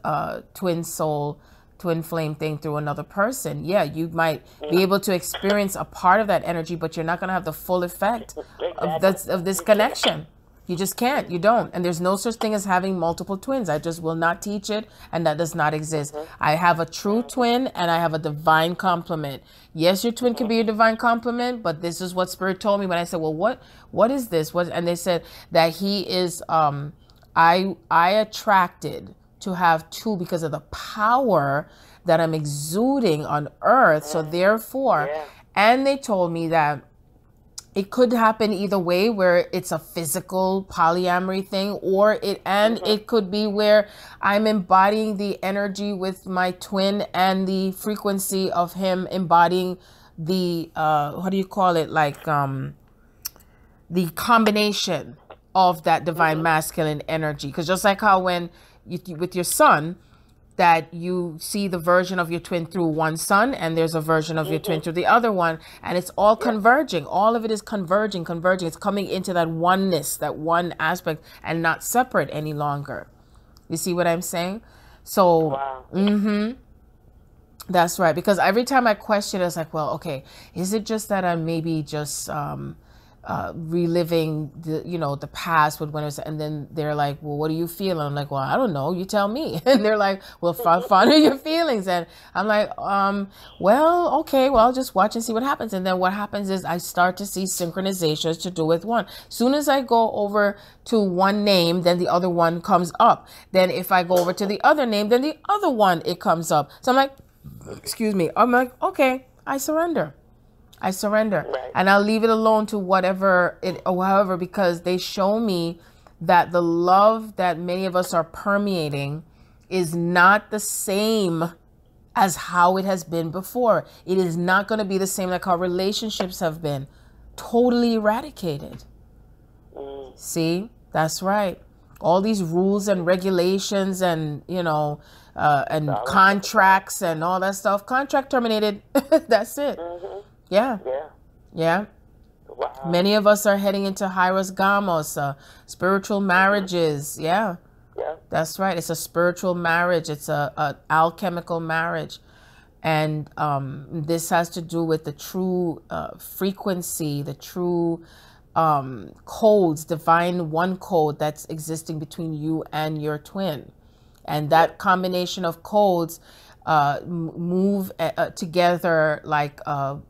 twin soul, twin flame thing through another person? Yeah, you might be able to experience a part of that energy, but you're not going to have the full effect of this connection. You just can't. You don't. And there's no such thing as having multiple twins. I just will not teach it, and that does not exist. I have a true twin, and I have a divine complement. Yes, your twin can be your divine complement, but this is what Spirit told me when I said, well, what is this? And they said that he is, I attracted to have two because of the power that I'm exuding on earth. So therefore, and they told me that it could happen either way, where it's a physical polyamory thing, or it could be where I'm embodying the energy with my twin and the frequency of him embodying the, what do you call it? Like, the combination of that divine masculine energy. Because just like how when with your son, that you see the version of your twin through one son, and there's a version of your twin through the other one, and it's all converging. All of it is converging. It's coming into that oneness, that one aspect, and not separate any longer. You see what I'm saying? So, that's right. Because every time I question, it's like, well, okay, is it just that I'm maybe just reliving the past with when it was, and then they're like, well, what do you feel? And I'm like, well, I don't know, you tell me. And they're like, well, follow your feelings. And I'm like, well, okay, well, I'll just watch and see what happens. And then what happens is I start to see synchronizations to do with one. Soon as I go over to one name, then the other one comes up. Then if I go over to the other name, then the other one, it comes up. So I'm like, excuse me, I'm like, okay, I surrender. Right. And I'll leave it alone to whatever it, or however, because they show me that the love that many of us are permeating is not the same as how it has been before. It is not going to be the same like how relationships have been. Totally eradicated. See, that's right. All these rules and regulations and, and contracts and all that stuff. Contract terminated. That's it. Yeah. Wow. Many of us are heading into Hyros Gamos, spiritual marriages. Yeah. That's right. It's a spiritual marriage. It's a alchemical marriage. And this has to do with the true frequency, the true codes, divine one code that's existing between you and your twin. And that combination of codes move together like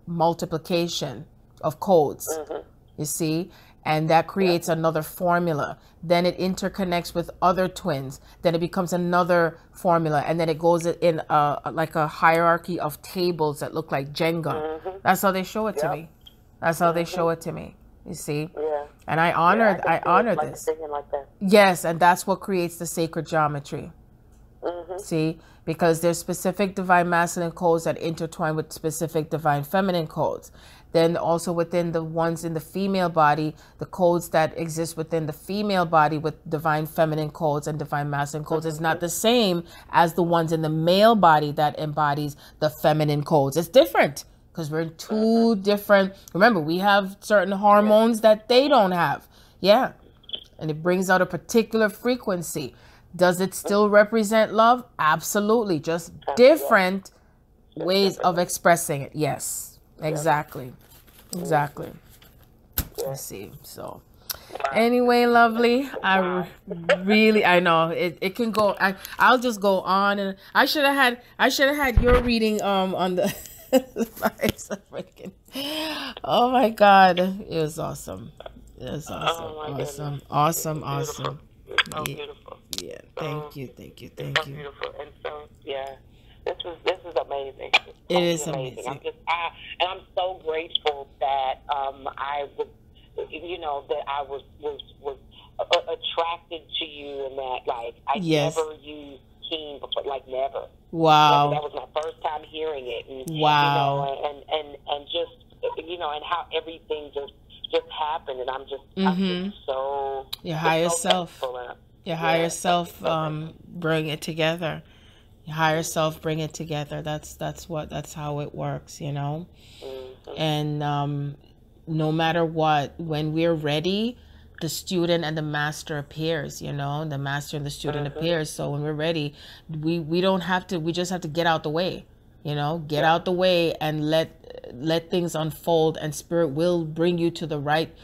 multiplication of codes, you see? And that creates another formula. Then it interconnects with other twins. Then it becomes another formula. And then it goes in like a hierarchy of tables that look like Jenga. That's how they show it to me. That's how they show it to me. You see? Yeah. And I honor this. Like that. Yes, and that's what creates the sacred geometry. See? Because there's specific divine masculine codes that intertwine with specific divine feminine codes. Then also within the ones in the female body, the codes that exist within the female body with divine feminine codes and divine masculine codes is not the same as the ones in the male body that embodies the feminine codes. It's different because we're in two different, remember, we have certain hormones that they don't have. Yeah. And it brings out a particular frequency. Does it still represent love? Absolutely. Just different ways of expressing it. Yes. Exactly. Exactly. Let's see. So anyway, lovely. I know it can go. I'll just go on, and I should have had your reading on the oh my God. It was awesome. It was awesome. Awesome. So beautiful. Yeah. Thank you. So beautiful. And so this is amazing. It is amazing. I'm so grateful that I was, that I was attracted to you, and that like I never used Keen before, like never. Wow. That was my first time hearing it. And, wow. And just and how everything just happened, and I'm just so your higher so self. Your higher self bring it together. Your higher self bring it together. That's how it works, And no matter what, when we're ready, the student and the master appears, the master and the student appears. So when we're ready, we don't have to, we just have to get out the way, get out the way and let things unfold, and spirit will bring you to the right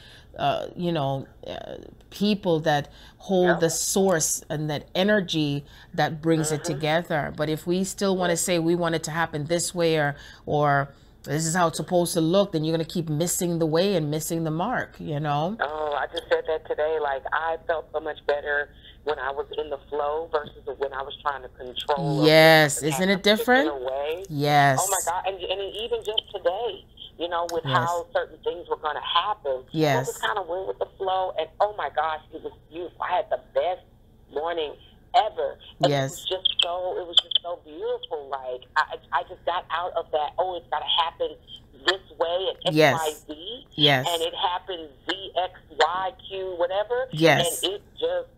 people that hold the source and that energy that brings it together. But if we still want to say we want it to happen this way, or this is how it's supposed to look, then you're going to keep missing the way and missing the mark, Oh, I just said that today. Like, I felt so much better when I was in the flow versus when I was trying to control. Yes, isn't it different? Yes. Oh my God, and even just today, with how certain things were going to happen. Yes. I just kind of went with the flow, and oh my gosh, it was beautiful. I had the best morning ever. And yes. It was just so beautiful. Like, I just got out of that, it's got to happen this way and X, Y, Z. Yes. And it happened Z, X, Y, Q, whatever. Yes. And it just,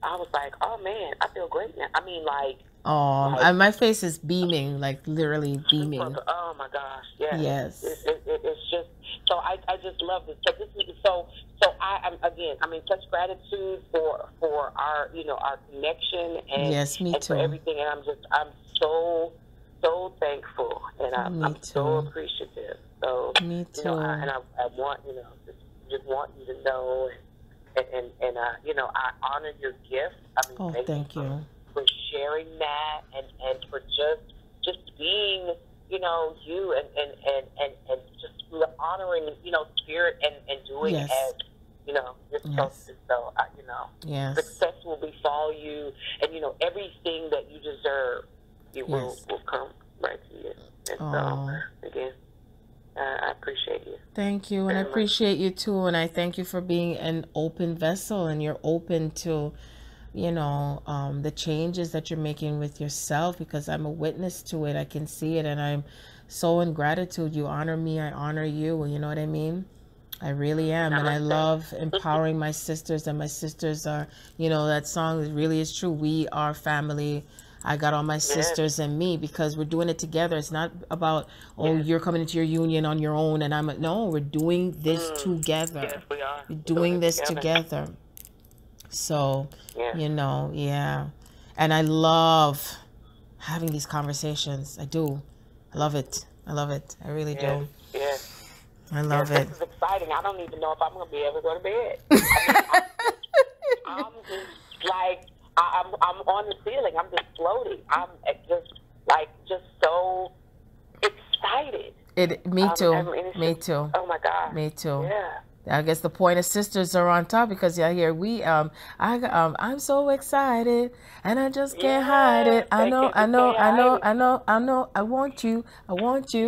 I was like, oh man, I feel great now. I mean, like, my face is beaming, like literally beaming. Oh my gosh, yes. Yes. It's just, so I just love this. So this is so I'm in such gratitude for our our connection and yes, me and too. For everything, and I'm so thankful, and I'm so appreciative. So me too. I want just want you to know, and I honor your gift. I mean, thank you for sharing that and for just being you and just honoring spirit and doing yes. as you're supposed to. So yes. Success will befall you, and everything that you deserve will come right to you. And so again, I appreciate you. Thank you, and I appreciate you too, and I thank you for being an open vessel, and you're open to the changes that you're making with yourself, because I'm a witness to it. I can see it, and I'm so in gratitude. You honor me, I honor you. You know what I mean? I really am. And I love empowering my sisters, and my sisters are, that song really is true. We are family. I got all my sisters and me, because we're doing it together. It's not about, you're coming into your union on your own and no, we're doing this together. Yes, we are. We're doing this together. So, And I love having these conversations. I do. I love it. I love it. I really do. Yes. I love it. This is exciting. I don't even know if I'm going to be able to go to bed. I mean, I'm just like, I'm on the ceiling. I'm just floating. I'm just so excited. Me too. Me too. Oh my God. Me too. Yeah. I guess the Pointer Sisters are on top because here I'm so excited and I just can't hide it. I want you.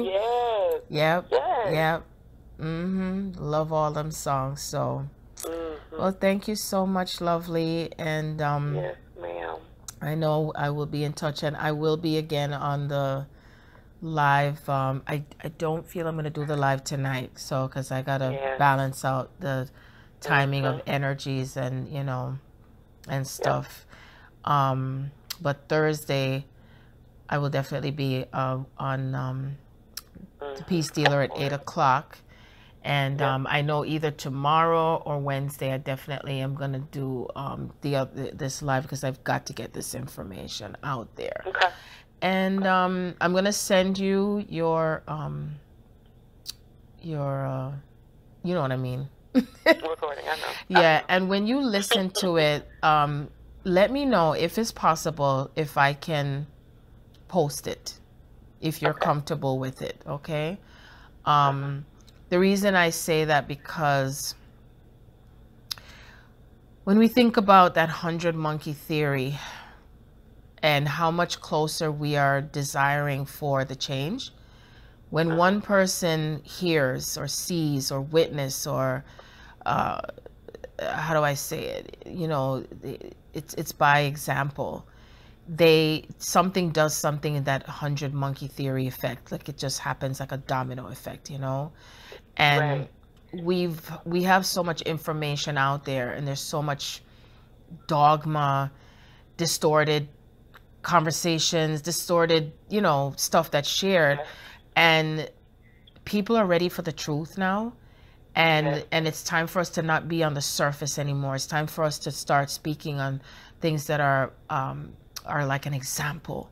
Yes. Yep. Yes. Yep. Love all them songs. So, well, thank you so much, lovely. And yes, ma'am. I know I will be in touch, and I will be again on the live. I don't feel I'm going to do the live tonight, so because I got to balance out the timing of energies and and stuff. But Thursday I will definitely be on the Peace Dealer at 8 o'clock, and I know either tomorrow or Wednesday I definitely am going to do this live because I've got to get this information out there. Okay. And I'm gonna send you your you know what I mean. Recording, I know. Yeah, and when you listen to it, let me know if it's possible if I can post it, if you're comfortable with it. Okay. The reason I say that because when we think about that 100 monkey theory and how much closer we are desiring for the change, when one person hears or sees or witness or how do I say it? It's by example. Something does something in that 100 monkey theory effect, like it just happens like a domino effect, and we have so much information out there, and there's so much dogma, distorted conversations, distorted stuff that's shared, and people are ready for the truth now, and it's time for us to not be on the surface anymore. It's time for us to start speaking on things that are like an example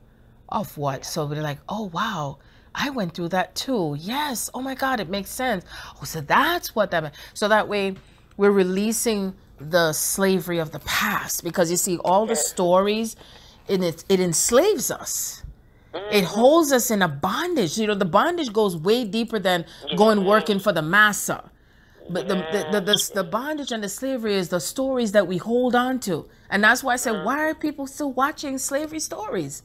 of what. So we're like, oh wow, I went through that too. Yes. Oh my God, it makes sense. Oh, so that's what that meant. So that way we're releasing the slavery of the past, because you see all the stories, and it enslaves us. It holds us in a bondage. The bondage goes way deeper than going working for the massa. But the bondage and the slavery is the stories that we hold on to. And that's why I said, why are people still watching slavery stories?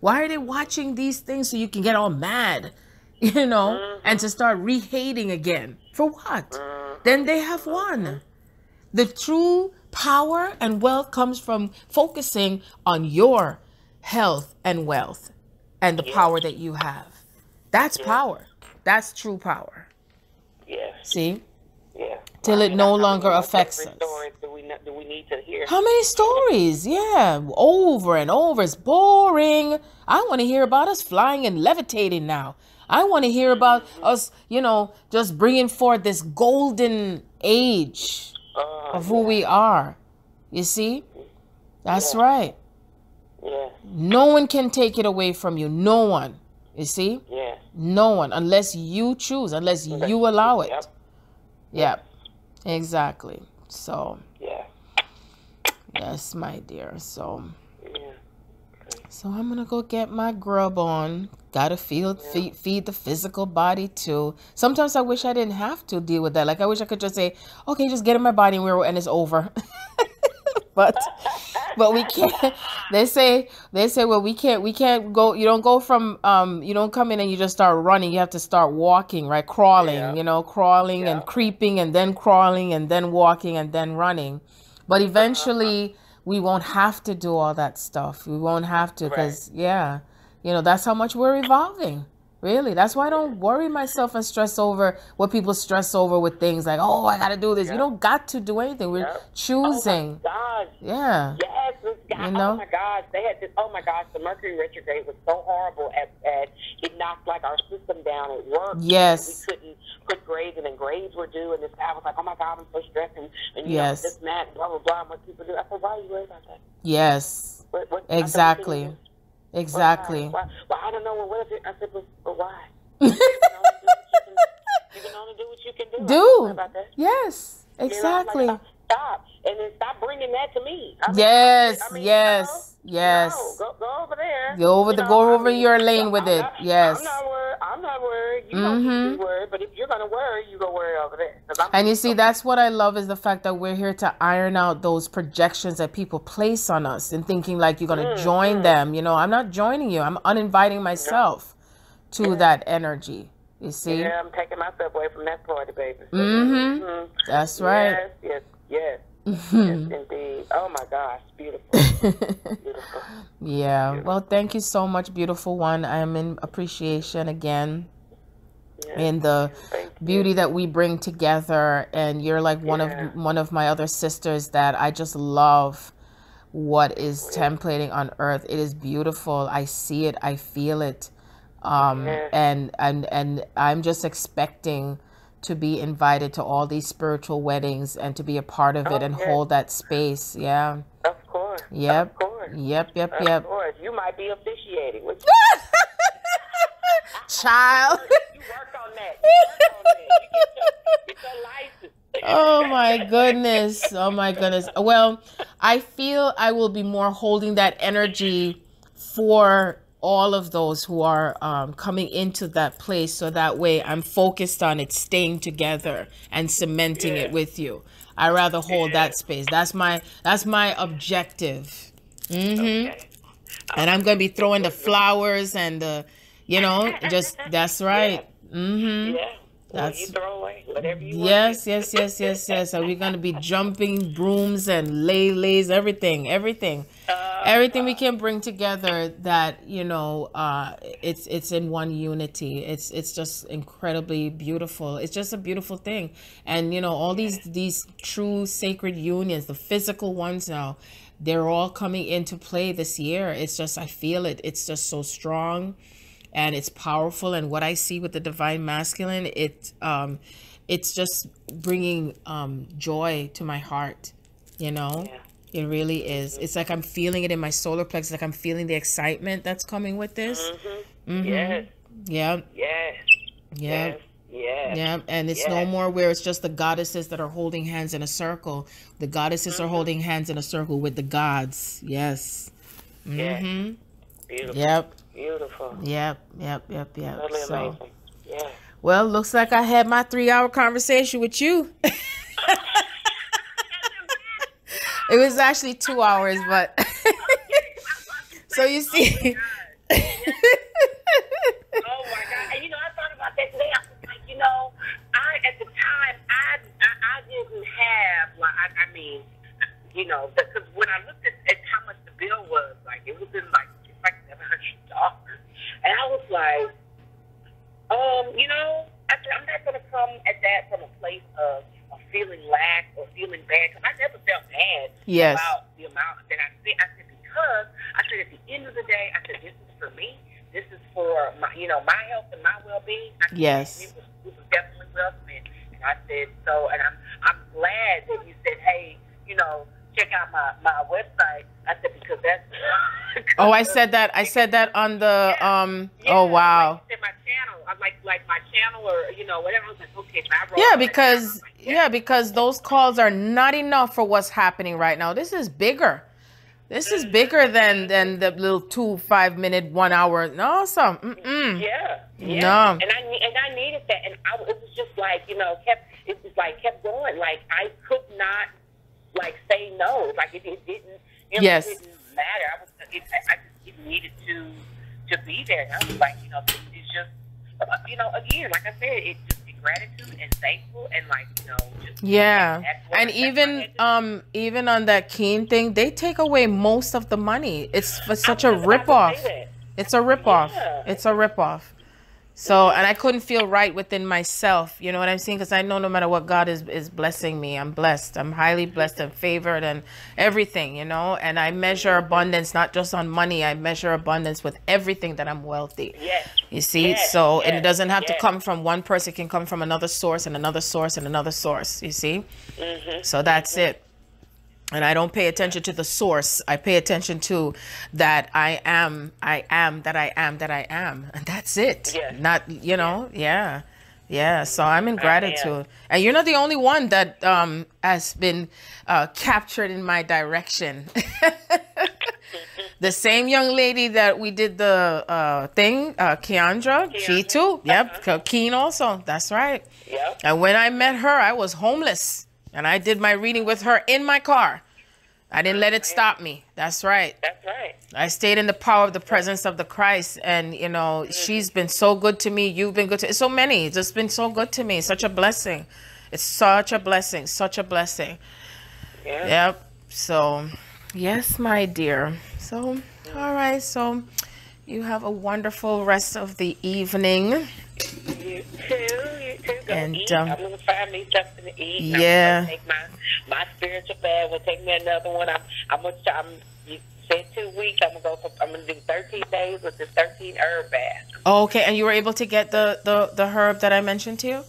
Why are they watching these things so you can get all mad, and to start re-hating again? For what? Then they have won. The true power and wealth comes from focusing on your health and wealth and the power that you have. That's power. That's true power. See? Yeah. Till it no longer affects us. Do we need to hear? How many stories? Yeah, over and over. It's boring. I want to hear about us flying and levitating now. I want to hear about us, just bringing forth this golden age of who we are. You see? That's right. Yeah. No one can take it away from you. No one. You see? Yeah. No one, unless you choose, unless you allow it. Yep. Exactly. So. Yeah. Yes, my dear. So. So I'm gonna go get my grub on. Gotta feed the physical body too. Sometimes I wish I didn't have to deal with that. Like I wish I could just say, okay, just get in my body and it's over. but we can't. They say, well, we can't go. You don't go from you don't come in and you just start running. You have to start walking, right? Crawling, crawling and creeping and then crawling and then walking and then running. But eventually we won't have to do all that stuff. We won't have to, because that's how much we're evolving. Really, that's why I don't worry myself and stress over what people stress over with things like, oh, I got to do this. You don't got to do anything. We're choosing. Oh my gosh. Yeah. Yes, this guy. Oh my gosh, they had this. Oh my gosh, the Mercury retrograde was so horrible. At it knocked like our system down at work. Yes. We couldn't put grades, and then grades were due, and this guy was like, oh my God, I'm so stressed, and this and that, blah blah blah. And what people do? I said, why are you worried about that? Yes. What, exactly. Exactly. Well, I don't know. Well, what if it, I said, but why? You can only do what you can do. Do. About that. Yes, exactly. Like, stop. And then stop bringing that to me. Yes. Go over there. Go over your lane with it. Yes. I'm not worried. You don't need to be worried. But if you're going to worry, you go worry over there. And you see, that's what I love is the fact that we're here to iron out those projections that people place on us and thinking like you're going to join them. I'm not joining you. I'm uninviting myself to that energy. You see? Yeah, I'm taking myself away from that party, baby. That's right. Yes. Yes, indeed. Oh my gosh, beautiful. Beautiful. Yeah. Beautiful. Well, thank you so much, beautiful one. I'm in appreciation again in the beauty that we bring together, and you're like one of my other sisters that I just love what is templating on earth. It is beautiful. I see it, I feel it. And I'm just expecting to be invited to all these spiritual weddings and to be a part of it and hold that space. Yeah. Of course. Yep. Of course. Yep. Of course. You might be officiating. Child. You work on that. You get your license. Oh my goodness. Well, I feel I will be more holding that energy for all of those who are coming into that place, so that way I'm focused on it staying together and cementing it with you. I rather hold that space. That's my objective. And I'm gonna be throwing the flowers and the, just that's right. That's you throw away whatever you want. Yes. So we're gonna be jumping brooms and lays, everything we can bring together that it's in one unity. It's just incredibly beautiful. It's just a beautiful thing. And all these true sacred unions, the physical ones now, they're all coming into play this year. It's just, I feel it. It's just so strong. And it's powerful. And what I see with the divine masculine, it's just bringing joy to my heart. It really is. It's like I'm feeling it in my solar plexus. Like I'm feeling the excitement that's coming with this. Yes. Yeah. Yes. Yeah. Yeah. And it's no more where it's just the goddesses that are holding hands in a circle. The goddesses are holding hands in a circle with the gods. Yes. Beautiful. Yep. Beautiful. Yep. Totally amazing. Yeah. Well, looks like I had my 3-hour conversation with you. It was actually 2 hours, but so you see. Oh my God! And I thought about that today. I was like, at the time, I didn't have because when I looked at how much the bill was, it was in it's like $700, and I was like, I said, I'm not going to come at that from a place of feeling lack or feeling bad, because I never felt bad about the amount that I spent. I said, because at the end of the day, I said, this is for me. This is for my, my health and my well-being. It was definitely well spent. And I said, and I'm glad that you said, hey, check out my website. I said, because that's. Oh, I said that on the oh wow. Like my channel, like my channel or whatever. I was like, okay, so I wrote because those calls are not enough for what's happening right now. This is bigger. This is bigger than the little 2-5 minute 1 hour. No, Yeah. No. And I needed that, and it was just kept going. I could not say no. It didn't. It didn't matter. It needed to be there. And I was like, it's just, again, like I said, it's just gratitude and thankful and and even on that Keen thing, they take away most of the money. It's such a ripoff. It's a ripoff. It's a ripoff. So, and I couldn't feel right within myself, you know what I'm saying? Because I know no matter what, God is blessing me. I'm blessed. I'm highly blessed and favored and everything, and I measure abundance, not just on money. I measure abundance with everything that I'm wealthy. You see? And it doesn't have to come from one person. It can come from another source and another source and another source, you see? So that's it. And I don't pay attention to the source. I pay attention to that I am, that I am, that I am. And that's it. Yes. Not, you know, yeah. Yeah. So I'm in gratitude. And you're not the only one that has been captured in my direction. The same young lady that we did the thing, Keandra, she too. Yep. Keen also. That's right. Yep. And when I met her, I was homeless. And I did my reading with her in my car. I didn't let it stop me. That's right. That's right. I stayed in the power of the presence of the Christ. And, you know, she's been so good to me. You've been good to so many. It's just been so good to me. Such a blessing. It's such a blessing. Such a blessing. Yeah. Yep. So, yes, my dear. So, all right. So, you have a wonderful rest of the evening. You too. Go and eat. I'm gonna find me something to eat. Yeah. I'm gonna take my spiritual bath. We'll take me another one. You said 2 weeks. I'm gonna do 13 days with the 13 herb bath. Okay, and you were able to get the herb that I mentioned to you?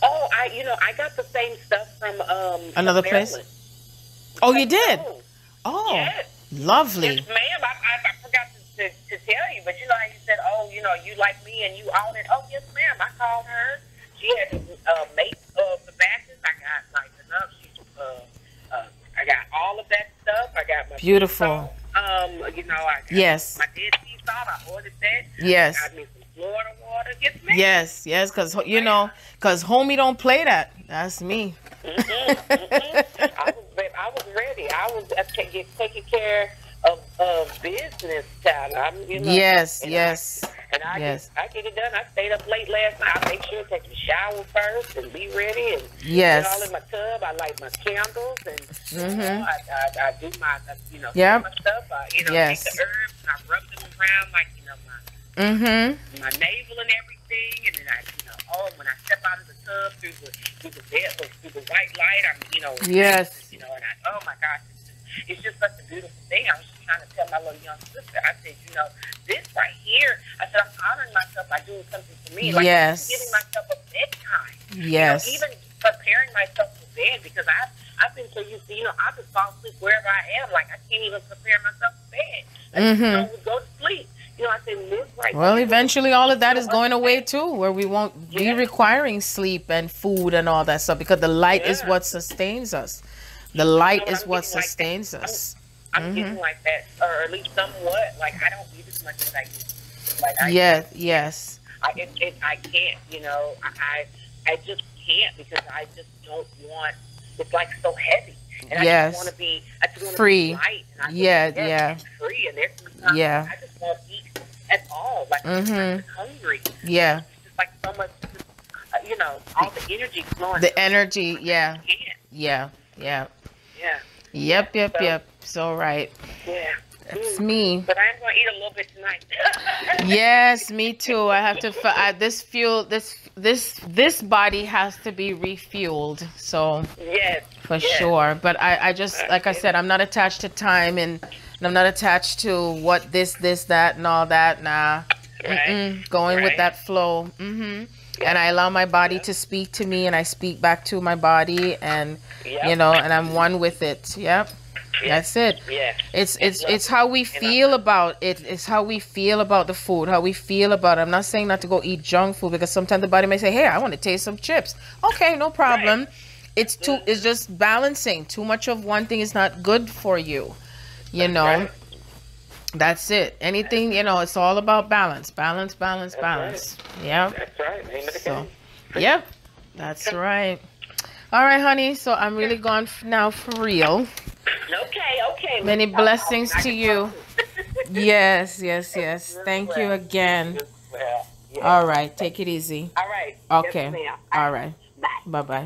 Oh, I got the same stuff from another place. Oh, you did? Oh, yes. Lovely. Yes, ma'am. I forgot to tell you, but you know how you said, oh, you like me and you all that. Oh, yes, ma'am. I called her. She had made the batches. I got like enough. I got all of that stuff. I got my beautiful. Salt. I got yes. my Dead Sea salt. I ordered that. Yes. I got me some Florida water. Yes, ma'am. Yes, because because homie don't play that. That's me. I was ready. I was taking care of business time. Yes. I get it done. I stayed up late last night. I make sure to take a shower first and be ready and get all in my tub. I light my candles and I do my my stuff. Take the herbs and I rub them around like my navel and everything, and then when I step out of the tub through the white light, oh my gosh, it's just such a beautiful thing. I was just trying to tell my little young sister, I said, this right here, I said, I'm honoring myself by doing something for me. Like, I'm giving myself a bedtime. Yes. Even preparing myself for bed, because I've been so used to, I just fall asleep wherever I am. Like, I can't even prepare myself for bed. I just go to sleep. I said, live right. Well, eventually all of that is going away too, where we won't be requiring sleep and food and all that stuff, because the light is what sustains us. The light is what sustains us. I'm getting like that, or at least somewhat. Like, I don't eat as much as I used to. Like, I can't, I just can't, because I just don't want, it's like so heavy. And I just want to be, free. Light. And free. And there's sometimes I just won't eat at all. Like, I'm just hungry. Yeah. It's just like so much, all the energy flowing. The energy, Yeah. Yep. So right. Yeah. It's me. But I'm going to eat a little bit tonight. Yes, me too. I have to. This body has to be refueled. So for sure. But I just, like I said, I'm not attached to time, and I'm not attached to what this, that, and all that. Nah. Going with that flow. And I allow my body to speak to me, and I speak back to my body, and and I'm one with it. Yep. That's it. Yeah. It's how we feel about it. It's how we feel about the food, how we feel about it. I'm not saying not to go eat junk food, because sometimes the body may say, hey, I want to taste some chips. Okay, no problem. It's just balancing. Too much of one thing is not good for you. That's it. Anything, it's all about balance. Balance. Yeah. That's right. So, yep. That's right. All right, honey. So I'm really gone now for real. Okay. Many blessings to you. Yes. Thank you again. All right. Take it easy. All right. Okay. Yes, all right. Bye-bye.